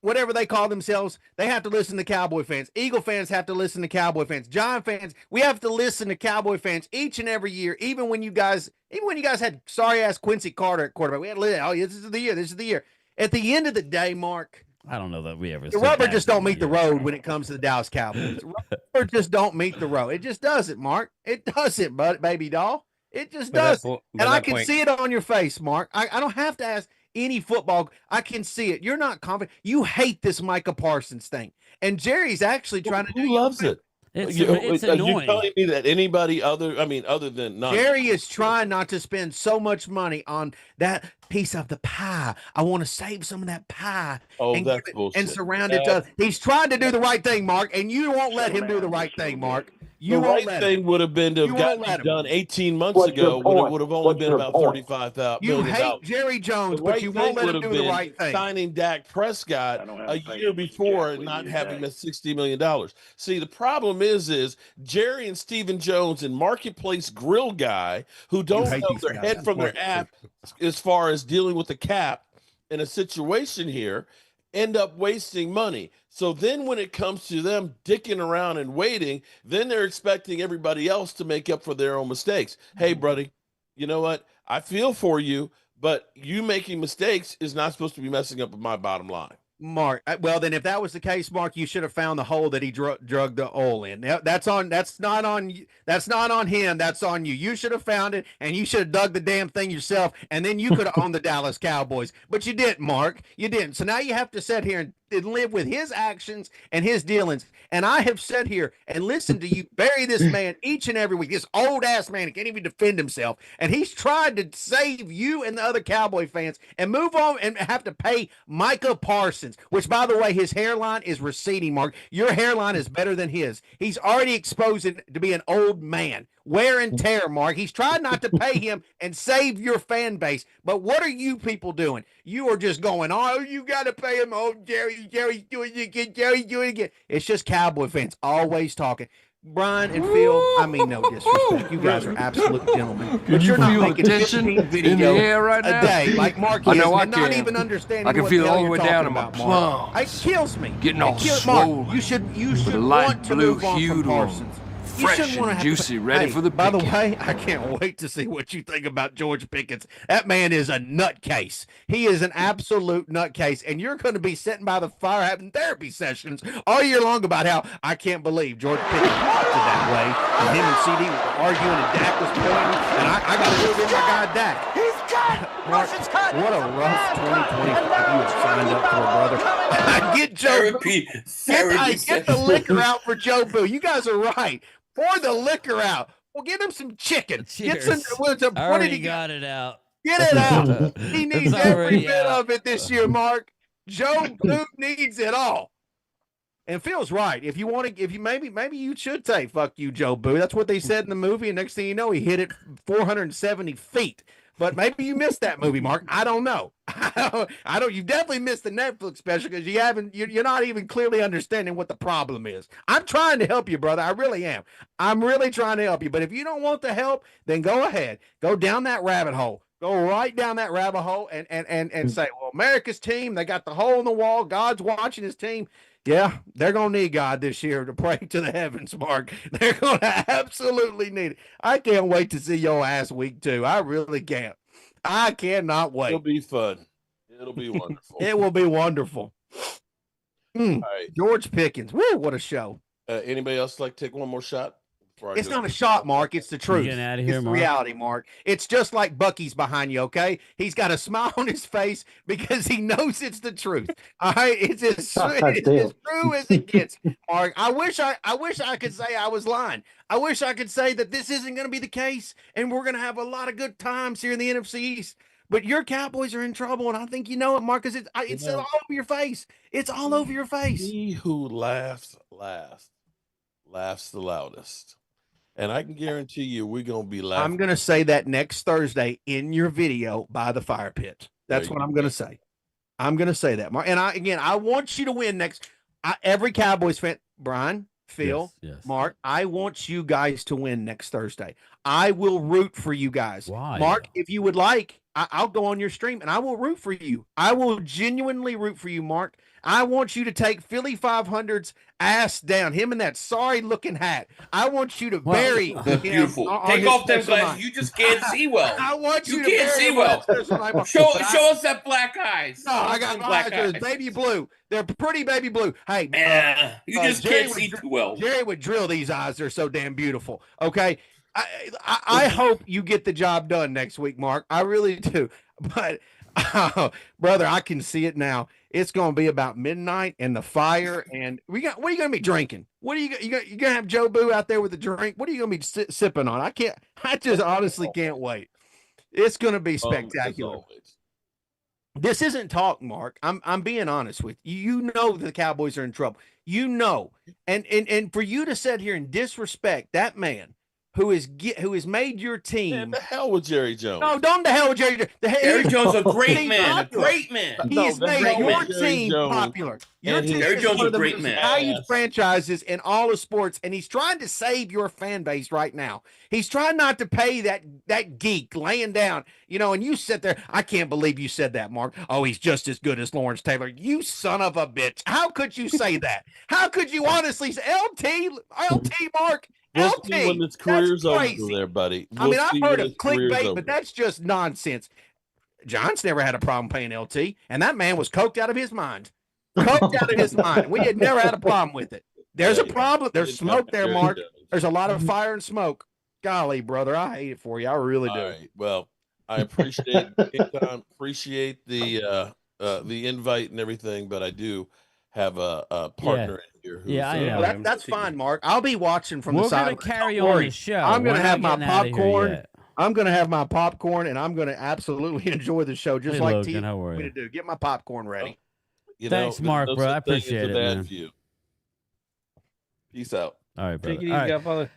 whatever they call themselves, they have to listen to Cowboy fans. Eagle fans have to listen to Cowboy fans. Giant fans, we have to listen to Cowboy fans each and every year, even when you guys had sorry-ass Quincy Carter at quarterback. We had to listen, this is the year, this is the year. At the end of the day, Mark, I don't know that we ever. The rubber just don't meet the road when it comes to the Dallas Cowboys. The rubber just don't meet the road. It just doesn't, Mark. It doesn't, baby doll. It just doesn't. And I can see it on your face, Mark. I don't have to ask any football. I can see it. You're not confident. You hate this Micah Parsons thing. And Jerry's actually trying to do. Who loves it? It's annoying. You're telling me that anybody other than none. Jerry is trying not to spend so much money on that piece of the pie. I want to save some of that pie. That's bullshit. And surround it to. He's trying to do the right thing, Mark, and you won't let him do the right thing, Mark. The right thing would have been to have gotten it done 18 months ago when it would have only been about $35,000. You hate Jerry Jones, but you won't let him do the right thing. Signing Dak Prescott a year before and not having him at $60 million. See, the problem is Jerry and Stephen Jones and marketplace grill guy who don't know their head from their ass as far as dealing with the cap in a situation here end up wasting money. So then when it comes to them dicking around and waiting, then they're expecting everybody else to make up for their own mistakes. Hey, buddy, you know what? I feel for you, but you making mistakes is not supposed to be messing up with my bottom line. Mark, well, then if that was the case, Mark, you should have found the hole that he drug the oil in. That's not on him. That's on you. You should have found it, and you should have dug the damn thing yourself, and then you could have owned the Dallas Cowboys. But you didn't, Mark. You didn't. So now you have to sit here and live with his actions and his dealings. And I have sat here and listened to you bury this man each and every week. This old ass man, he can't even defend himself. And he's tried to save you and the other Cowboy fans and move on and have to pay Micah Parsons, which, by the way, his hairline is receding, Mark. Your hairline is better than his. He's already exposed to be an old man. Wear and tear, Mark. He's tried not to pay him and save your fan base. But what are you people doing? You are just going, oh, you got to pay him. Oh, Jerry's doing it again. Jerry's doing it again. It's just Cowboy fans always talking. Brian and Phil, I mean no disrespect. You guys are absolute gentlemen. Can But you you're not feel the making tension 15 in the videos air right a now? day like Mark I is, know I and not can. even understanding I can what feel the it hell all the you're way talking down in my about, Mark. plums. It kills me. Getting It all kills Mark. swollen. You should With a light want to blue move on hue from to 'em. Parsons. You Fresh shouldn't want to and have juicy, to, ready for the By the picking. way, I can't wait to see what you think about George Pickens. That man is a nutcase. He is an absolute nutcase, and you're going to be sitting by the fire having therapy sessions all year long about how I can't believe George Pickens acted that way. And him and CD were arguing, and Dak was pointing, and I got to move in my guy Dak. He's cut. Mark, what a rough 2025 you have signed up for, brother. Get Joe get the liquor out for Joe Boo. You guys are right. Pour the liquor out. Well, get him some chicken. Get some. Cheers. What did Already he got it out. Get it out. He needs It's every already bit out. of it this year, Mark. Joe Boo needs it all. And Phil's right. If you want to, if you maybe you should say "fuck you, Joe Boo." That's what they said in the movie. And next thing you know, he hit it 470 feet. But maybe you missed that movie, Mark. I don't know. I don't. You definitely missed the Netflix special because you haven't. You're not even clearly understanding what the problem is. I'm trying to help you, brother. I really am. I'm really trying to help you. But if you don't want the help, then go ahead. Go down that rabbit hole. Go right down that rabbit hole and say, well, America's team. They got the hole in the wall. God's watching his team. Yeah, they're going to need God this year to pray to the heavens, Mark. They're going to absolutely need it. I can't wait to see your ass week 2. I really can't. I cannot wait. It'll be fun. It'll be wonderful. It will be wonderful. All right. George Pickens. Woo, what a show. Anybody else like to take one more shot? It's not a shot, Mark. It's the truth. Getting out of here, it's the Mark. reality, Mark. It's just like Bucky's behind you, okay? He's got a smile on his face because he knows it's the truth. All right, it's as true as it gets, Mark. I wish I could say I was lying. I wish I could say that this isn't going to be the case, and we're going to have a lot of good times here in the NFC East. But your Cowboys are in trouble, and I think you know it, Mark, because it's all over your face. It's all over your face. He who laughs last laughs the loudest. And I can guarantee you we're going to be laughing. I'm going to say that next Thursday in your video by the fire pit. That's what I'm going to say. I'm going to say that. And I want you to win next. Every Cowboys fan, Brian, Phil, yes. Mark, I want you guys to win next Thursday. I will root for you guys. Why? Mark, if you would like, I'll go on your stream and I will root for you. I will genuinely root for you, Mark. I want you to take Philly 500's ass down, him in that sorry looking hat. I want you to bury him. Beautiful. Take off them glasses. You just can't see well. I want you to can't see well. Show us that black eyes. No, I got black eyes. Baby blue. They're pretty baby blue. Hey, you just can't see too well. Jerry would drill these eyes. They're so damn beautiful. Okay. I hope you get the job done next week, Mark. I really do. But brother, I can see it now. It's going to be about midnight and the fire. And what are you going to be drinking? What are you going to have Joe Boo out there with a drink? What are you going to be sipping on? I just honestly can't wait. It's going to be spectacular. This isn't talk, Mark. I'm being honest with you. You know the Cowboys are in trouble. You know, and for you to sit here and disrespect that man who has made your team. Man, the hell with Jerry Jones. No, don't the hell with Jerry Jones. Jerry Jones is a great man. A great man. He has made your team popular. Your team Jerry Jones is a great man. Valued franchises in all of sports, and he's trying to save your fan base right now. He's trying not to pay that geek laying down, and you sit there. I can't believe you said that, Mark. Oh, he's just as good as Lawrence Taylor. You son of a bitch. How could you say that? How could you honestly say LT, Mark? We'll LT, see when his career's over crazy. there, buddy. I've heard of clickbait, but that's just nonsense. John's never had a problem paying LT, and that man was coked out of his mind. Coked out of his mind. We had never had a problem with it. There's a problem. There's smoke there, Mark. There's a lot of fire and smoke. Golly, brother, I hate it for you. I really do. All right. Well, I appreciate the invite and everything, but I do have a partner in here. I know. That's fine, Mark. I'll be watching from the side. We're going to carry on the show. I'm going to have my popcorn. I'm going to have my popcorn, and I'm going to absolutely enjoy the show, just like T. How are you? Do. Get my popcorn ready. Thanks, Mark, bro. I appreciate it, man. Peace out. All right, brother. Take it easy, Godfather.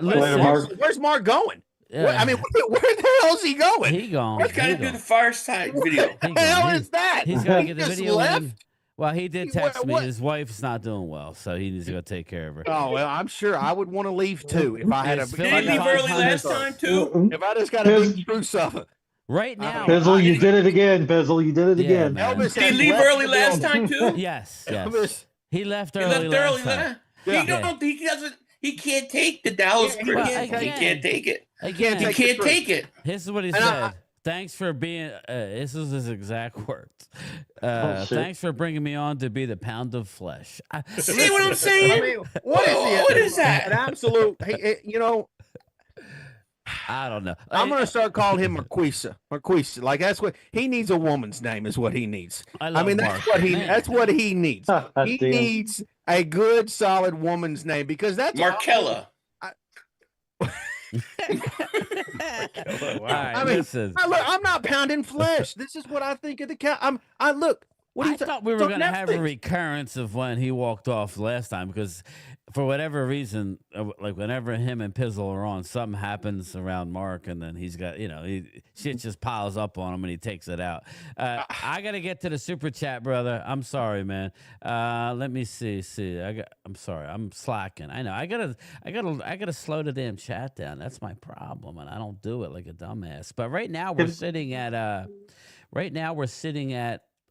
Listen, where's Mark going? Where the hell is he going? He gone. He's got to do the fireside video. What the hell is that? He's got to get the video in. Well, he did text me. What? His wife's not doing well, so he needs to go take care of her. Oh well, I'm sure I would want to leave too if I had a. Is Did he leave early last time too? If I just got a big truce up. Right now, Fizzle, you did it again. Fizzle, you did it Yeah, again. man. Elvis Did he has leave left early the last building. time too? yes, Elvis, he left He early. left early. last time. Yeah. He doesn't. He can't take the Dallas Yeah, criticism. well, He again- can't take it. Again, He take can't the take it. this is what he And said. Thanks for being. This is his exact words. shit. Thanks for bringing me on to be the pound of flesh. See what I'm saying? I mean, what is that? An absolute. You know, I don't know. I'm gonna start calling him Marquisa. Marquisa, like that's what he needs. A woman's name is what he needs. I love mean, Mark. that's what he. Man. That's what he needs. He Damn. needs a good, solid woman's name because that's Markella. All right, I mean, listen. Look, I'm not pounding flesh. This is what I think of the cat. I look. What do I you thought we were it's on going to have a Netflix. recurrence of when he walked off last time because, for whatever reason, like whenever him and Pizzle are on, something happens around Mark, and then he's got shit just piles up on him and he takes it out. I got to get to the super chat, brother. I'm sorry, man. Let me see. I'm sorry. I'm slacking. I know. I gotta slow the damn chat down. That's my problem, and I don't do it like a dumbass. But right now we're sitting at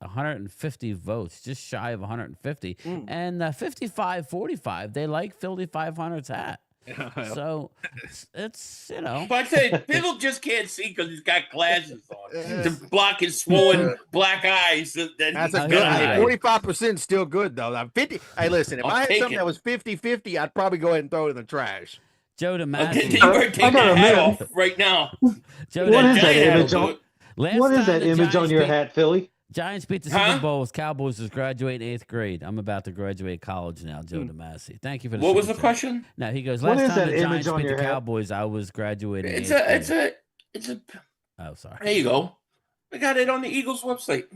150 votes, just shy of 150, and 55-45. They like Philly 500's hat. So it's But I tell you, people just can't see because he's got glasses on to block his swollen black eyes. That's a Okay. good. Hey, 45% still good though. 50. Hey, listen, if I'll I had take something it. that was 50-50, I'd probably go ahead and throw it in the trash. Joe You DeMasi. better take I got that a hat minute. off right now. Joe What is DeMasi. that Giant hat image will on? do it. Last What is time that the image on Giants your beat- hat, Philly? Giants beat the Huh? Super Bowl as Cowboys was graduating 8th grade. I'm about to graduate college now, Joe DeMasi. Thank you for the What was super the chat. question? No, he goes, What last is time that the image Giants on beat the your hat? Cowboys, I was graduating It's 8th grade. a. Oh, sorry. There you go. I got it on the Eagles website.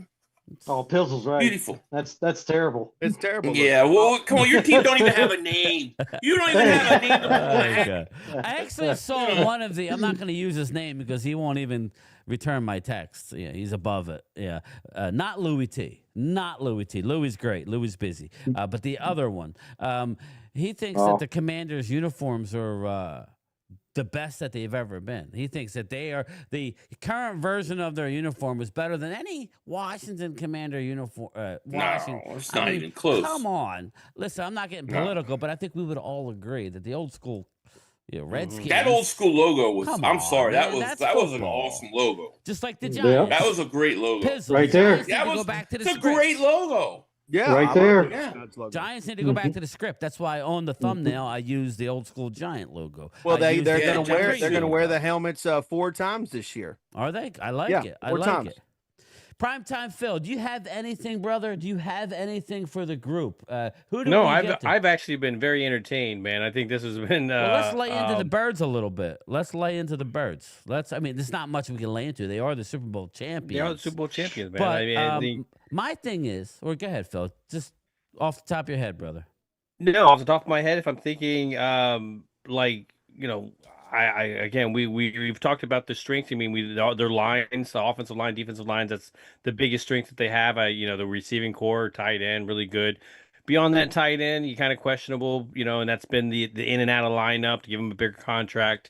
Oh, Pizzle's right. Beautiful. That's terrible. It's terrible. Yeah, well, come on, your team don't even have a name. You don't even have a name to pull Oh, back. God. I actually saw one of the. I'm not going to use his name because he won't even return my text. Yeah, he's above it. Yeah, not Louis T. Not Louis T. Louis great. Louis busy. But the other one, he thinks that the Commanders' uniforms are the best that they've ever been. He thinks that they are the current version of their uniform is better than any Washington Commander uniform. Washington. No, it's not even close. Come on, listen. I'm not getting political, but I think we would all agree that the old school, Redskins. That old school logo was. Come I'm on, sorry. man, that that's was an football. awesome logo. just like the Yeah. Giants. That was a great logo. Pizzle. Right there. Giants need to go back to the It's a script. great logo. Yeah, Right I love there. the Yeah. Giants logo. Giants need to go back to the script. That's why on the thumbnail I use the old school Giant logo. Well, I use they're the gonna old wear Giant they're gonna logo. wear the helmets 4 times this year. Are they? I like Yeah, it. I 4 like times. it. Primetime Phil, do you have anything, brother? Do you have anything for the group? Who do No, we get to? I've actually been very entertained, man. I think this has been. Well, let's lay into the birds a little bit. Let's lay into the birds. I mean, there's not much we can lay into. They are the Super Bowl champions. They are the Super Bowl champions, man. But I mean, my thing is, or go ahead, Phil. Just off the top of your head, brother. no, off the top of my head, if I'm thinking, like I again, we've talked about the strength. I mean, their lines, the offensive line, defensive lines. That's the biggest strength that they have. The receiving core, tight end, really good. Beyond that, tight end, you kind of questionable. And that's been the in and out of lineup to give him a bigger contract.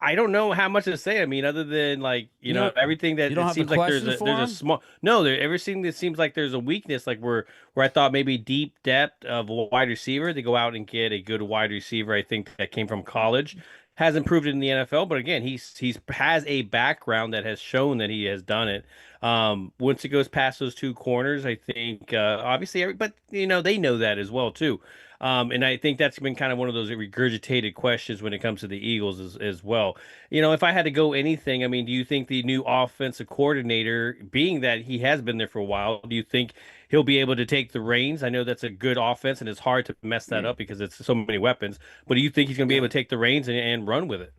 I don't know how much to say. I mean, other than everything that you don't it have seems a like there's question for a him? small everything that seems like there's a weakness, like where I thought maybe deep depth of a wide receiver. They go out and get a good wide receiver. I think that came from college, hasn't proved it in the NFL, but again, he's has a background that has shown that he has done it. Once it goes past those 2 corners, I think obviously, but they know that as well too. And I think that's been kind of one of those regurgitated questions when it comes to the Eagles as well. If I had to go anything, I mean, do you think the new offensive coordinator, being that he has been there for a while, do you think he'll be able to take the reins? I know that's a good offense, and it's hard to mess that up because it's so many weapons. But do you think he's going to be able to take the reins and run with it?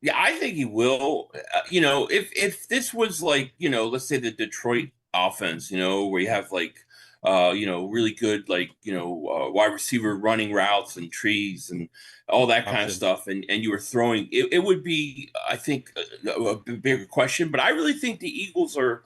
Yeah, I think he will. If this was like, let's say the Detroit offense, where you have like, really good, like, wide receiver running routes and trees and all that kind of stuff. And you were throwing, it would be, I think, a bigger question. But I really think the Eagles are,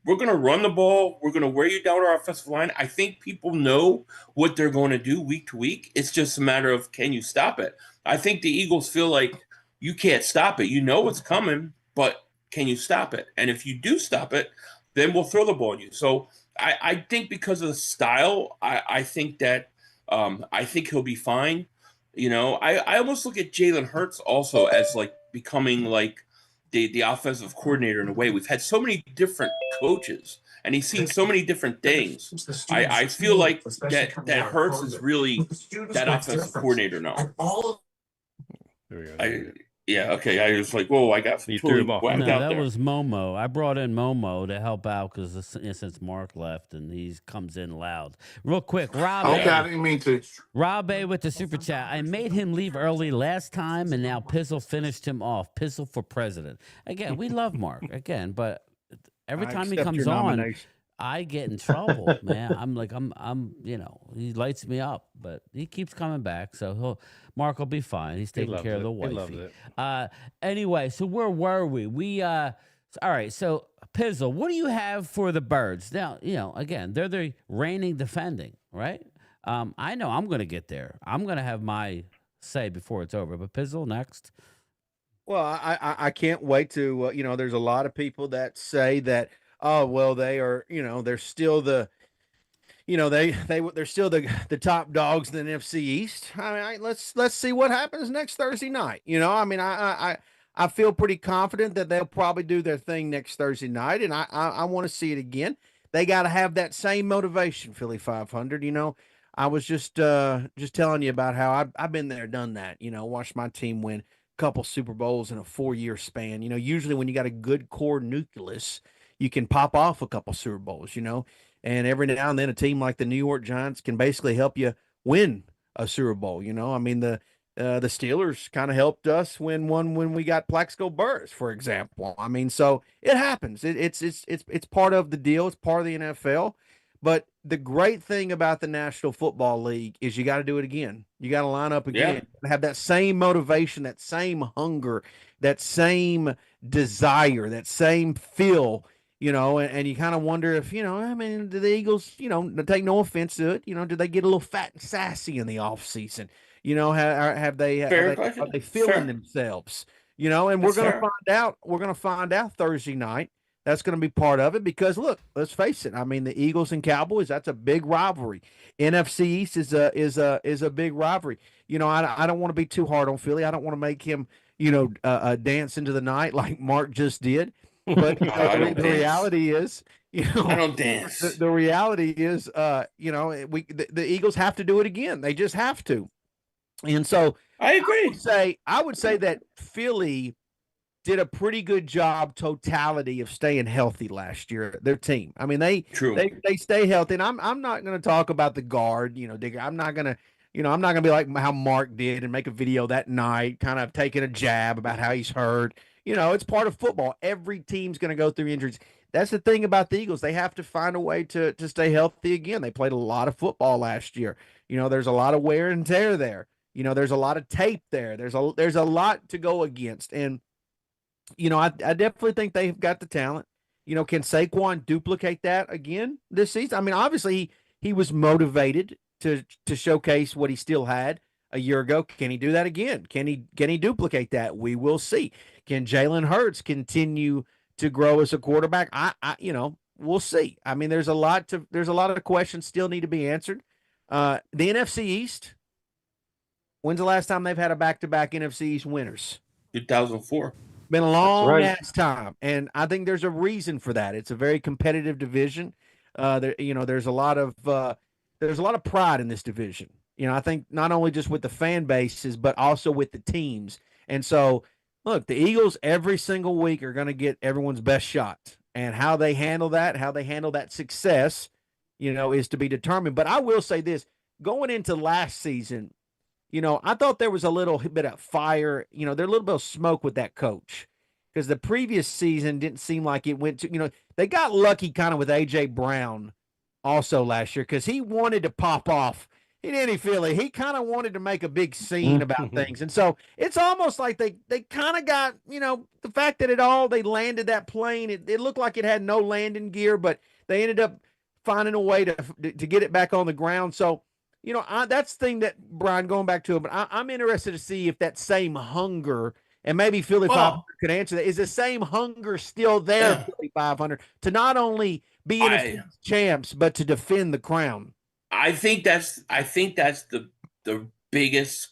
we're going to run the ball. We're going to wear you down our offensive line. I think people know what they're going to do week to week. It's just a matter of, can you stop it? I think the Eagles feel like you can't stop it. You know what's coming, but can you stop it? And if you do stop it, then we'll throw the ball at you. So I think because of the style, I think that I think he'll be fine. You know, I almost look at Jalen Hurts also as like becoming like the offensive coordinator in a way. We've had so many different coaches and he's seen so many different things. I feel like that Hurts is really that offensive coordinator now. There we go. Yeah, okay. I was like, whoa, I got You threw him off. No, out that there. was Momo. I brought in Momo to help out because since Mark left and he comes in loud. Real quick, Rob. Okay, I A. didn't mean to. Rob A with the super chat. I made him leave early last time, and now Pizzle finished him off. Pizzle for president. Again, we love Mark. Again, but every time he comes on, I get in trouble, man. I'm, he lights me up, but he keeps coming back. So Mark will be fine. He's taking care of the wifey. He loves it. Anyway, so where were we? All right. So Pizzle, what do you have for the Birds? Now, again, they're the reigning defending, right? I know I'm going to get there. I'm going to have my say before it's over. But Pizzle, next. Well, I can't wait to, there's a lot of people that say that, oh, well, they are, they're still the, they're still the top dogs in the NFC East. I mean, let's see what happens next Thursday night. I feel pretty confident that they'll probably do their thing next Thursday night, and I want to see it again. They got to have that same motivation, Philly 500. I was just telling you about how I've been there, done that. Watched my team win a couple Super Bowls in a 4-year span. Usually when you got a good core nucleus, you can pop off a couple Super Bowls, and every now and then a team like the New York Giants can basically help you win a Super Bowl. I mean, the Steelers kind of helped us win one when we got Plaxico Burress, for example. I mean, so it happens. It's part of the deal. It's part of the NFL. But the great thing about the National Football League is you got to do it again. You got to line up again, have that same motivation, that same hunger, that same desire, that same feel. And you kind of wonder if, I mean, do the Eagles, take no offense to it, do they get a little fat and sassy in the offseason? Are they feeling themselves? And we're going to find out. We're going to find out Thursday night. That's going to be part of it because, look, let's face it. I mean, the Eagles and Cowboys, that's a big rivalry. NFC East is a big rivalry. I don't want to be too hard on Philly. I don't want to make him, dance into the night like Mark just did. But the reality is, I don't dance. The reality is, the Eagles have to do it again. They just have to. And so I agree. I would say that Philly did a pretty good job totality of staying healthy last year. Their team. I mean, they stay healthy. And I'm not going to talk about the guard, Digger. I'm not going to be like how Mark did and make a video that night, kind of taking a jab about how he's hurt. It's part of football. Every team's going to go through injuries. That's the thing about the Eagles. They have to find a way to stay healthy again. They played a lot of football last year. There's a lot of wear and tear there. There's a lot of tape there. There's a lot to go against. And, I definitely think they've got the talent. Can Saquon duplicate that again this season? I mean, obviously he was motivated to showcase what he still had a year ago. Can he do that again? Can he duplicate that? We will see. Can Jalen Hurts continue to grow as a quarterback? We'll see. I mean, there's a lot of questions still need to be answered. The NFC East. When's the last time they've had a back-to-back NFC East winners? 2004. Been a long ass time, and I think there's a reason for that. It's a very competitive division. There's a lot of pride in this division. I think not only just with the fan bases, but also with the teams. And so, look, the Eagles every single week are going to get everyone's best shot, and how they handle that success, is to be determined. But I will say this: going into last season, I thought there was a little bit of fire, there's a little bit of smoke with that coach because the previous season didn't seem like it went to, they got lucky kind of with A.J. Brown also last year because he wanted to pop off he didn't feel it. He kind of wanted to make a big scene about things. And so it's almost like they kind of got, the fact that they landed that plane, it looked like it had no landing gear, but they ended up finding a way to get it back on the ground. So, that's the thing that, Brian, going back to it, but I'm interested to see if that same hunger, and maybe Philly 500 could answer that, is the same hunger still there, Philly 500, to not only be NFC champs, but to defend the crown? I think that's the biggest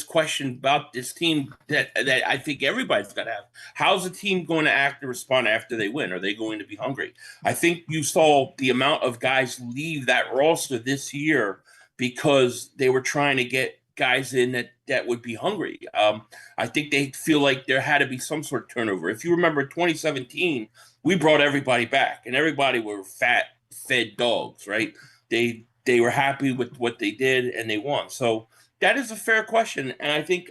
question about this team that I think everybody's got to have. How's the team going to act and respond after they win? Are they going to be hungry? I think you saw the amount of guys leave that roster this year because they were trying to get guys in that would be hungry. I think they feel like there had to be some sort of turnover. If you remember 2017, we brought everybody back, and everybody were fed dogs, right? They were happy with what they did, and they won. So that is a fair question, and I think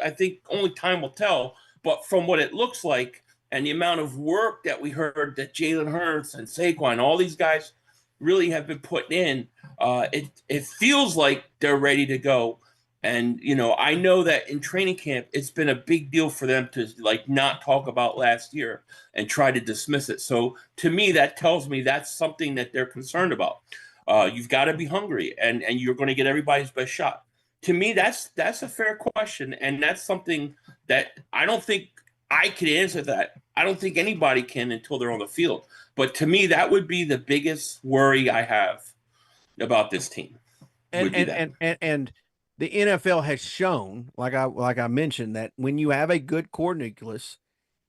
only time will tell. But from what it looks like, and the amount of work that we heard that Jalen Hurts and Saquon, all these guys really have been put in, it feels like they're ready to go. And I know that in training camp, it's been a big deal for them to not talk about last year and try to dismiss it. So to me, that tells me that's something that they're concerned about. You've got to be hungry, and you're going to get everybody's best shot. To me, that's a fair question, and that's something that I don't think I could answer that. I don't think anybody can until they're on the field. But to me, that would be the biggest worry I have about this team. And the NFL has shown, like I mentioned, that when you have a good core nucleus,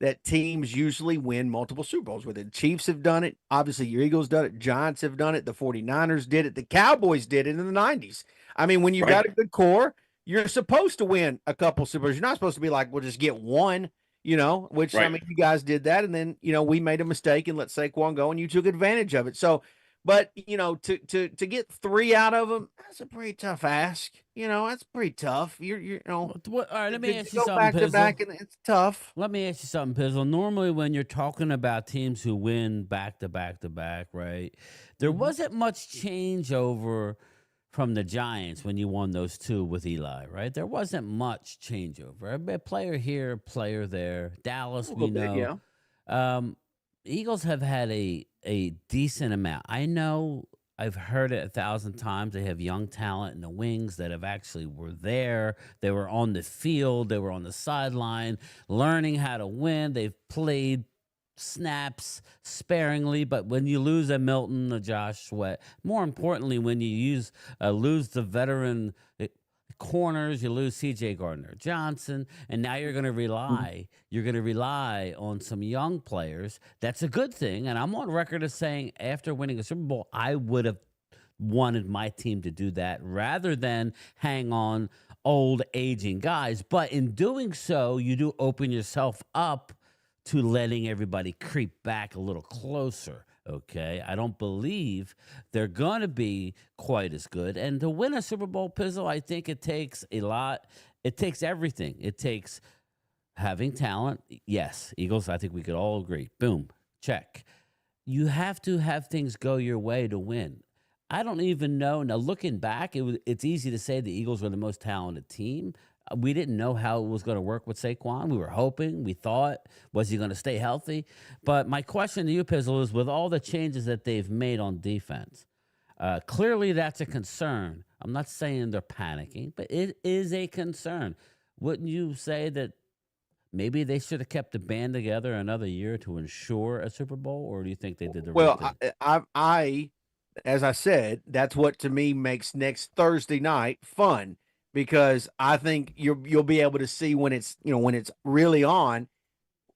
that teams usually win multiple Super Bowls. Where the Chiefs have done it, obviously your Eagles done it, Giants have done it, the 49ers did it, the Cowboys did it in the 90s. I mean, when you've got a good core, you're supposed to win a couple Super Bowls. You're not supposed to be like, we'll just get one, which, I mean, you guys did that. And then, we made a mistake and let Saquon go, and you took advantage of it. So, but, to get 3 out of them, that's a pretty tough ask. That's pretty tough. All right, let me ask you go something, back to Pizzle. back, and it's tough. Let me ask you something, Pizzle. Normally, when you're talking about teams who win back to back to back, right, there wasn't much changeover from the Giants when you won those 2 with Eli, right? There wasn't much changeover. A player here, player there. Dallas, we know. Eagles have had a decent amount. I know I've heard it 1,000 times. They have young talent in the wings that have actually were there. They were on the field. They were on the sideline learning how to win. They've played snaps sparingly, but when you lose a Milton, a Josh Sweat, more importantly, when you lose the veteran corners, you lose C.J. Gardner-Johnson, and now you're going to rely on some young players. That's a good thing, and I'm on record as saying after winning a Super Bowl, I would have wanted my team to do that rather than hang on old aging guys. But in doing so, you do open yourself up to letting everybody creep back a little closer. Okay, I don't believe they're going to be quite as good. And to win a Super Bowl, Pizzle, I think it takes a lot. It takes everything. It takes having talent. Yes, Eagles, I think we could all agree. Boom, check. You have to have things go your way to win. I don't even know. Now, looking back, it's easy to say the Eagles were the most talented team. We didn't know how it was going to work with Saquon. We were hoping. We thought, was he going to stay healthy? But my question to you, Pizzle, is with all the changes that they've made on defense, clearly that's a concern. I'm not saying they're panicking, but it is a concern. Wouldn't you say that maybe they should have kept the band together another year to ensure a Super Bowl, or do you think they did the right thing? I, as I said, that's what to me makes next Thursday night fun. Because I think you'll be able to see when it's really on,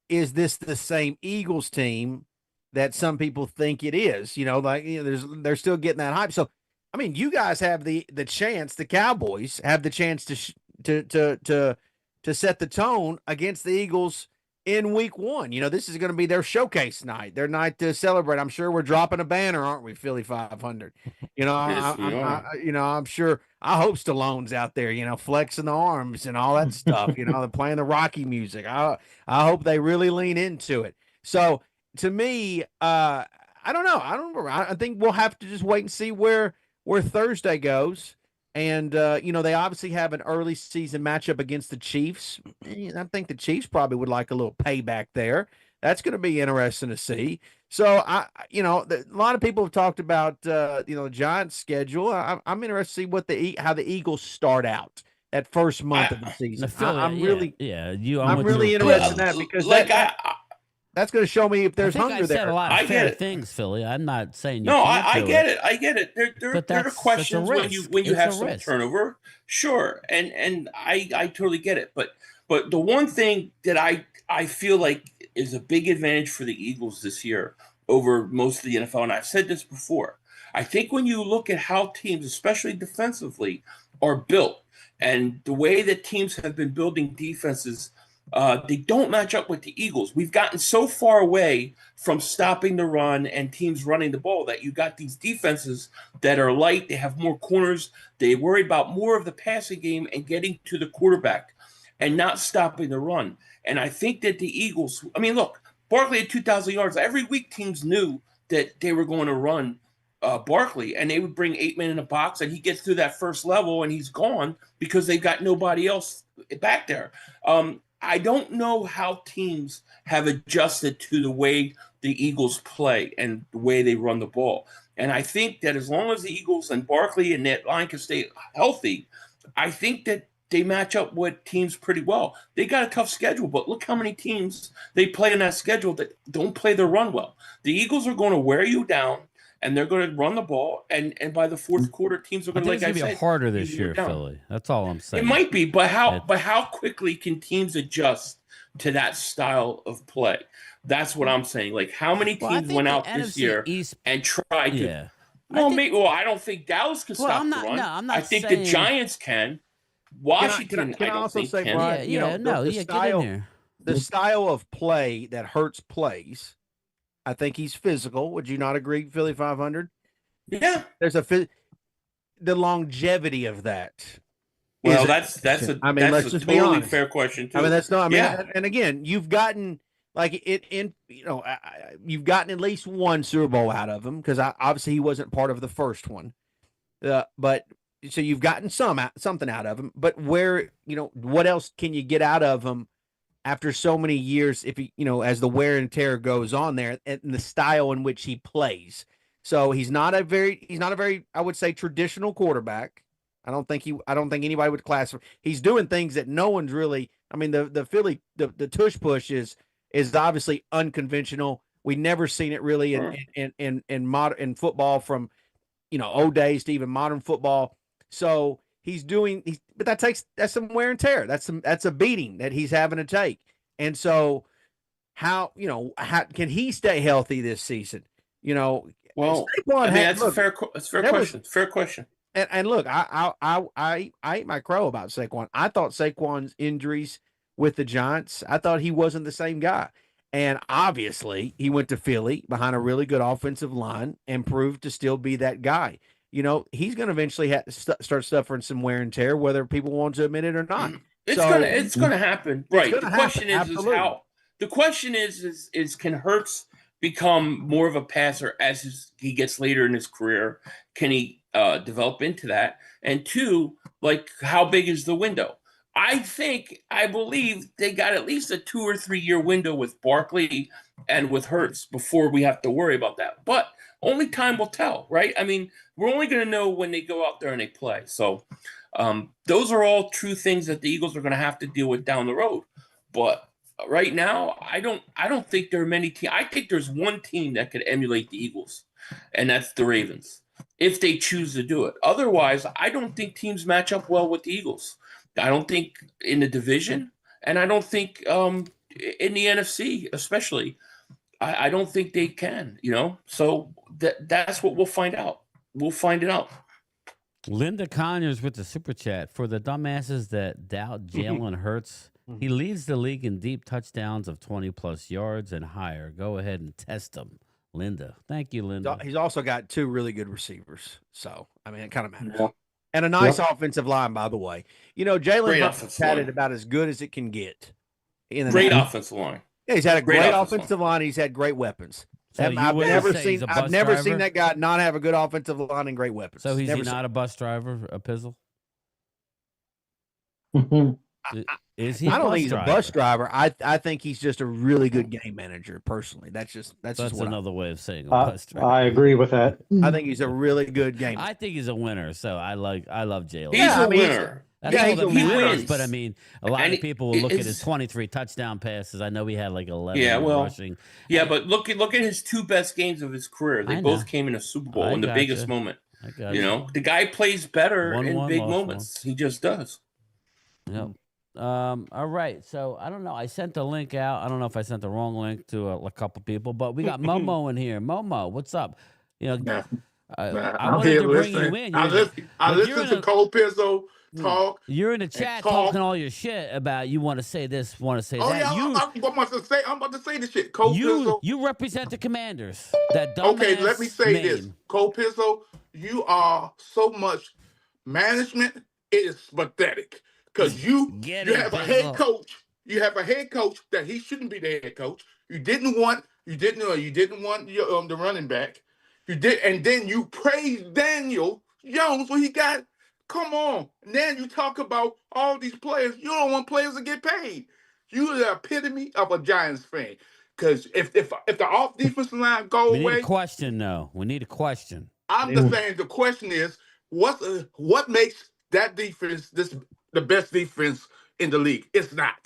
is this the same Eagles team that some people think it is? They're still getting that hype. So, I mean, you guys have the chance. The Cowboys have the chance to set the tone against the Eagles in Week 1. This is going to be their showcase night, their night to celebrate. I'm sure we're dropping a banner, aren't we, Philly 500? I'm sure. I hope Stallone's out there, flexing the arms and all that stuff. They're playing the Rocky music. I hope they really lean into it. So to me, I don't know. I think we'll have to just wait and see where where Thursday goes. And, they obviously have an early season matchup against the Chiefs. I think the Chiefs probably would like a little payback there. That's going to be interesting to see. So, a lot of people have talked about, the Giants' schedule. I'm interested to see how the Eagles start out that first month of the season. I'm really interested in that because that's going to show me if there's hunger there. I said a lot of fair things, Philly. I'm not saying you no, can't I do get it. I get it. There are questions when you have some turnover, sure, and I totally get it. But the one thing that I feel like is a big advantage for the Eagles this year over most of the NFL, and I've said this before, I think when you look at how teams, especially defensively, are built, and the way that teams have been building defenses. They don't match up with the Eagles. We've gotten so far away from stopping the run and teams running the ball that you got these defenses that are light. They have more corners. They worry about more of the passing game and getting to the quarterback and not stopping the run. And I think that the Eagles, look, Barkley had 2,000 yards. Every week teams knew that they were going to run Barkley, and they would bring 8 men in a box, and he gets through that first level and he's gone because they've got nobody else back there. I don't know how teams have adjusted to the way the Eagles play and the way they run the ball. And I think that as long as the Eagles and Barkley and that line can stay healthy, I think that they match up with teams pretty well. They got a tough schedule, but look how many teams they play in that schedule that don't play the run well. The Eagles are going to wear you down, and they're going to run the ball, and by the fourth quarter, teams are going to, like I said, it's going to be harder this year, Philly. That's all I'm saying. It might be, but how quickly can teams adjust to that style of play? That's what I'm saying. Like, how many teams went out this year and tried to? Yeah. I don't think Dallas can stop the run. No, I'm not I think saying... the Giants can. Washington, can I also say, Brian, the style of play that Hurts plays. I think he's physical. Would you not agree, Philly 500? Yeah. There's the longevity of that. Well, that's a totally fair question too. And again, you've gotten you've gotten at least one Super Bowl out of him because obviously he wasn't part of the first one. But so you've gotten something out of him. But where what else can you get out of him? After so many years, if as the wear and tear goes on there, and the style in which he plays, so he's not a very, I would say, traditional quarterback. I don't think anybody would classify. He's doing things that no one's really. The Philly, the tush push is obviously unconventional. We've never seen it really in football from old days to even modern football. So. But that's some wear and tear. That's a beating that he's having to take. And so how can he stay healthy this season? Well, that's a fair question. Fair question. And look, I ate my crow about Saquon. I thought Saquon's injuries with the Giants, I thought he wasn't the same guy. And obviously he went to Philly behind a really good offensive line and proved to still be that guy. He's going to eventually have to start suffering some wear and tear, whether people want to admit it or not. It's going to happen, right? The question is can Hurts become more of a passer as he gets later in his career? Can he develop into that? And two, how big is the window? I believe they got at least a 2 or 3 year window with Barkley and with Hurts before we have to worry about that. But only time will tell, right? We're only going to know when they go out there and they play. So those are all true things that the Eagles are going to have to deal with down the road. But right now, I don't think there are many teams. I think there's one team that could emulate the Eagles, and that's the Ravens, if they choose to do it. Otherwise, I don't think teams match up well with the Eagles. I don't think in the division, and I don't think in the NFC especially. I don't think they can, So that's what we'll find out. We'll find it out. Linda Conyers with the super chat. For the dumbasses that doubt Jalen Hurts, he leads the league in deep touchdowns of 20-plus yards and higher. Go ahead and test him, Linda. Thank you, Linda. He's also got 2 really good receivers. So, it kind of matters. Yeah. And a nice offensive line, by the way. Jalen Hurts had it about as good as it can get. Great offensive line. Yeah, he's had a great offensive line. He's had great weapons. So I've you wouldn't never say seen he's a I've bus never driver? seen that guy not have a good offensive line and great weapons. So he's never not a bus driver, a Pizzle? Is he? I a don't bus think he's driver? a bus driver. I think he's just a really good game manager. Personally, that's just That's what another way of saying a bus driver. I agree with that. I think he's a really good game. I think he's a winner. So I love Jalen. He's Yeah, a I mean, winner. That's yeah, all he's that a matters. wins. But I mean, a lot And of people will look at his it's- 23 touchdown passes. I know he had like 11 Yeah, well, rushing. Yeah, but look at his two best games of his career. They I both know. came in a Super Bowl I in the gotcha. biggest moment. I got You know, the guy plays better Won in one, big lost moments. He just does. Yep. All right. So I don't know. I sent the link out. I don't know if I sent the wrong link to a couple people, but we got Momo in here. Momo, what's up? You know, I I'm wanted here to bring you listening. in. I But you're listen in to a- Cole Pizzo talk. You're in the chat talk. talking all your shit about you want to say this, want to say Oh that. yeah, I'm about to say this shit. Cole Pizzo. You represent the Commanders. That dumbass Okay, let me say this. name. Cole Pizzo, you are so much management. It is pathetic because you Get it, have a Pizzo. head coach. You have a head coach that he shouldn't be the head coach. You didn't want your the running back. You did, and then you praised Daniel Jones when he got. Come on, now you talk about all these players. You don't want players to get paid. You are the epitome of a Giants fan. Because if the off defensive line go We need away, a question, though. We need a question. I'm just saying the question is what makes that defense the best defense in the league? It's not.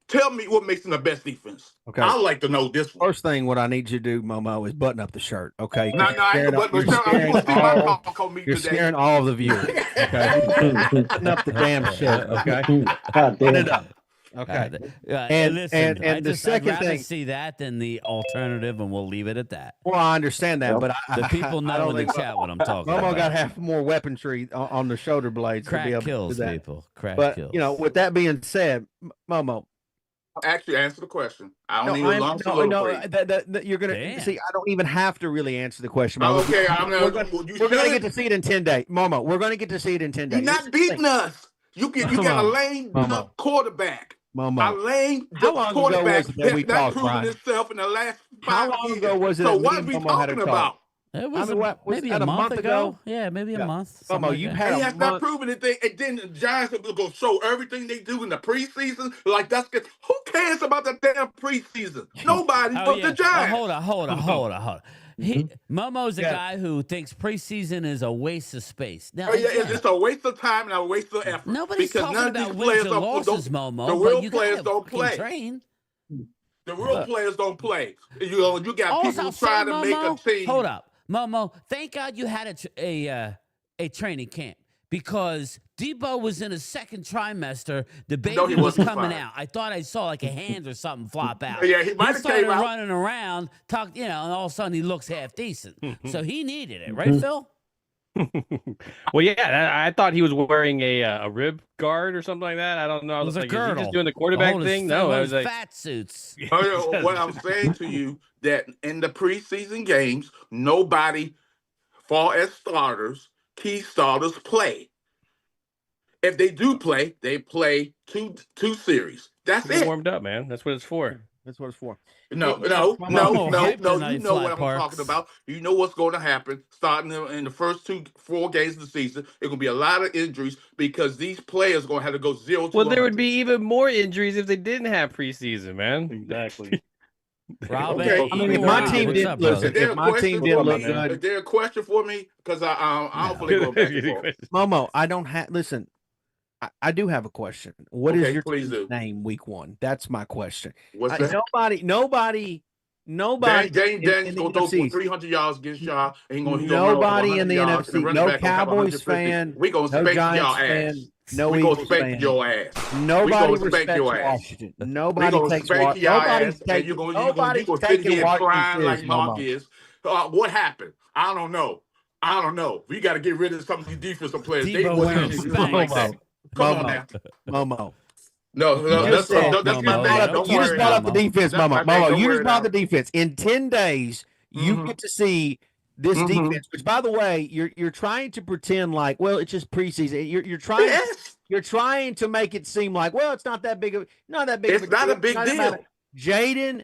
Tell me what makes them the best defense. Okay. I'd like to know this one. First thing, what I need you to do, Momo, is button up the shirt. Okay. No, I ain't but you're scaring all of the viewers. Okay. Button up the damn shirt. Okay. God damn. Button it up. Okay. And listen, and the second I'd rather thing- see that than the alternative, and we'll leave it at that. Well, I understand that, but The people I know don't in the think chat what I'm talking Momo about. got half more weaponry on the shoulder blades to be Crack able kills to do that. people. Crack But kills. you know, with that being said, Momo, Actually, answer the question. I don't need no, a long you're gonna Damn. see. I don't even have to really answer the question. Oh, Momo. okay, we're gonna get to see it in 10 days, Momo. We're gonna get to see it in 10 days. You're not beating us. You got a lame duck quarterback. A Momo. lame How long duck ago quarterback was it that we that's talked, proven Brian? itself in the last 5 How long years. ago was it So that what me are we and Momo had a talking talk? about? It was, what was maybe that, a month ago. Yeah, maybe a month. something Momo, like you've that. had He a has not month. proven anything, and then the Giants are going to show everything they do in the preseason. Like that's good. Who cares about the damn preseason? Nobody but the Giants. Hold on. Momo's a guy who thinks preseason is a waste of space. Now, It's a waste of time and a waste of effort. nobody's because talking none of about these wins players and losses, Momo. The but real you players gotta don't fucking play. Train. The real players don't play. You got All people I'll trying say, to make a Momo, team. hold up, Momo. Thank God you had a training camp because Debo was in his second trimester. The baby he was wasn't coming fine. out. I thought I saw like a hand or something flop out. Yeah, he might have started came out. running around, and all of a sudden he looks half decent. So he needed it, right, Phil? Well, yeah, I thought he was wearing a rib guard or something like that. I don't know. I It was a like, is he girdle. just doing the quarterback Hold his- thing? No, one I of was his like, fat suits. What I'm saying to you that in the preseason games, nobody, far as starters, key starters play. If they do play, they play two series. That's get it. warmed up, man. That's what it's for. That's what it's for. No. Momo You hyped know tonight, what Flat I'm Parks. talking about. You know what's going to happen starting in the first 4 games of the season. It's going to be a lot of injuries because these players are going to have to go 0 to Well, there 100. would be even more injuries if they didn't have preseason, man. Exactly. Rob, Okay. I mean, if my team what's didn't up, brother? listen, Is there if a my question team for didn't look me? good, Is there a question for me? Because I don't fully go back and forth. Momo, I don't have. Listen, I do have a question. What is Okay, your please team's do. name week 1? That's my question. What's that? Nobody. Dane Daniels in going the to throw for NFC. 300 yards against y'all. And he gonna Nobody in the yards, and NFC. running No back gonna have Cowboys 150. fan. We going to No spank Giants y'all fan. ass. No we going to Eagles spank fan. your ass. Nobody gonna spank respects your ass. Washington. We Nobody going to takes spank Washington. your Nobody's ass. And taking. you're going Nobody's to sit taking here Washington crying like serious, Mark Momo. is. What happened? I don't know. We got to get rid of some of these defensive players. They Debo wasn't wearing anything like that. Come on now. Momo. No, just that's said, my Momo. bad. Don't Don't You just worry. brought up the Momo. defense, That's my Momo. bad. Momo, Don't you worry just brought about the defense. In 10 days, you get to see this defense, which, by the way, you're trying to pretend like, well, it's just preseason. You're trying. Yes. You're trying to make it seem like, well, it's not that big of It's not a big deal. Jaden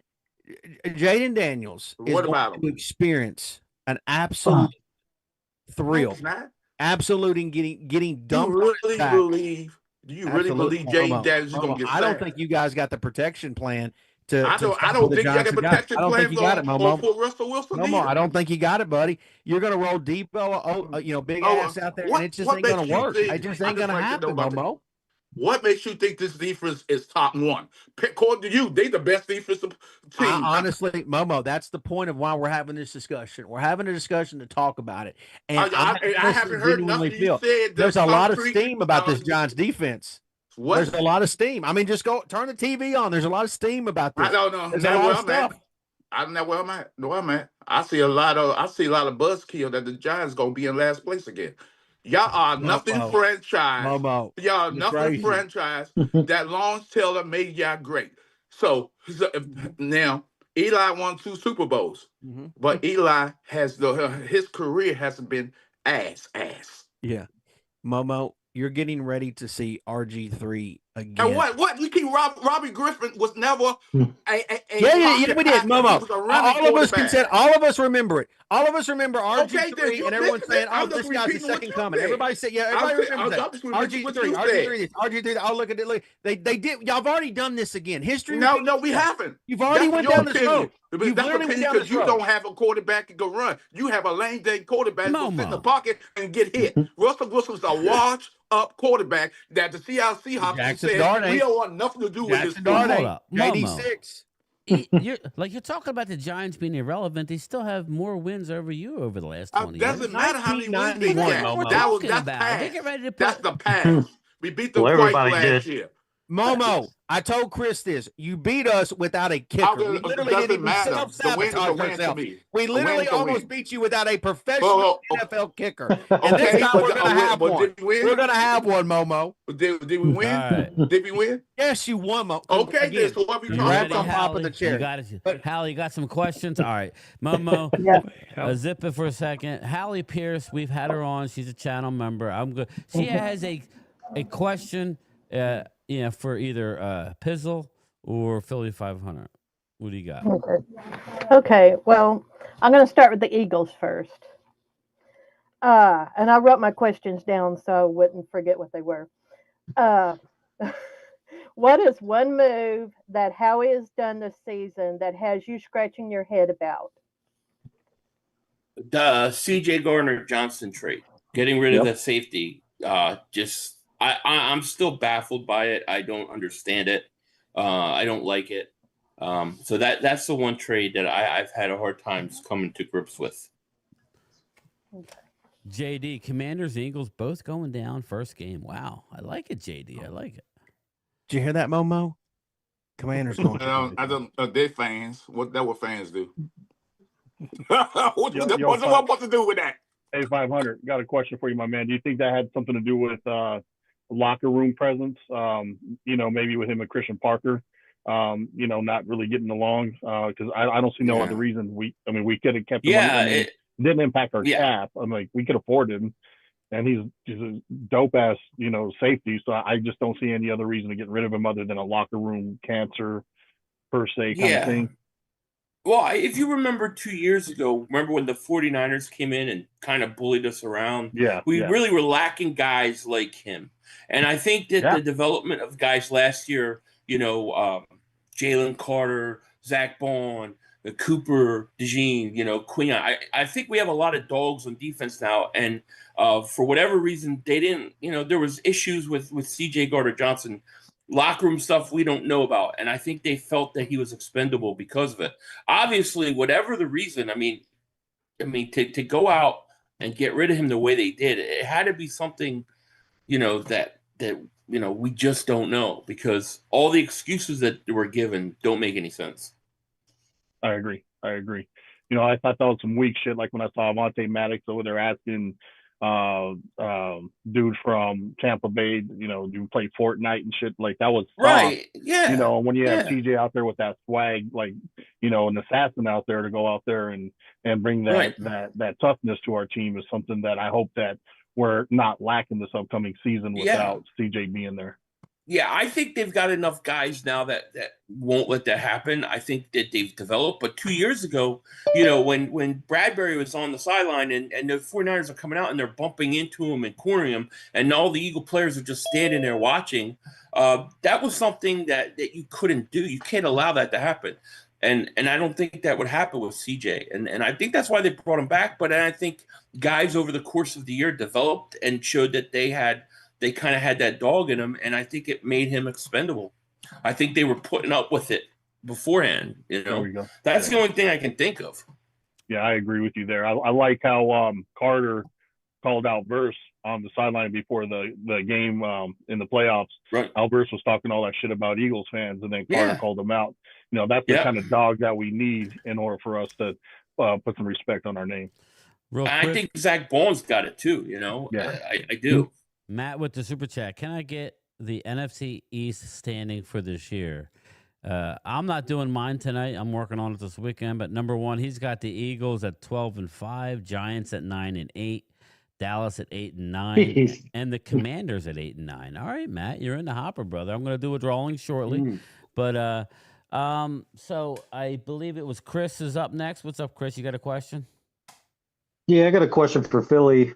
Jaden Daniels is What going about to him? experience an absolute No, thrill, he's not. absolute in getting You dumped on his really back. believe? Do you really Absolute, believe Jaden Daniels is Momo. gonna get I don't sacked? think you guys got the protection plan to I stop don't the think you got a Johnson guy. protection I don't think plan you got it, or Momo. for Russell Wilson Momo, either. I don't think you got it, buddy. You're going to roll Debo, big ass out there, and it just What ain't going makes to you work. It think? just I ain't going just to like to know happen, about Momo. what makes you think this defense is top one? According to you, they the best defensive team. Honestly, Momo, that's the point of why we're having this discussion. We're having a discussion to talk about it, and I honestly haven't heard genuinely nothing you feel said. there's a lot of Concrete. steam about this Giants defense. What? There's a lot of steam. I mean, just go turn the TV on. There's a lot of steam about this. I don't know. There's a Not lot where of I'm stuff. at. I don't know where I'm at. No, I'm at. I see a lot of buzzkill that the Giants gonna be in last place again. Y'all are nothing Momo, franchise. Momo, Y'all are you're nothing crazy. franchise. That Lawrence Taylor made y'all great. So now Eli won 2 Super Bowls, but Eli has his career hasn't been ass. Yeah, Momo, you're getting ready to see RG3 And again. what you keep Robbie Griffin was never a Yeah, we did, passer. Momo. He was a running All of us quarterback. all of us remember it. All of us remember Okay, then RG3, you and everyone's listen. saying, "Oh, I'm just this guy's the repeating what second you coming." said. Everybody said, "Yeah." Everybody remembers that. I'm just repeating what you RG3, said. this, RG3. Oh, look at it. Look, they did. Y'all have already done this again. History. No, repeats we itself. haven't. You've already That's went your down this opinion. road. But You've that's literally opinion went down because this you road. don't have a quarterback that can run. You have a lane day quarterback who sit in the Momo. pocket and get hit. Russell Wilson's a washed up quarterback that the Seattle Seahawks Jackson said Darnay. we don't want nothing to do with this Jackson fool. Hold Darnay. up, JD6. You're talking about the Giants being irrelevant. They still have more wins over you over the last 20 years. Doesn't matter how many wins they 1991, get. Momo. That's past. They get ready to That's put. the past. We beat them Well, twice everybody last did. year. Momo, I told Chris this. You beat us without a kicker. We It literally doesn't didn't even matter. The win is a self-sabotage win to ourselves. me. We A win literally is a almost win. beat you without a professional NFL kicker. And this Okay, time we're going to have but one. did we win? We're going to have one, Momo. Did we win? All right. Did we win? Yes, you won, Momo. Okay, Again, then. So what we You talking ready, on about? top of Hallie? the chair. You got it. Hallie, you got some questions? All right. Momo, zip it for a second. Hallie Pierce, we've had her on. She's a channel member. I'm good. She has a question for either Pizzle or Philly 500. What do you got? Okay, well, I'm going to start with the Eagles first. And I wrote my questions down so I wouldn't forget what they were. What is one move that Howie has done this season that has you scratching your head about? The C.J. Gardner-Johnson trade, getting rid of that safety. I'm still baffled by it. I don't understand it. I don't like it. So that's the one trade that I've had a hard time coming to grips with. Okay. JD, Commanders, Eagles, both going down first game. Wow, I like it, JD. I like it. Did you hear that, Momo? Commanders going. They're fans. What fans do? What's supposed to do with that? Hey, 500. Got a question for you, my man. Do you think that had something to do with locker room presence? Maybe with him and Christian Parker. Not really getting along. Because I don't see no other reason. We could have kept him. It didn't impact our cap. I'm like, we could afford him, and he's just a dope ass, safety. So I just don't see any other reason to get rid of him other than a locker room cancer per se kind of thing. Well, if you remember 2 years ago, remember when the 49ers came in and kind of bullied us around? We really were lacking guys like him. And I think that the development of guys last year, Jalen Carter, Zach Bond, Cooper, DeJean, Quinn, I think we have a lot of dogs on defense now. And for whatever reason, they didn't, there was issues with C.J. Gardner-Johnson. Locker room stuff we don't know about, and I think they felt that he was expendable because of it. Obviously, whatever the reason, to go out and get rid of him the way they did, it had to be something, that we just don't know, because all the excuses that were given don't make any sense. I agree. I thought that was some weak shit. Like when I saw Monte Maddox over there asking dude from Tampa Bay, you play Fortnite and shit, like that was right. Yeah. When you have TJ out there with that swag, like, an assassin out there to go out there and bring that toughness to our team is something that I hope that we're not lacking this upcoming season without CJ being there. Yeah, I think they've got enough guys now that won't let that happen. I think that they've developed. But 2 years ago, when Bradbury was on the sideline and the 49ers are coming out and they're bumping into him and cornering him, and all the Eagle players are just standing there watching, that was something that you couldn't do. You can't allow that to happen. And I don't think that would happen with CJ. And I think that's why they brought him back. But I think guys over the course of the year developed and showed that they kind of had that dog in him, and I think it made him expendable. I think they were putting up with it beforehand. There we go. That's the only thing I can think of. Yeah, I agree with you there. I like how Carter called out Verse on the sideline before the game in the playoffs. Right. Verse was talking all that shit about Eagles fans, and then Carter called them out. That's the kind of dog that we need in order for us to put some respect on our name. I think Zach Bones got it too. Yeah. I do. Matt with the super chat. Can I get the NFC East standing for this year? I'm not doing mine tonight. I'm working on it this weekend. But number one, he's got the Eagles at 12-5, Giants at 9-8, Dallas at 8-9, and the Commanders at 8-9. All right, Matt, you're in the hopper, brother. I'm going to do a drawing shortly. But so I believe it was Chris is up next. What's up, Chris? You got a question? Yeah, I got a question for Philly.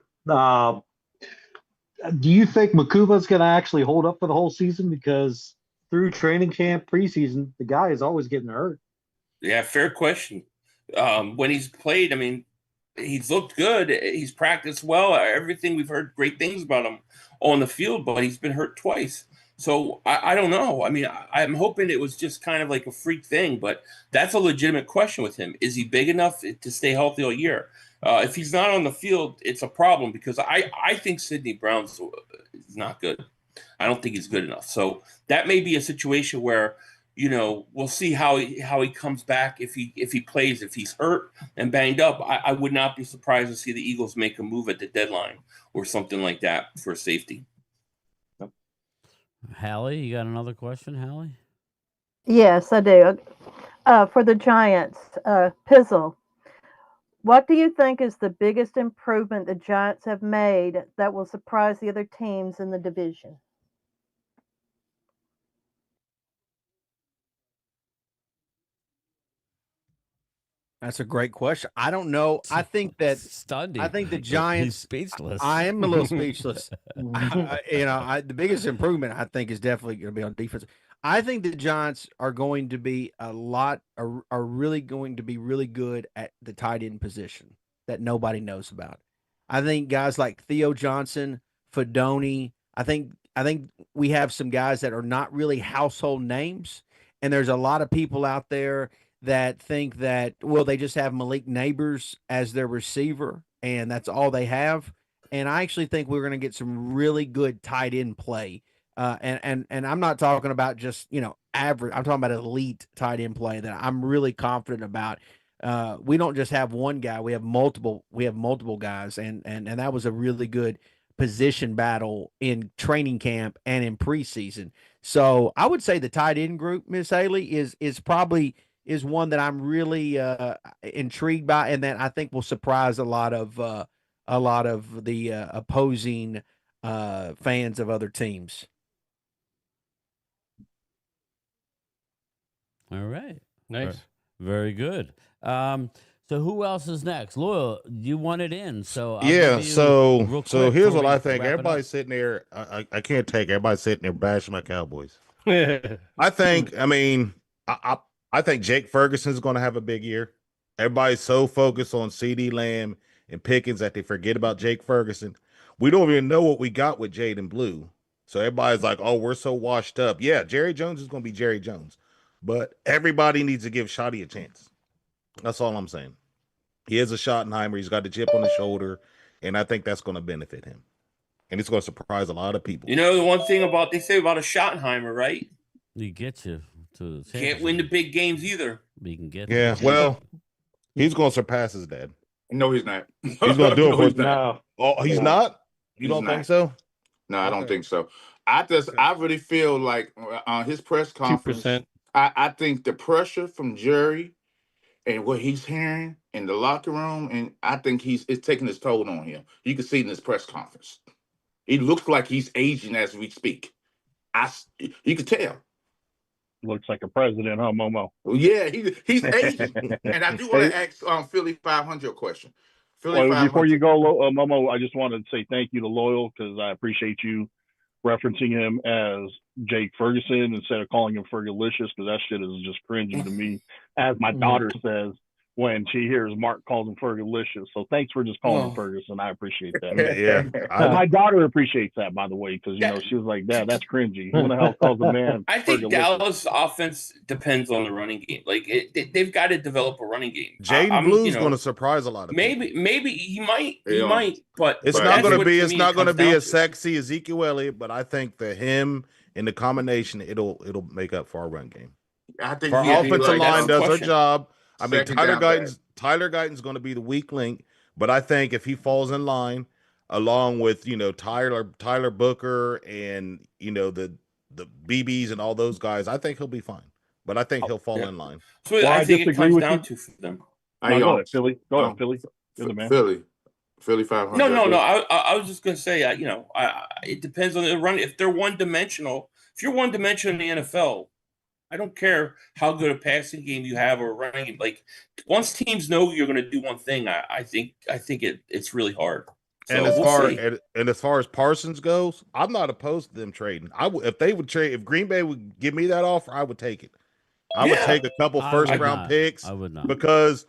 Do you think Makuba's going to actually hold up for the whole season? Because through training camp, preseason, the guy is always getting hurt. Yeah, fair question. When he's played, I mean, he's looked good. He's practiced well. Everything we've heard great things about him on the field, but he's been hurt twice. So I don't know. I mean, I'm hoping it was just kind of like a freak thing, but that's a legitimate question with him. Is he big enough to stay healthy all year? If he's not on the field, it's a problem because I think Sidney Brown's is not good. I don't think he's good enough. So that may be a situation where, we'll see how he comes back if he plays. If he's hurt and banged up, I would not be surprised to see the Eagles make a move at the deadline or something like that for safety. Hallie, you got another question, Hallie? Yes, I do. For the Giants, Pizzle, what do you think is the biggest improvement the Giants have made that will surprise the other teams in the division? That's a great question. I don't know. I think that Stunning. I think the Giants. He's speechless. I am a little speechless. The biggest improvement I think is definitely going to be on defense. I think the Giants are going to be are really going to be really good at the tight end position that nobody knows about. I think guys like Theo Johnson, Fedoni. I think we have some guys that are not really household names, and there's a lot of people out there that think that, well, they just have Malik Neighbors as their receiver, and that's all they have. And I actually think we're going to get some really good tight end play. And I'm not talking about just, average. I'm talking about elite tight end play that I'm really confident about. We don't just have one guy. We have multiple guys. And that was a really good position battle in training camp and in preseason. So I would say the tight end group, Miss Haley, is probably one that I'm really intrigued by, and that I think will surprise a lot of the opposing fans of other teams. All right. Nice. Very good. So who else is next? Loyal, you want it in. So so here's what I think. Everybody's sitting there. I can't take everybody sitting there bashing my Cowboys. I think I think Jake Ferguson is going to have a big year. Everybody's so focused on CeeDee Lamb and Pickens that they forget about Jake Ferguson. We don't even know what we got with Jaden Blue. So everybody's like, oh, we're so washed up. Yeah, Jerry Jones is going to be Jerry Jones. But everybody needs to give Shoddy a chance. That's all I'm saying. He is a Schottenheimer. He's got the chip on his shoulder, and I think that's going to benefit him. And it's going to surprise a lot of people. The one thing they say about a Schottenheimer, right? He gets you to the can't win the big games either. He can get well, he's going to surpass his dad. No, he's not. He's going to do it for his No. Oh, he's not? You don't think so? No, I don't think so. I really feel like on his press conference, 2%. I think the pressure from Jerry and what he's hearing in the locker room, and I think it's taking its toll on him. You can see it in his press conference. It looks like he's aging as we speak. You could tell. Looks like a president, huh, Momo? Yeah, he's Asian. And I do want to ask Philly 500 a question. Philly Well, 500. before you go, Momo, I just wanted to say thank you to Loyal because I appreciate you referencing him as Jake Ferguson instead of calling him Fergalicious, because that shit is just cringy to me, as my daughter says when she hears Mark calls him Fergalicious. So thanks for just calling him Ferguson. I appreciate that. My daughter appreciates that, by the way, because she was like, "Dad, that's cringy. Who the hell calls a man?" I think Fergalicious? Dallas offense depends on the running game. Like they've got to develop a running game. Jaden Blue's going to surprise a lot of people. Maybe he might, but it's not going to be. It's not going to be as sexy as Ezekiel Elliott, but I think that him and the combination, it'll make up for our run game. I think our offensive line does her job. I mean, Tyler Guyton's going to be the weak link, but I think if he falls in line, along with Tyler Booker and the BBs and all those guys, I think he'll be fine. But I think he'll fall in line. So I think it comes down to them. Go ahead, Philly. Go ahead, Philly. You're the man. Philly 500. No. I was just going to say, it depends on the run. If they're one-dimensional, if you're one-dimensional in the NFL, I don't care how good a passing game you have or running game. Like once teams know you're going to do one thing, I think it's really hard. So and as far as Parsons goes, I'm not opposed to them trading. If they would trade, if Green Bay would give me that offer, I would take it. I would take a couple first-round picks. I would not, because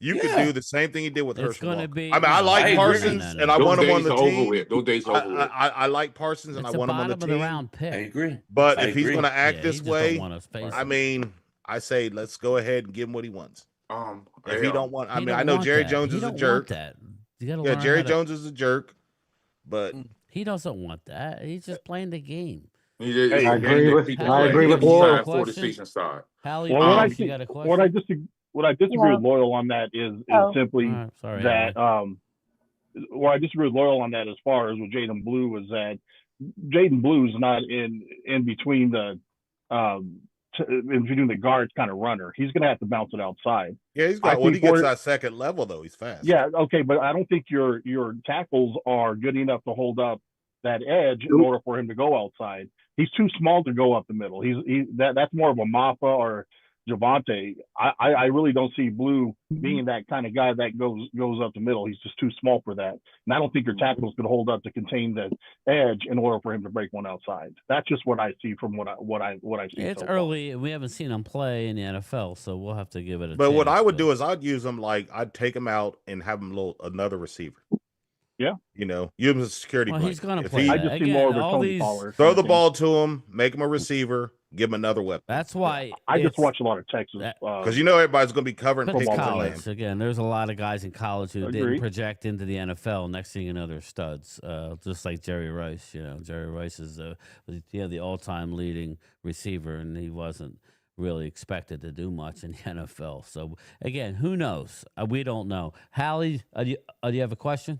you could do the same thing you did with Herschel Walker. I like Parsons, and I want him on the team. Those days over with. I like Parsons, and I want him on the team. Round pick. I agree. But if he's going to act this way, I say let's go ahead and give him what he wants. If he don't want, I know Jerry Jones is a jerk. Jerry Jones is a jerk, but he doesn't want that. He's just playing the game. I agree with Loyal. Before the season started. Hallie, you got a question? What I disagree with Loyal on that is simply that where I disagree with Loyal on that as far as with Jaden Blue is that Jaden Blue is not in between the guards kind of runner. He's going to have to bounce it outside. Yeah, he's got when he gets that second level though, he's fast. Yeah, okay, but I don't think your tackles are good enough to hold up that edge in order for him to go outside. He's too small to go up the middle. That's more of a Maffa or Javante. I really don't see Blue being that kind of guy that goes up the middle. He's just too small for that. And I don't think your tackles could hold up to contain the edge in order for him to break one outside. That's just what I see from what I see. It's early. We haven't seen him play in the NFL, so we'll have to give it a But chance, what I would do is I'd use him I'd take him out and have him another receiver. Yeah. Use him as a security blanket. He's going to play. I just see more of a Tony Pollard. Throw the ball to him, make him a receiver, give him another weapon. That's why I just watch a lot of Texas because everybody's going to be covering football. College again. There's a lot of guys in college who didn't project into the NFL. Next thing you know, they're studs. Just like Jerry Rice. Jerry Rice is the all-time leading receiver, and he wasn't really expected to do much in the NFL. So again, who knows? We don't know. Hallie, do you have a question?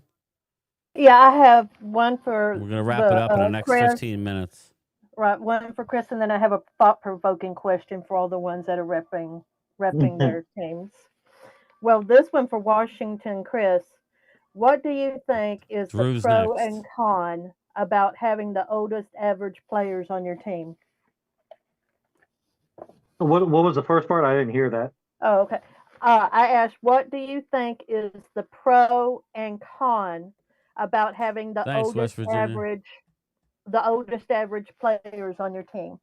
Yeah, I have one for. We're going to wrap it up in the next 15 minutes. Right, one for Chris, and then I have a thought-provoking question for all the ones that are repping their teams. Well, this one for Washington, Chris. What do you think is the pro and con about having the oldest average players on your team? What was the first part? I didn't hear that. Oh, okay. I asked, what do you think is the pro and con about having the oldest average players on your team?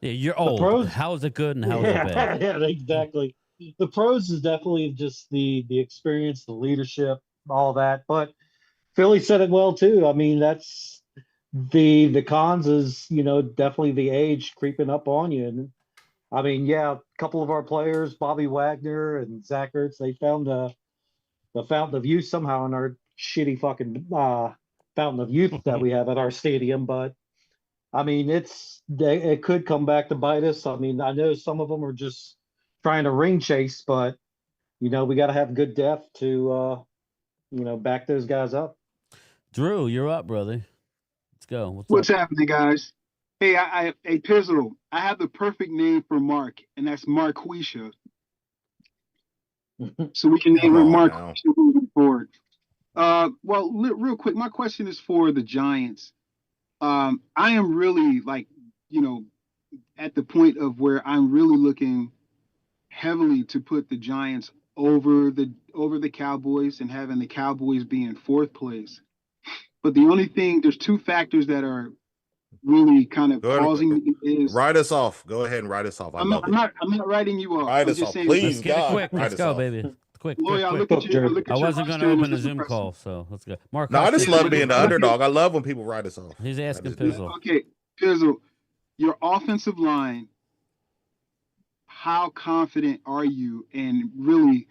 Yeah, you're old. How is it good and how is it bad? Yeah, exactly. The pros is definitely just the experience, the leadership, all that. But Philly said it well too. I mean, that's the cons is definitely the age creeping up on you. And I mean, a couple of our players, Bobby Wagner and Zach Ertz, they found the fountain of youth somehow in our shitty fucking fountain of youth that we have at our stadium. But I mean, it could come back to bite us. I mean, I know some of them are just trying to ring chase, but we got to have good depth to back those guys up. Drew, you're up, brother. Let's go. What's happening, guys? Hey, hey, Pizzle, I have the perfect name for Mark, and that's Marquisha. So we can name her Marquisha moving forward. Well, real quick, my question is for the Giants. I am really like, you know, at the point of where I'm really looking heavily to put the Giants over the Cowboys and having the Cowboys be in fourth place. But the only thing, there's two factors that are really kind of Go ahead, causing me is write us off. Go ahead and write us off. I love it. I'm not writing you off. Write I'm us just off, saying. please. Let's get it quick. God, Let's go, baby. Quick, Lloyd, I quick. look at you. I wasn't going to open a Zoom call, so let's go. Mark, no, I just love being the underdog. I love when people write us off. He's asking Pizzle. Okay, Pizzle, your offensive line. How confident are you, and really,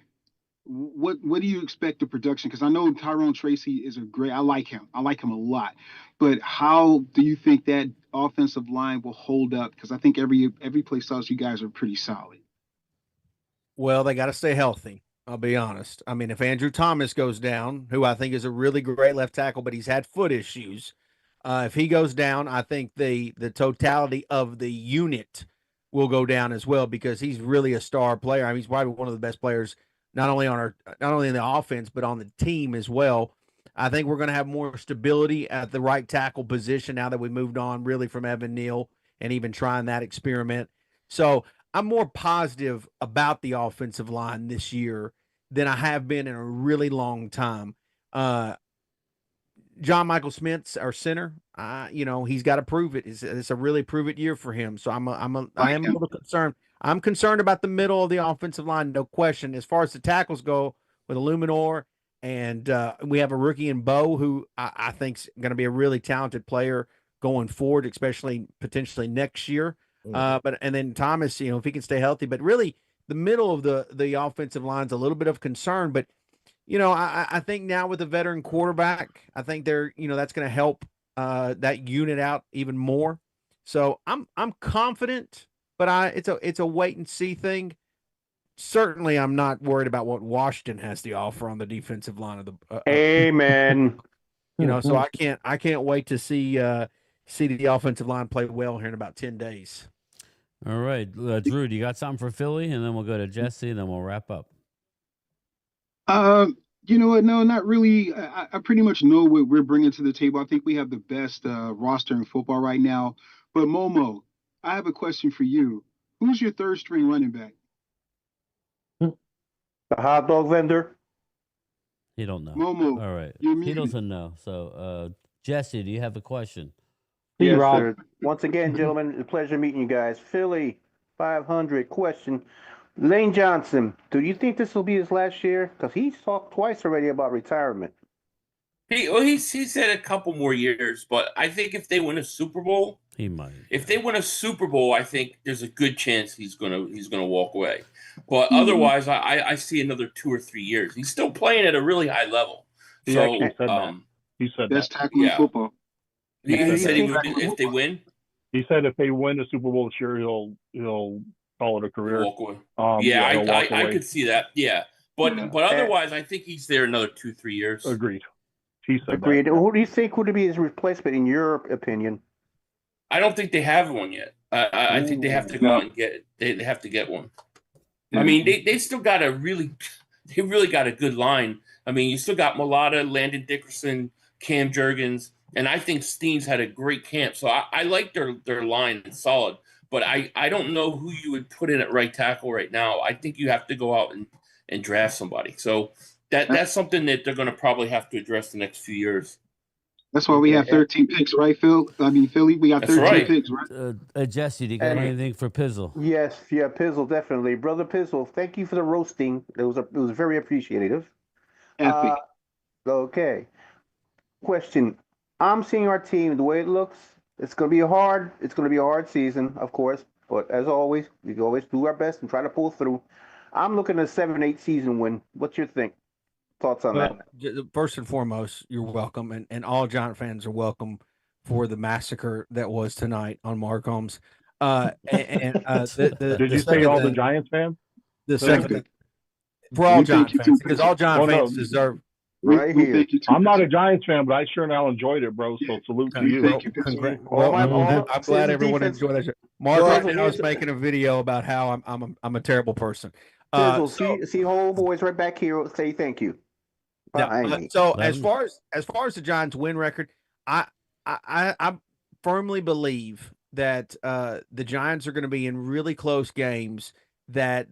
what do you expect the production? Because I know Tyrone Tracy is a great. I like him. I like him a lot. But how do you think that offensive line will hold up? Because I think every place else you guys are pretty solid. Well, they got to stay healthy. I'll be honest. I mean, if Andrew Thomas goes down, who I think is a really great left tackle, but he's had foot issues. If he goes down, I think the totality of the unit will go down as well, because he's really a star player. I mean, he's probably one of the best players, not only in the offense, but on the team as well. I think we're going to have more stability at the right tackle position now that we moved on really from Evan Neal and even trying that experiment. So I'm more positive about the offensive line this year than I have been in a really long time. John Michael Smith's our center. He's got to prove it. It's a really prove it year for him. So I am a little concerned. I'm concerned about the middle of the offensive line, no question. As far as the tackles go, with Illuminor, and we have a rookie in Bo, who I think's going to be a really talented player going forward, especially potentially next year. And then Thomas, if he can stay healthy, but really the middle of the offensive line's a little bit of concern. But I think now with the veteran quarterback, I think that's going to help that unit out even more. So I'm confident, but it's a wait and see thing. Certainly, I'm not worried about what Washington has to offer on the defensive line of the. Amen. So I can't wait to see the offensive line play well here in about 10 days. All right, Drew, do you got something for Philly, and then we'll go to Jesse, and then we'll wrap up. You know what? No, not really. I pretty much know what we're bringing to the table. I think we have the best roster in football right now. But Momo, I have a question for you. Who's your third string running back? The hot dog vendor? He don't know. Momo. All right. He doesn't know. So, Jesse, do you have a question? Yes, sir. Once again, gentlemen, it's a pleasure meeting you guys. Philly 500 question. Lane Johnson, do you think this will be his last year? Because he's talked twice already about retirement. He said a couple more years, but I think if they win a Super Bowl, he might. If they win a Super Bowl, I think there's a good chance he's gonna walk away. But otherwise, I see another 2 or 3 years. He's still playing at a really high level. He actually said that. He said best that. tackle in football. He said if they win. He said if they win the Super Bowl this year, he'll call it a career. Walk away. I could see that. Yeah, but otherwise, I think he's there another 2-3 years. Agreed. He said agreed. That. Who do you think would be his replacement, in your opinion? I don't think they have one yet. I think they have to go out and get it. They have to get one. I mean, they still got they really got a good line. I mean, you still got Mulata, Landon Dickerson, Cam Jurgens, and I think Steen's had a great camp. So I like their line. It's solid. But I don't know who you would put in at right tackle right now. I think you have to go out and draft somebody. So that's something that they're going to probably have to address the next few years. That's why we have 13 picks, right, Phil? I mean, Philly, we got 13 picks, right? Jesse, do you got anything for Pizzle? Yes, Pizzle, definitely. Brother Pizzle, thank you for the roasting. It was very appreciative. Epic. Okay. Question. I'm seeing our team the way it looks. It's going to be a hard season, of course. But as always, we always do our best and try to pull through. I'm looking at a 7-8 season win. What's your thoughts on that? First and foremost, you're welcome, and all Giant fans are welcome for the massacre that was tonight on Mark Holmes. Did you say all the Giants fans? The second for all Giant fans, because all Giant fans deserve. Right here. I'm not a Giants fan, but I sure now enjoyed it, bro. So salute to you. I'm glad everyone enjoyed that. Mark right now is making a video about how I'm a terrible person. See homeboys right back here say thank you. So as far as the Giants win record, I firmly believe that the Giants are going to be in really close games that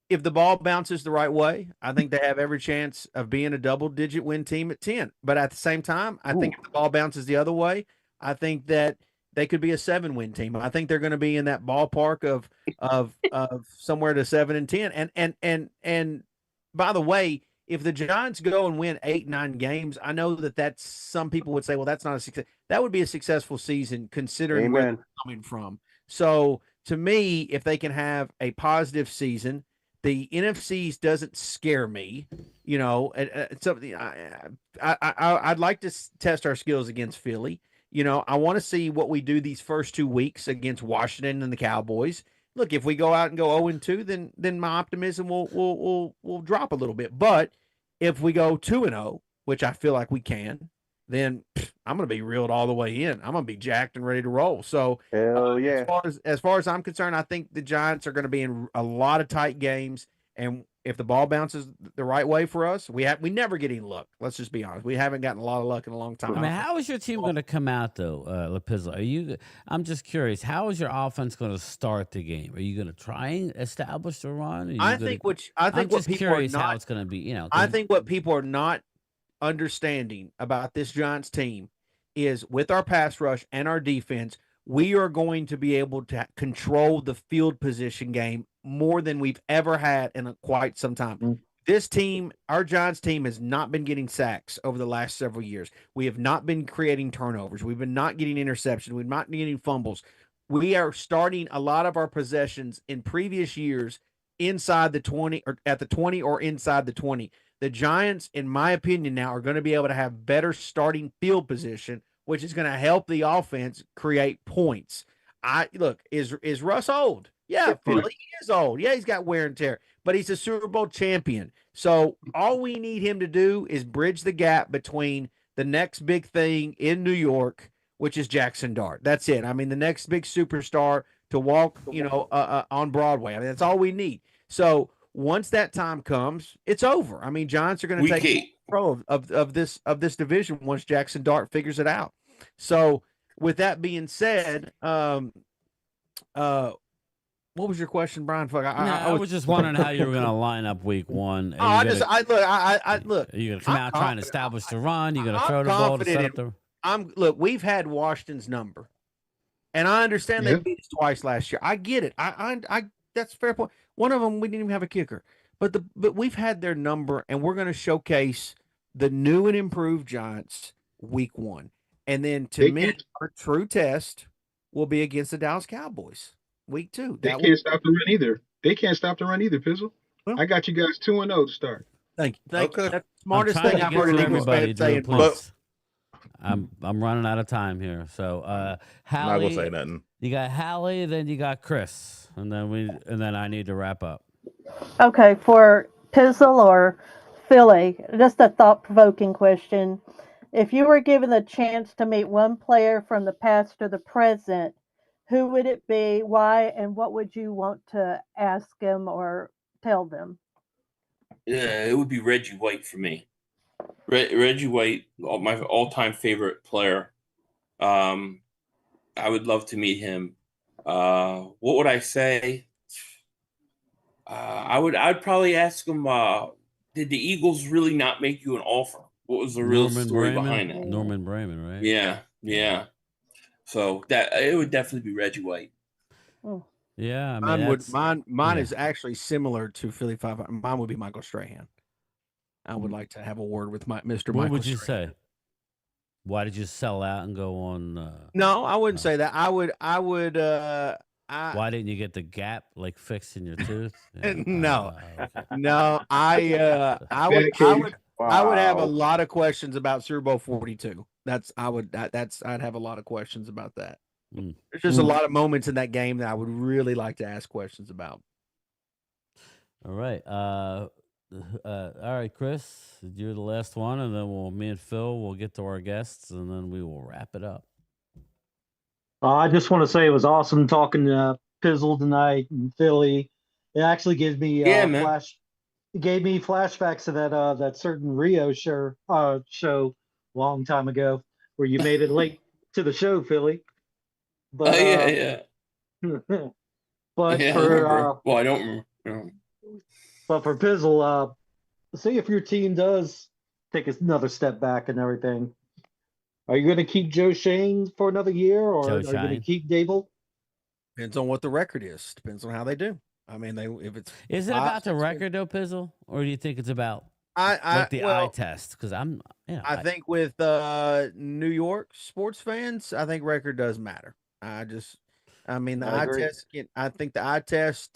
if the ball bounces the right way, I think they have every chance of being a double-digit win team at 10. But at the same time, I think if the ball bounces the other way, I think that they could be a 7-win team. I think they're going to be in that ballpark of somewhere to 7 and 10. And by the way, if the Giants go and win 8, 9 games, I know that's some people would say, well, that's not a success. That would be a successful season considering where they're coming from. So to me, if they can have a positive season, the NFC East doesn't scare me, you know. Something I'd like to test our skills against Philly. You know, I want to see what we do these first 2 weeks against Washington and the Cowboys. Look, if we go out and go 0-2, then my optimism will drop a little bit. But if we go 2-0, which I feel like we can, then I'm going to be reeled all the way in. I'm going to be jacked and ready to roll. So, as far as I'm concerned, I think the Giants are going to be in a lot of tight games. And if the ball bounces the right way for us, we never get any luck. Let's just be honest. We haven't gotten a lot of luck in a long time. I mean, how is your team going to come out though, Lepizzle? I'm just curious. How is your offense going to start the game? Are you going to try and establish the run? I'm just curious how it's going to be. You know, I think what people are not understanding about this Giants team is with our pass rush and our defense, we are going to be able to control the field position game more than we've ever had in quite some time. This team, our Giants team, has not been getting sacks over the last several years. We have not been creating turnovers. We've been not getting interceptions. We've not been getting fumbles. We are starting a lot of our possessions in previous years inside the 20 or at the 20 or inside the 20. The Giants, in my opinion, now are going to be able to have better starting field position, which is going to help the offense create points. Is Russ old? Yeah, Philly is old. Yeah, he's got wear and tear, but he's a Super Bowl champion. So all we need him to do is bridge the gap between the next big thing in New York, which is Jackson Dart. That's it. I mean, the next big superstar to walk, on Broadway. I mean, that's all we need. So once that time comes, it's over. I mean, Giants are going to take control of this division once Jackson Dart figures it out. So with that being said, what was your question, Brian? I was just wondering how you were going to line up week 1. Look. Are you going to come out trying to establish the run? You're going to throw the ball to set up the. Look, we've had Washington's number, and I understand they beat us twice last year. I get it. I that's a fair point. One of them we didn't even have a kicker, but we've had their number, and we're going to showcase the new and improved Giants week 1, and then me, our true test will be against the Dallas Cowboys. Week 2. They can't stop the run either. They can't stop the run either, Pizzle. Well, I got you guys 2-0 to start. Thank you. That's the smartest thing I've heard anybody say. I'm running out of time here. So Hallie, I'm not gonna say nothing. You got Hallie, then you got Chris, and then I need to wrap up. Okay, for Pizzle or Philly, just a thought-provoking question. If you were given the chance to meet one player from the past or the present, who would it be, why, and what would you want to ask him or tell them? Yeah, it would be Reggie White for me. Reggie White, my all-time favorite player. I would love to meet him. What would I say? I'd probably ask him, did the Eagles really not make you an offer? What was the real story behind it? Norman Brayman, right? Yeah. So that it would definitely be Reggie White. Oh. Yeah, I mean, mine is actually similar to Philly 5. Mine would be Michael Strahan. I would like to have a word with Mr. What Michael would you Strahan. say? Why did you sell out and go on? No, I wouldn't say that. I would. Why didn't you get the gap fixed in your tooth? No, okay. No. I would have a lot of questions about Super Bowl 42. I'd have a lot of questions about that. There's just a lot of moments in that game that I would really like to ask questions about. All right. All right, Chris, you're the last one, and then me and Phil will get to our guests, and then we will wrap it up. I just want to say it was awesome talking to Pizzle tonight and Philly. It actually gives me gave me flashbacks to that certain Rio show a long time ago where you made it late to the show, Philly. Oh yeah, But yeah. but Yeah, I for remember. Well, I don't remember. but for Pizzle, see if your team does take another step back and everything. Are you going to keep Joe Shane for another year, or Joe are you going to Shane. keep Dable? Depends on what the record is. Depends on how they do. I mean, if it's Is it about the record though, Pizzle, or do you think it's about like the eye test? Because I think with New York sports fans, I think record does matter. I mean, the I eye agree. test. I think the eye test.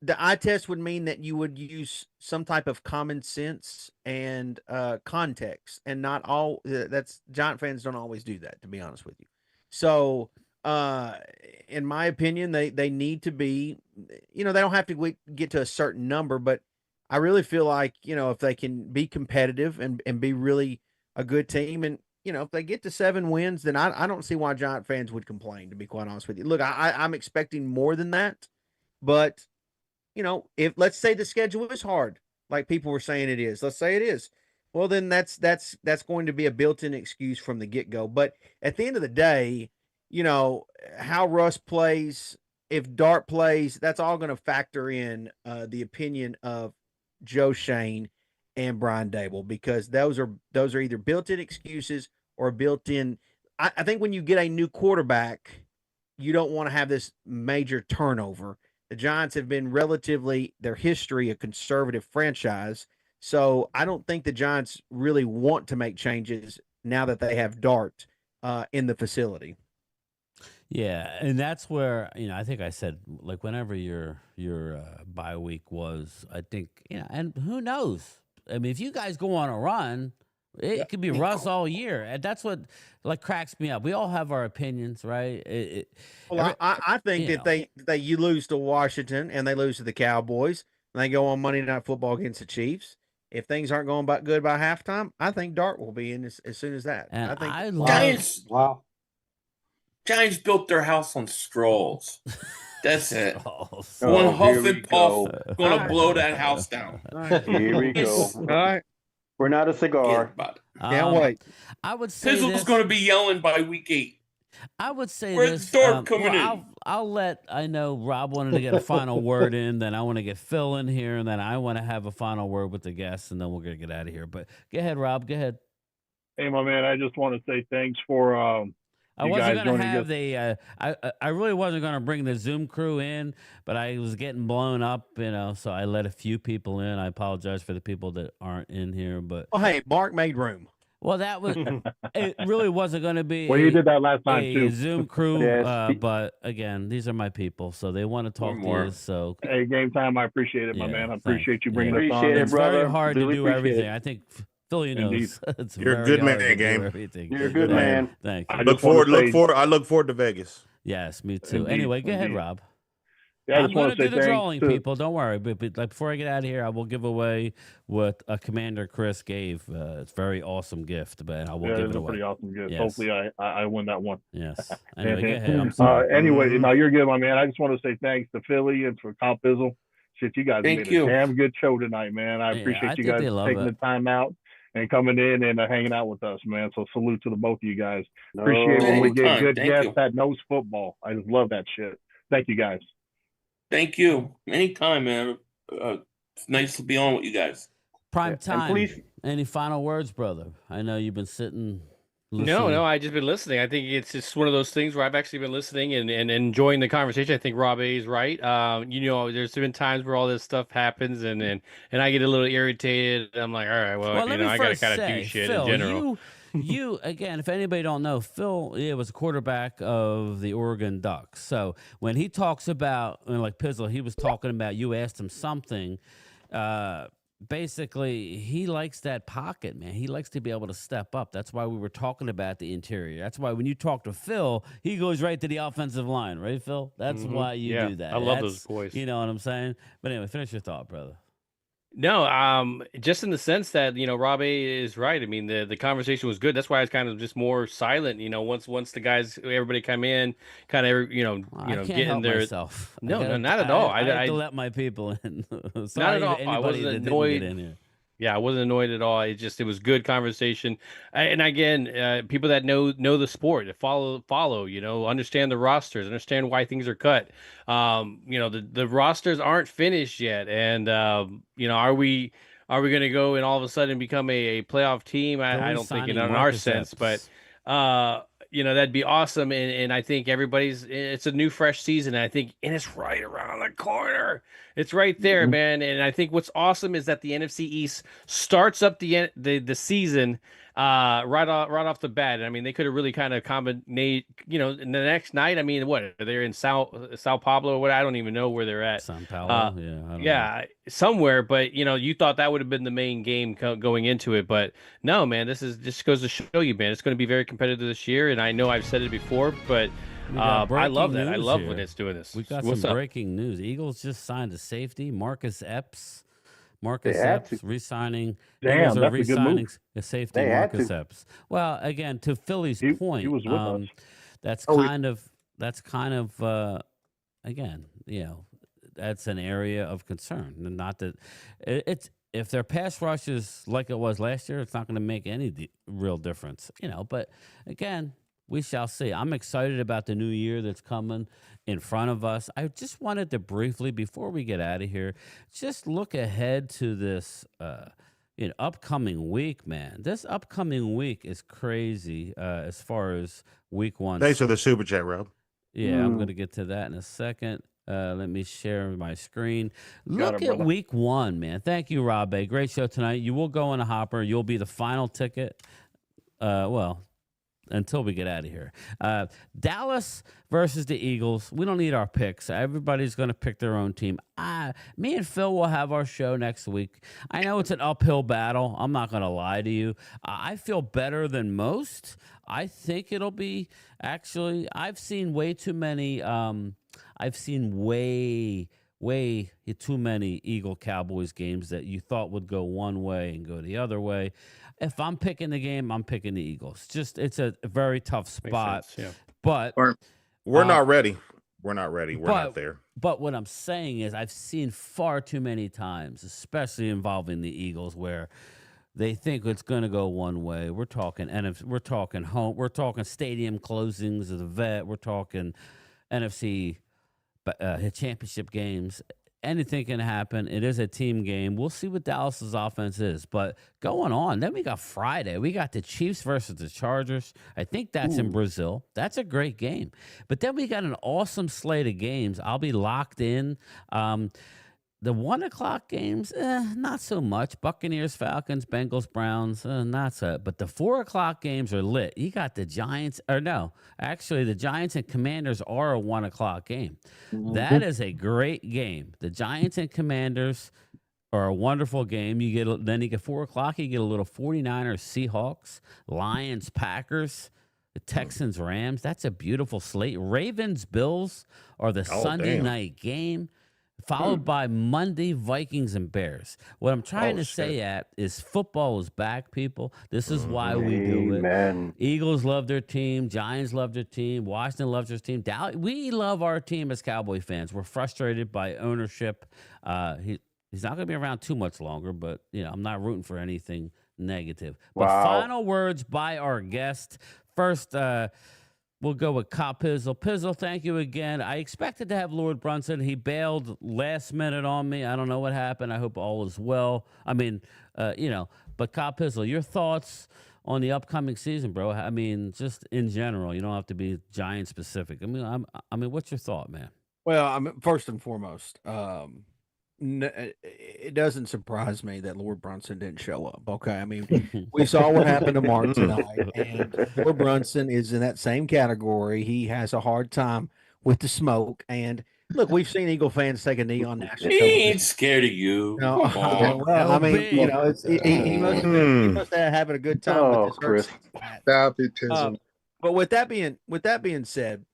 The eye test would mean that you would use some type of common sense and context, and not all. That's Giant fans don't always do that, to be honest with you. So, in my opinion, they need to be. They don't have to get to a certain number, but I really feel like if they can be competitive and be really a good team, and if they get to 7 wins, then I don't see why Giant fans would complain. To be quite honest with you, look, I'm expecting more than that, but if let's say the schedule is hard, like people were saying it is, let's say it is, well, then that's going to be a built-in excuse from the get-go. But at the end of the day, how Russ plays, if Dart plays, that's all going to factor in the opinion of Joe Shane and Brian Dable, because those are either built-in excuses or built-in. I think when you get a new quarterback, you don't want to have this major turnover. The Giants have been their history, a conservative franchise. So I don't think the Giants really want to make changes now that they have Dart in the facility. Yeah, and that's where I think I said, like, whenever your bye week was, I think and who knows? I mean, if you guys go on a run, it could be Russ all year, and that's what cracks me up. We all have our opinions, right? I think that you lose to Washington and they lose to the Cowboys, and they go on Monday Night Football against the Chiefs. If things aren't going good by halftime, I think Dart will be in as soon as that. And I think Giants. Wow. Giants built their house on straws. That's it. Oh, One huff here we and puff, go. gonna blow that house down. Here we go. All right. We're not a cigar. Can't wait. I would say Pizzle's gonna be yelling by week 8. I would say Where's this. Dart coming in? I know Rob wanted to get a final word in, then I want to get Phil in here, and then I want to have a final word with the guests, and then we're gonna get out of here. But go ahead, Rob. Go ahead. Hey, my man, I just want to say thanks for I wasn't going to have I really wasn't going to bring the Zoom crew in, but I was getting blown up, so I let a few people in. I apologize for the people that aren't in here, but hey, Mark made room. Well, that was it. Really wasn't going to be. Well, you did that last time too. Zoom crew, Yes. but again, these are my people, so they want to talk to you. So hey, game time, I appreciate it, my man. I appreciate you bringing us on. Appreciate it, it's brother. very hard Really to do appreciate everything. it. I think Philly knows. It's You're a very good hard man, to do Game. everything. You're a good man. Thank you. I Look forward to Vegas. Yes, me too. Indeed, Anyway, go ahead, indeed. Rob. Yeah, I I'm just going want to to do say the thanks drawing, to people. Don't worry. But before I get out of here, I will give away what Commander Chris gave. It's a very awesome gift, but I will give it it's a away. pretty awesome gift. Yes. Hopefully, I win that one. Yes. Anyway, go ahead. I'm sorry. Anyway, no, you're good, my man. I just want to say thanks to Philly and for Comp Bizzle. Shit, you guys Thank made you. a damn good show tonight, man. I Yeah, appreciate I you think guys they love taking it. the time out and coming in and hanging out with us, man. So salute to the both of you guys. No. Appreciate when we get Anytime. good Thank guests you. that knows football. I just love that shit. Thank you, guys. Thank you. Anytime, man. It's nice to be on with you guys. Prime time. please- Any final words, brother? I know you've been sitting. No, I just been listening. I think it's just one of those things where I've actually been listening and enjoying the conversation. I think Rob A is right. There's been times where all this stuff happens and I get a little irritated. I'm like, all right, well let me I gotta first kind of say, do shit Phil, in general. you again, if anybody don't know, Phil was a quarterback of the Oregon Ducks. So when he talks about, like Pizzle, he was talking about, you asked him something. Basically, he likes that pocket, man. He likes to be able to step up. That's why we were talking about the interior. That's why when you talk to Phil, he goes right to the offensive line, right, Phil? That's why you do that. I love those boys. You know what I'm saying? But anyway, finish your thought, brother. No, just in the sense that, Rob A is right. I mean, the conversation was good. That's why I was kind of just more silent, once the guys, everybody come in, kind of, I can't get in help there. myself. No, not at all. I have to let my people in. Sorry not at all. to I anybody wasn't that annoyed. didn't get in here. Yeah, I wasn't annoyed at all. It was good conversation. And again, people that know the sport, that follow, understand the rosters, understand why things are cut. The rosters aren't finished yet. And are we going to go and all of a sudden become a playoff team? I don't think in our sense, but that'd be awesome. And I think it's a new fresh season. And I think it's right around the corner. It's right there, man. And I think what's awesome is that the NFC East starts up the season right off the bat. I mean, they could have really kind of combinate, in the next night. I mean, what, they're in Sao Paulo or what? I don't even know where they're at. Sao Paulo, I don't know. Somewhere. But you thought that would have been the main game going into it, but no, man. This just goes to show you, man. It's going to be very competitive this year, and I know I've said it before, but. I love that. I love when it's doing this. We got some breaking news. Eagles just signed a safety, Marcus Epps. Re-signing. Damn, Eagles are re-signing a safety, Marcus to. Epps. Well, again, to Philly's point, he was with us. that's kind of again, that's an area of concern. Not that it's if their pass rush is like it was last year, it's not going to make any real difference. But again. We shall see. I'm excited about the new year that's coming in front of us. I just wanted to briefly, before we get out of here, just look ahead to this upcoming week, man. This upcoming week is crazy as far as week 1. Thanks for the super chat, Rob. Yeah, I'm going to get to that in a second. Let me share my screen. Look at week 1, man. Thank you, Rob. Great show tonight. You will go in a hopper. You'll be the final ticket. Until we get out of here. Dallas versus the Eagles. We don't need our picks. Everybody's going to pick their own team. Me and Phil will have our show next week. I know it's an uphill battle. I'm not going to lie to you. I feel better than most. I think it'll be I've seen way too many. I've seen way too many Eagle-Cowboys games that you thought would go one way and go the other way. If I'm picking the game, I'm picking the Eagles. It's a very tough spot. Sense, yeah. But we're not ready. We're not ready. We're not there. But what I'm saying is I've seen far too many times, especially involving the Eagles, where they think it's going to go one way. We're talking we're talking home. We're talking stadium closings of the Vet. We're talking NFC championship games. Anything can happen. It is a team game. We'll see what Dallas's offense is. But going on, then we got Friday. We got the Chiefs versus the Chargers. I think that's in Brazil. That's a great game. But then we got an awesome slate of games. I'll be locked in. The 1 o'clock games, not so much. Buccaneers, Falcons, Bengals, Browns, not so. But the 4 o'clock games are lit. You got the Giants, the Giants and Commanders are a 1 o'clock game. That is a great game. The Giants and Commanders are a wonderful game. Then you get 4 o'clock. You get a little 49ers, Seahawks, Lions, Packers. The Texans, Rams. That's a beautiful slate. Ravens, Bills are the Sunday night game. Followed by Monday, Vikings and Bears. What I'm trying to say is football is back, people. This is why we do it. Eagles love their team. Giants love their team. Washington loves their team. We love our team as Cowboy fans. We're frustrated by ownership. He's not going to be around too much longer, but I'm not rooting for anything negative. But final words by our guest. First, we'll go with Cop Pizzle. Pizzle, thank you again. I expected to have Lord Brunson. He bailed last minute on me. I don't know what happened. I hope all is well. I mean, but Cop Pizzle, your thoughts on the upcoming season, bro? I mean, just in general. You don't have to be Giant specific. I mean, what's your thought, man? Well, first and foremost, it doesn't surprise me that Lord Brunson didn't show up. Okay, I mean, we saw what happened to Mark tonight, and Lord Brunson is in that same category. He has a hard time with the smoke. And look, we've seen Eagle fans take a knee on national He television. ain't scared of you. No, well, I mean, he must have having a good time with his Chris. Stop it, but with that being said,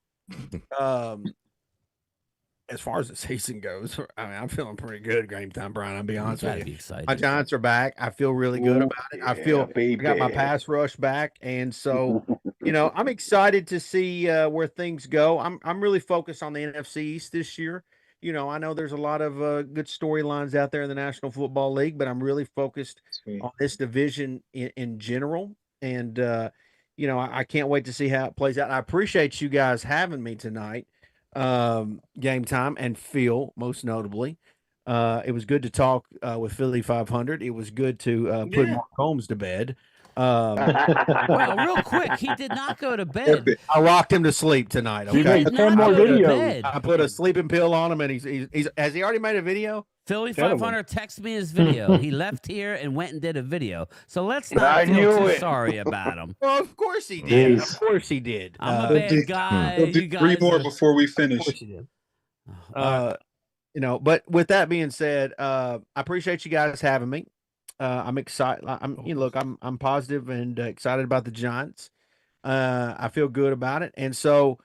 as far as the season goes, I mean, I'm feeling pretty good, Game Time, Brian. I'll be honest with you. My Giants are back. I feel really good about it. I feel I got my pass rush back. And so, I'm excited to see where things go. I'm really focused on the NFC East this year. I know there's a lot of good storylines out there in the National Football League, but I'm really focused on this division in general. And, I can't wait to see how it plays out. I appreciate you guys having me tonight, Game Time, and Phil, most notably. It was good to talk with Philly 500. It was good to put Mark Holmes to bed. Well, real quick, he did not go to bed. I rocked him to sleep tonight. He Okay, did not go to bed. I put a sleeping pill on him, and he's has he already made a video? Philly 500 texted me his video. He left here and went and did a video. So let's not feel too sorry about him. Well, of course he did. Of course he did. I'm a bad guy. He'll do You three guys more are- before we finish. Of course he did. But with that being said, I appreciate you guys having me. I'm excited. I'm positive and excited about the Giants. I feel good about it, and so,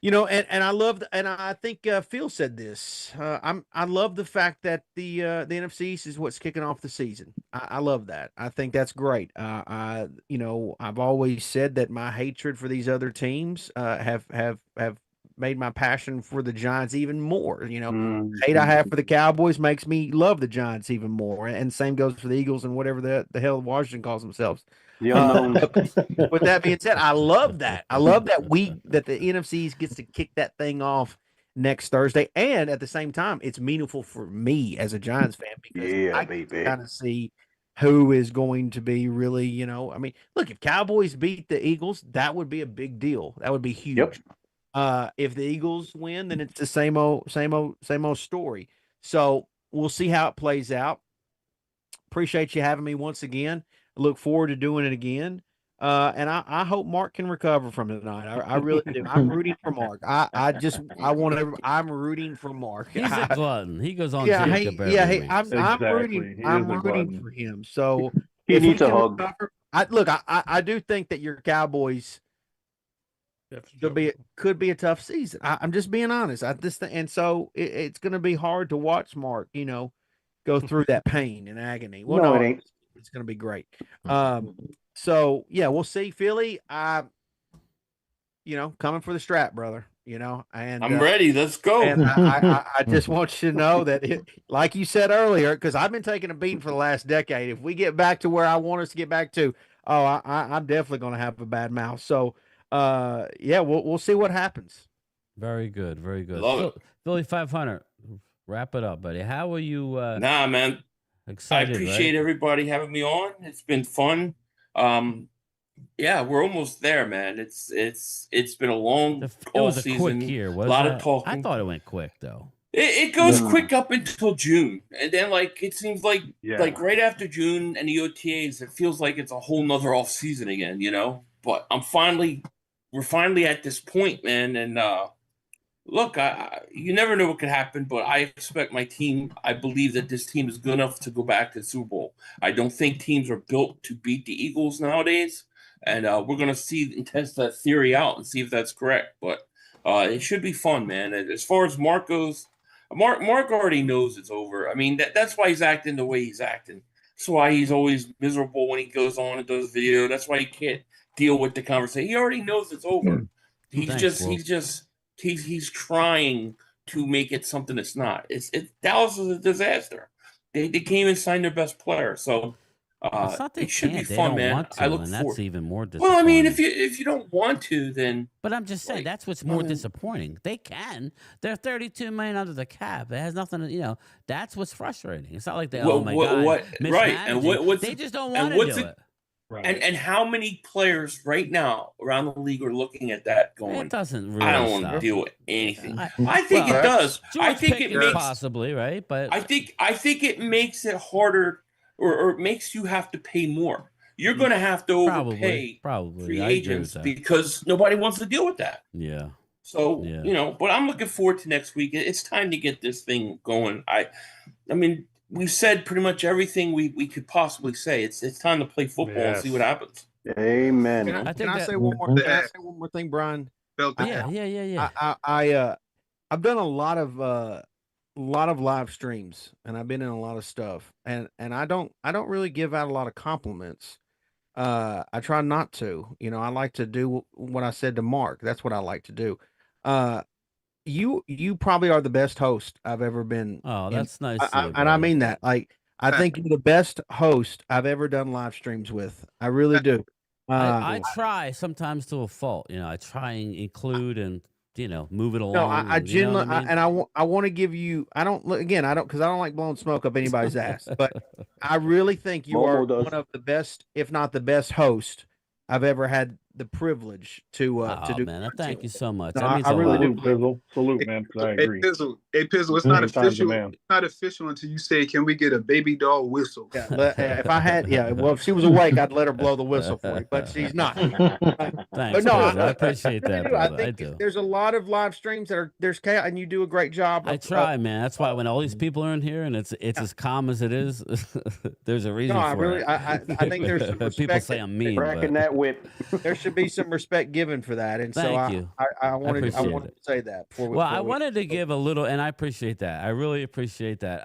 and I love, and I think Phil said this. I love the fact that the NFC East is what's kicking off the season. I love that. I think that's great. I've always said that my hatred for these other teams have made my passion for the Giants even more. Hate I have for the Cowboys makes me love the Giants even more. And same goes for the Eagles and whatever the hell Washington calls themselves. The unknown. With that being said, I love that. I love that that the NFC gets to kick that thing off next Thursday. And at the same time, it's meaningful for me as a Giants fan because I kind of see who is going to be really, look, if Cowboys beat the Eagles, that would be a big deal. That would be huge. Yep. If the Eagles win, then it's the same old story. So we'll see how it plays out. Appreciate you having me once again. Look forward to doing it again. And I hope Mark can recover from it tonight. I really do. I'm rooting for Mark. I'm rooting for Mark. He's a glutton. He goes on. I'm Exactly. rooting. He I'm is a rooting glutton. for him. So He needs a hug. I do think that your Cowboys could be a tough season. I'm just being honest. And so it's going to be hard to watch Mark, go through that pain and agony. Well, No, it ain't. It's going to be great. So yeah, we'll see. Philly, coming for the strap, brother. And I'm ready. Let's go. And I just want you to know that, like you said earlier, because I've been taking a beating for the last decade. If we get back to where I want us to get back to, I'm definitely going to have a bad mouth. So, we'll see what happens. Very good. Very good. Love it. Philly 500. Wrap it up, buddy. How are you? Nah, man. Excited, I appreciate everybody having me on. It's been fun. Yeah, we're almost there, man. It's been a long It all was a season. quick year. A lot of talking. I thought it went quick though. It goes quick up until June, and then it seems like right after June and the OTAs, it feels like it's a whole nother off season again, But we're finally at this point, man. And look, you never know what could happen, but I expect my team. I believe that this team is good enough to go back to the Super Bowl. I don't think teams are built to beat the Eagles nowadays, and we're gonna see and test that theory out and see if that's correct. But it should be fun, man. And as far as Mark goes. Mark already knows it's over. I mean, that's why he's acting the way he's acting. That's why he's always miserable when he goes on and does video. That's why he can't deal with the conversation. He already knows it's over. He's trying to make it something it's not. Dallas is a disaster. They can't even sign their best player. So it should be fun, man. I look forward. That's even more disappointing. Well, I mean, if you don't want to, then. But I'm just saying that's what's more disappointing. They can. They're $32 million under the cap. It has nothing to. That's what's frustrating. It's not like they. Oh my god. Right, and they just don't want to do it. Right. And how many players right now around the league are looking at that going? It doesn't really. I don't want to deal with anything. I think it does. I think it makes possibly right, but I think it makes it harder. Or it makes you have to pay more. You're going to have to overpay free agents because nobody wants to deal with that. Yeah. So, but I'm looking forward to next week. It's time to get this thing going. I mean, we've said pretty much everything we could possibly say. It's time to play football and see what happens. Amen. Can I say one more thing, Brian? Yeah. I've done a lot of live streams, and I've been in a lot of stuff, and I don't really give out a lot of compliments. I try not to. I like to do what I said to Mark. That's what I like to do. you probably are the best host I've ever been. Oh, in. that's nice. And I mean that. Like, I think you're the best host I've ever done live streams with. I really do. I try sometimes to a fault. I try and include and move it along. No, I genuinely, I mean? I want to give you. I don't because I don't like blowing smoke up anybody's ass. But I really think you are one of the best, if not the best host I've ever had the privilege to do. Man, thank you so much. No, That means I really do. Pizzle. Salute, man. I agree. Hey, Pizzle, it's not official. It's not official until you say, "Can we get a baby doll whistle?" Yeah, if I had, well, if she was awake, I'd let her blow the whistle for you, but she's not. Thanks, but no, I appreciate that. Brother. I think there's a lot of live streams that there's chaos, and you do a great job. I try, man. That's why when all these people are in here and it's as calm as it is, there's a reason for it. I think there's some people say I'm mean, cracking that whip. There should be some respect given for that, and Thank you. I wanted to say that. I wanted to give a little, and I appreciate that. I really appreciate that.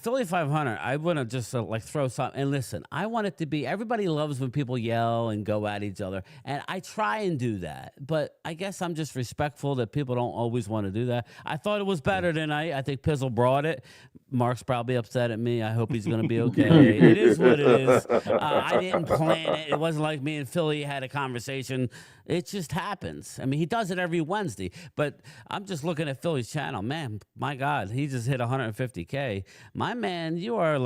Philly 500, I want to just throw something. And listen, I want it to be, everybody loves when people yell and go at each other. And I try and do that. But I guess I'm just respectful that people don't always want to do that. I thought it was better tonight. I think Pizzle brought it. Mark's probably upset at me. I hope he's going to be okay. It is what it is. I didn't plan it. It wasn't like me and Philly had a conversation. It just happens. I mean, he does it every Wednesday. But I'm just looking at Philly's channel. Man, my God, he just hit 150K. My man, you are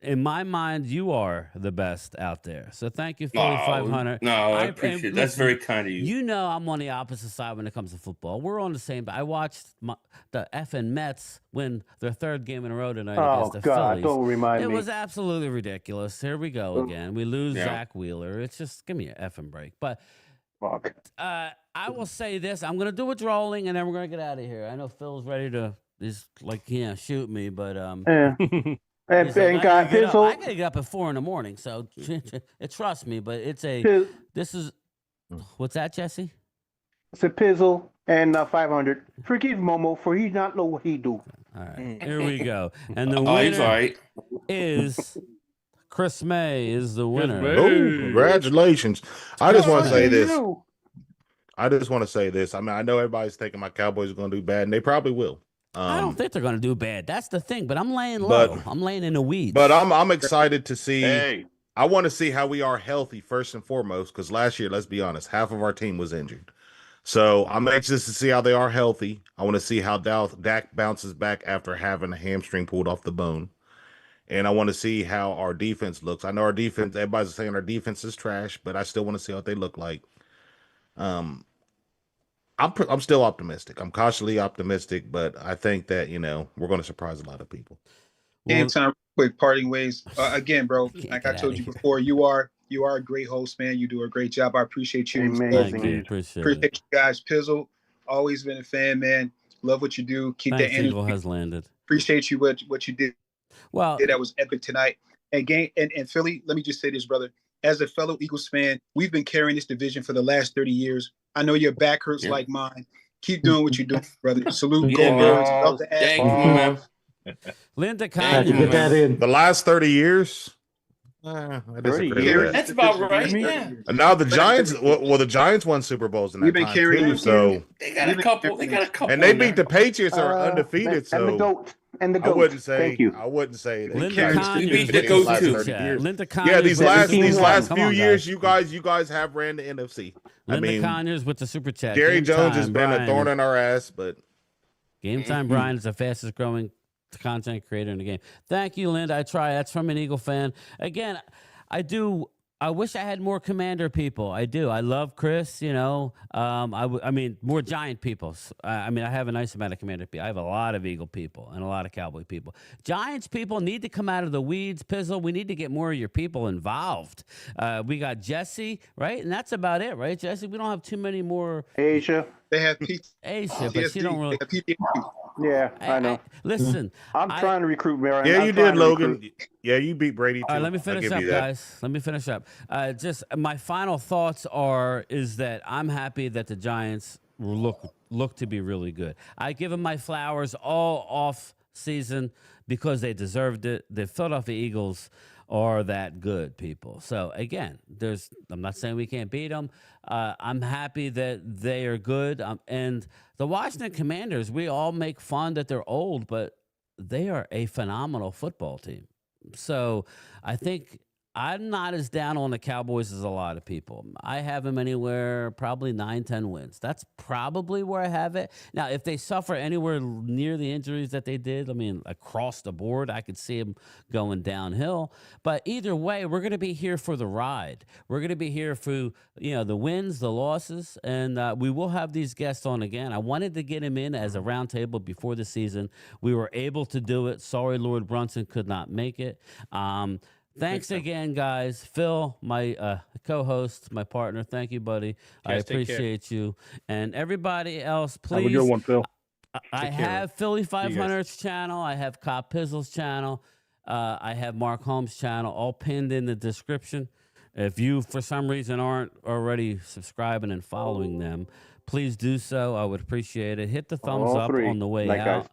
in my mind, you are the best out there. So thank you, Philly 500. No, I appreciate it. That's very kind of you. You know I'm on the opposite side when it comes to football. We're on the same. I watched the effing Mets win their third game in a row tonight against the Phillies. Don't remind me. It was absolutely ridiculous. Here we go again. We lose Zach Wheeler. It's just, give me an effing break. But I will say this. I'm going to do a drawing, and then we're going to get out of here. I know Phil's ready to shoot me, but I gotta get up at 4 a.m. So trust me, but what's that, Jesse? It's a Pizzle and 500. Forgive Momo for he not know what he do. All right, here we go. And the winner is Chris May is the winner. Oh, congratulations. I just want to say this. I mean, I know everybody's thinking my Cowboys are going to do bad, and they probably will. I don't think they're going to do bad. That's the thing. But I'm laying low. I'm laying in the weeds. But I'm excited to see. Hey. I want to see how we are healthy first and foremost, because last year, let's be honest, half of our team was injured. So I'm anxious to see how they are healthy. I want to see how Dak bounces back after having a hamstring pulled off the bone. And I want to see how our defense looks. I know our defense, everybody's saying our defense is trash, but I still want to see what they look like. I'm still optimistic. I'm cautiously optimistic, but I think that, we're going to surprise a lot of people. Game time, quick parting ways. Again, bro, like I told you before, you are a great host, man. You do a great job. I appreciate you. Amazing. Thank you. Appreciate you guys. Pizzle, always been a fan, man. Love what you do. Keep the energy. Eagle has landed. Appreciate you what you did. Well, that was epic tonight. And Philly, let me just say this, brother. As a fellow Eagles fan, we've been carrying this division for the last 30 years. I know your back hurts like mine. Keep doing what you're doing, brother. Salute, go Birds. Love the ass. Linda Kanye. Get that in. The last 30 years? That's about right. Yeah. And now the Giants, the Giants won Super Bowls in that time too. So they got a couple. And they beat the Patriots that are undefeated. And the GOAT. I wouldn't say. Thank you. I wouldn't say. Linda Conyers. Yeah, these last few years, you guys have ran the NFC. Linda Conyers with the super chat. Jerry Jones has been a thorn in our ass, but Game Time Brian is the fastest growing content creator in the game. Thank you, Linda. I try. That's from an Eagle fan. Again, I wish I had more Commander people. I do. I love Chris, I mean, more Giant people. I have a nice amount of Commander people. I have a lot of Eagle people and a lot of Cowboy people. Giants people need to come out of the weeds, Pizzle. We need to get more of your people involved. We got Jesse, right? And that's about it, right, Jesse? We don't have too many more. Asia. They have Asia, but she don't really. Yeah, I know. Listen, I'm trying to recruit Marion. Yeah, you did, Logan. Yeah, you beat Brady too. All right, let me finish up, guys. Let me finish up. Just my final thoughts is that I'm happy that the Giants look to be really good. I give them my flowers all off season because they deserved it. The Philadelphia Eagles are that good, people. So again, I'm not saying we can't beat them. I'm happy that they are good. And the Washington Commanders, we all make fun that they're old, but they are a phenomenal football team. So I think I'm not as down on the Cowboys as a lot of people. I have them anywhere, probably 9-10 wins. That's probably where I have it. Now, if they suffer anywhere near the injuries that they did, I mean, across the board, I could see them going downhill. But either way, we're going to be here for the ride. We're going to be here for, the wins, the losses, and we will have these guests on again. I wanted to get him in as a roundtable before the season. We were able to do it. Sorry, Lord Brunson could not make it. Thanks again, guys. Phil, my co-host, my partner, thank you, buddy. I appreciate you. And everybody else, please. Have a good one, Phil. I have Philly 500's channel. I have Cop Pizzle's channel. I have Mark Holmes' channel, all pinned in the description. If you, for some reason, aren't already subscribing and following them, please do so. I would appreciate it. Hit the thumbs up on the way out.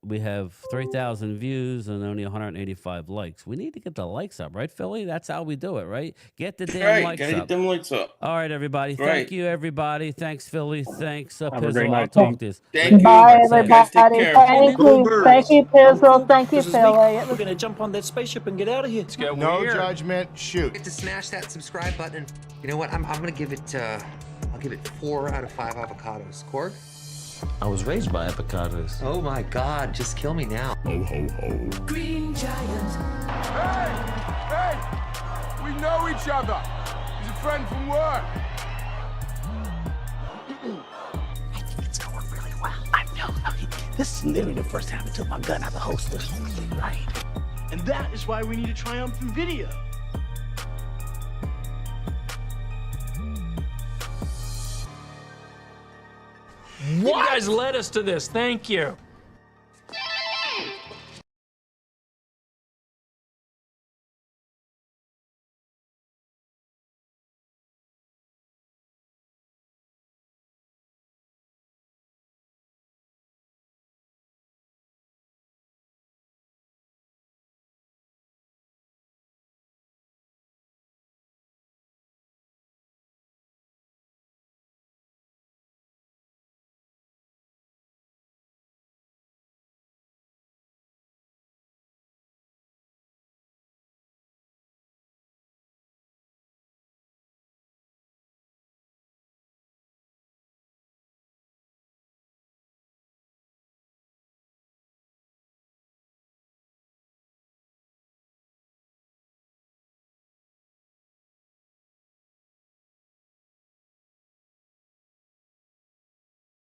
We have 3,000 views and only 185 likes. We need to get the likes up, right, Philly? That's how we do it, right? Get the damn likes up. Get them likes up. All right, everybody. Thank you, everybody. Thanks, Philly. Thanks, Pizzle. I'll talk this. Thank Bye, you. everybody. Thank you. Thank you, Pizzle. Thank you, Philly. We're going to jump on that spaceship and get out of here. No judgment. Shoot. To smash that subscribe button. You know what? I'm going to give it. I'll give it 4 out of 5 avocados. Korg? I was raised by avocados. Oh my God! Just kill me now. Ho ho ho. Green Giant. Hey! We know each other. He's a friend from work. I think it's going really well. I know. This is literally the first time I took my gun out of the holster. Right. And that is why we need a triumphant video. You guys led us to this. Thank you.